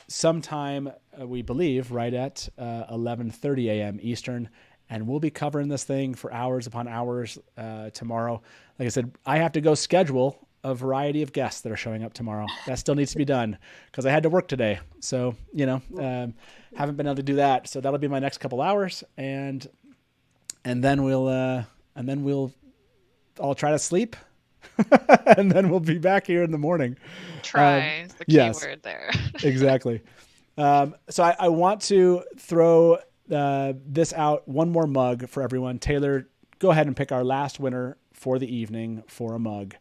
sometime, we believe, right at 11:30 a.m. Eastern. And we'll be covering this thing for hours upon hours tomorrow. Like I said, I have to go schedule a variety of guests that are showing up tomorrow. That still needs to be done because I had to work today. So, haven't been able to do that. So that'll be my next couple hours. And then we'll all try to sleep. And then we'll be back here in the morning. Try is the key word there. Exactly. So I want to throw this out, one more mug for everyone. Taylor, go ahead and pick our last winner for the evening for a mug.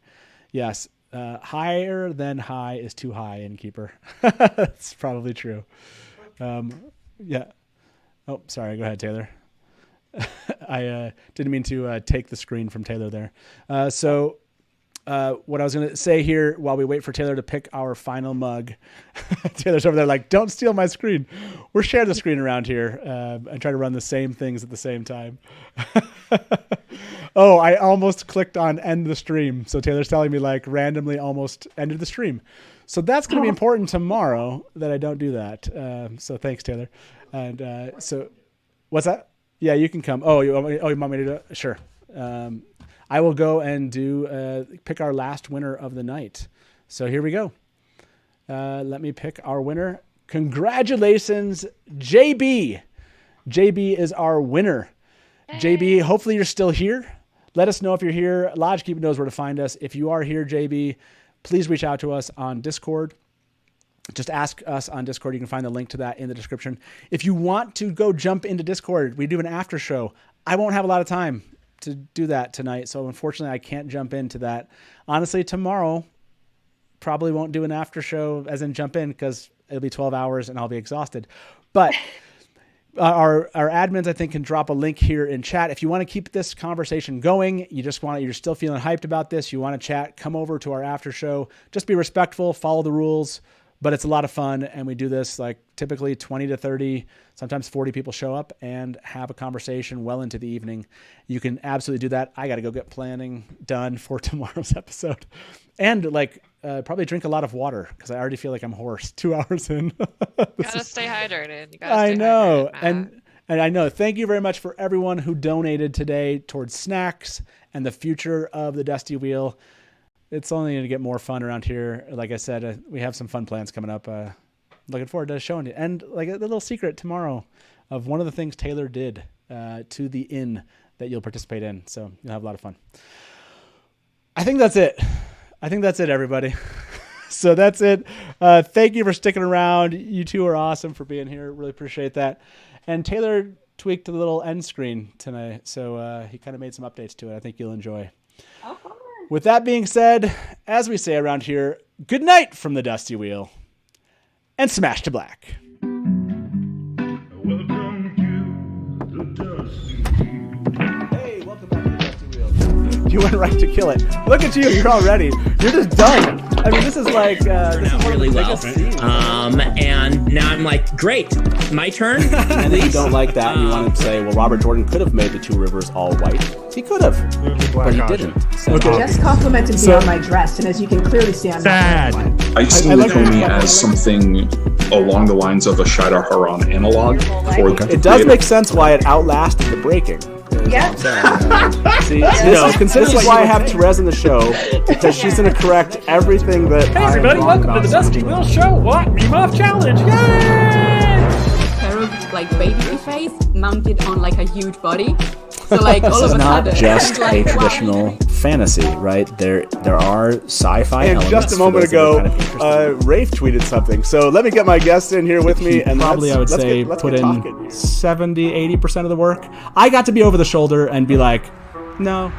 Yes. Higher than high is too high, Innkeeper. That's probably true. Yeah. Oh, sorry. Go ahead, Taylor. I didn't mean to take the screen from Taylor there. So what I was going to say here while we wait for Taylor to pick our final mug, Taylor's over there like, don't steal my screen. We're sharing the screen around here and try to run the same things at the same time. Oh, I almost clicked on end the stream. So Taylor's telling me like randomly almost ended the stream. So that's going to be important tomorrow that I don't do that. So thanks, Taylor. And so what's that? Yeah, you can come. Oh, you want me to do it? Sure. I will go and pick our last winner of the night. So here we go. let me pick our winner. Congratulations, JB. JB is our winner. JB, hopefully you're still here. Let us know if you're here. Lodgekeeper knows where to find us. If you are here, JB, please reach out to us on Discord. Just ask us on Discord. You can find the link to that in the description. If you want to go jump into Discord, we do an after show. I won't have a lot of time to do that tonight, so unfortunately I can't jump into that. Honestly, tomorrow probably won't do an after show as in jump in because it'll be 12 hours and I'll be exhausted. But our admins, I think, can drop a link here in chat. If you want to keep this conversation going, you're still feeling hyped about this, you want to chat, come over to our after show. Just be respectful, follow the rules, but it's a lot of fun. And we do this like typically 20 to 30, sometimes 40 people show up and have a conversation well into the evening. You can absolutely do that. I got to go get planning done for tomorrow's episode and probably drink a lot of water because I already feel like I'm hoarse 2 hours in. Gotta stay hydrated. I know. And I know. Thank you very much for everyone who donated today towards snacks and the future of the Dusty Wheel. It's only going to get more fun around here. Like I said, we have some fun plans coming up. Looking forward to showing you. And like a little secret tomorrow of one of the things Taylor did to the inn that you'll participate in. So you'll have a lot of fun. I think that's it. Everybody. So that's it. Thank you for sticking around. You two are awesome for being here. Really appreciate that. And Taylor tweaked the little end screen tonight. So he kind of made some updates to it. I think you'll enjoy. Oh, fun. With that being said, as we say around here, good night from the Dusty Wheel and smash to black. Welcome to the Dusty Wheel. Hey, welcome back to the Dusty Wheel. You went right to kill it. Look at you. You're all ready. You're just done. I mean, this is like this is really well. And now I'm like, great, my turn. And if you don't like that, and you want to say, well, Robert Jordan could have made the two rivers all white. He could have, but he didn't. So Just complimented me on my dress, and as you can clearly see, I'm not wearing one. I see Lukomi as something along the lines of a Shida Haran analog. It does make sense why it outlasted the breaking. Yeah. See, this is why I have Therese in the show, because she's going to correct everything that. Hey everybody, welcome to the Dusty Wheel Show. What? Meme Off Challenge. Yay! Pair of like baby face mounted on like a huge body. So like all of a sudden, This is not just like, a traditional fantasy, right? There are sci-fi and elements. Just a moment ago, Rafe tweeted something. So let me get my guest in here with me. And probably, I would say, put in 70, 80% of the work. I got to be over the shoulder and be like, no,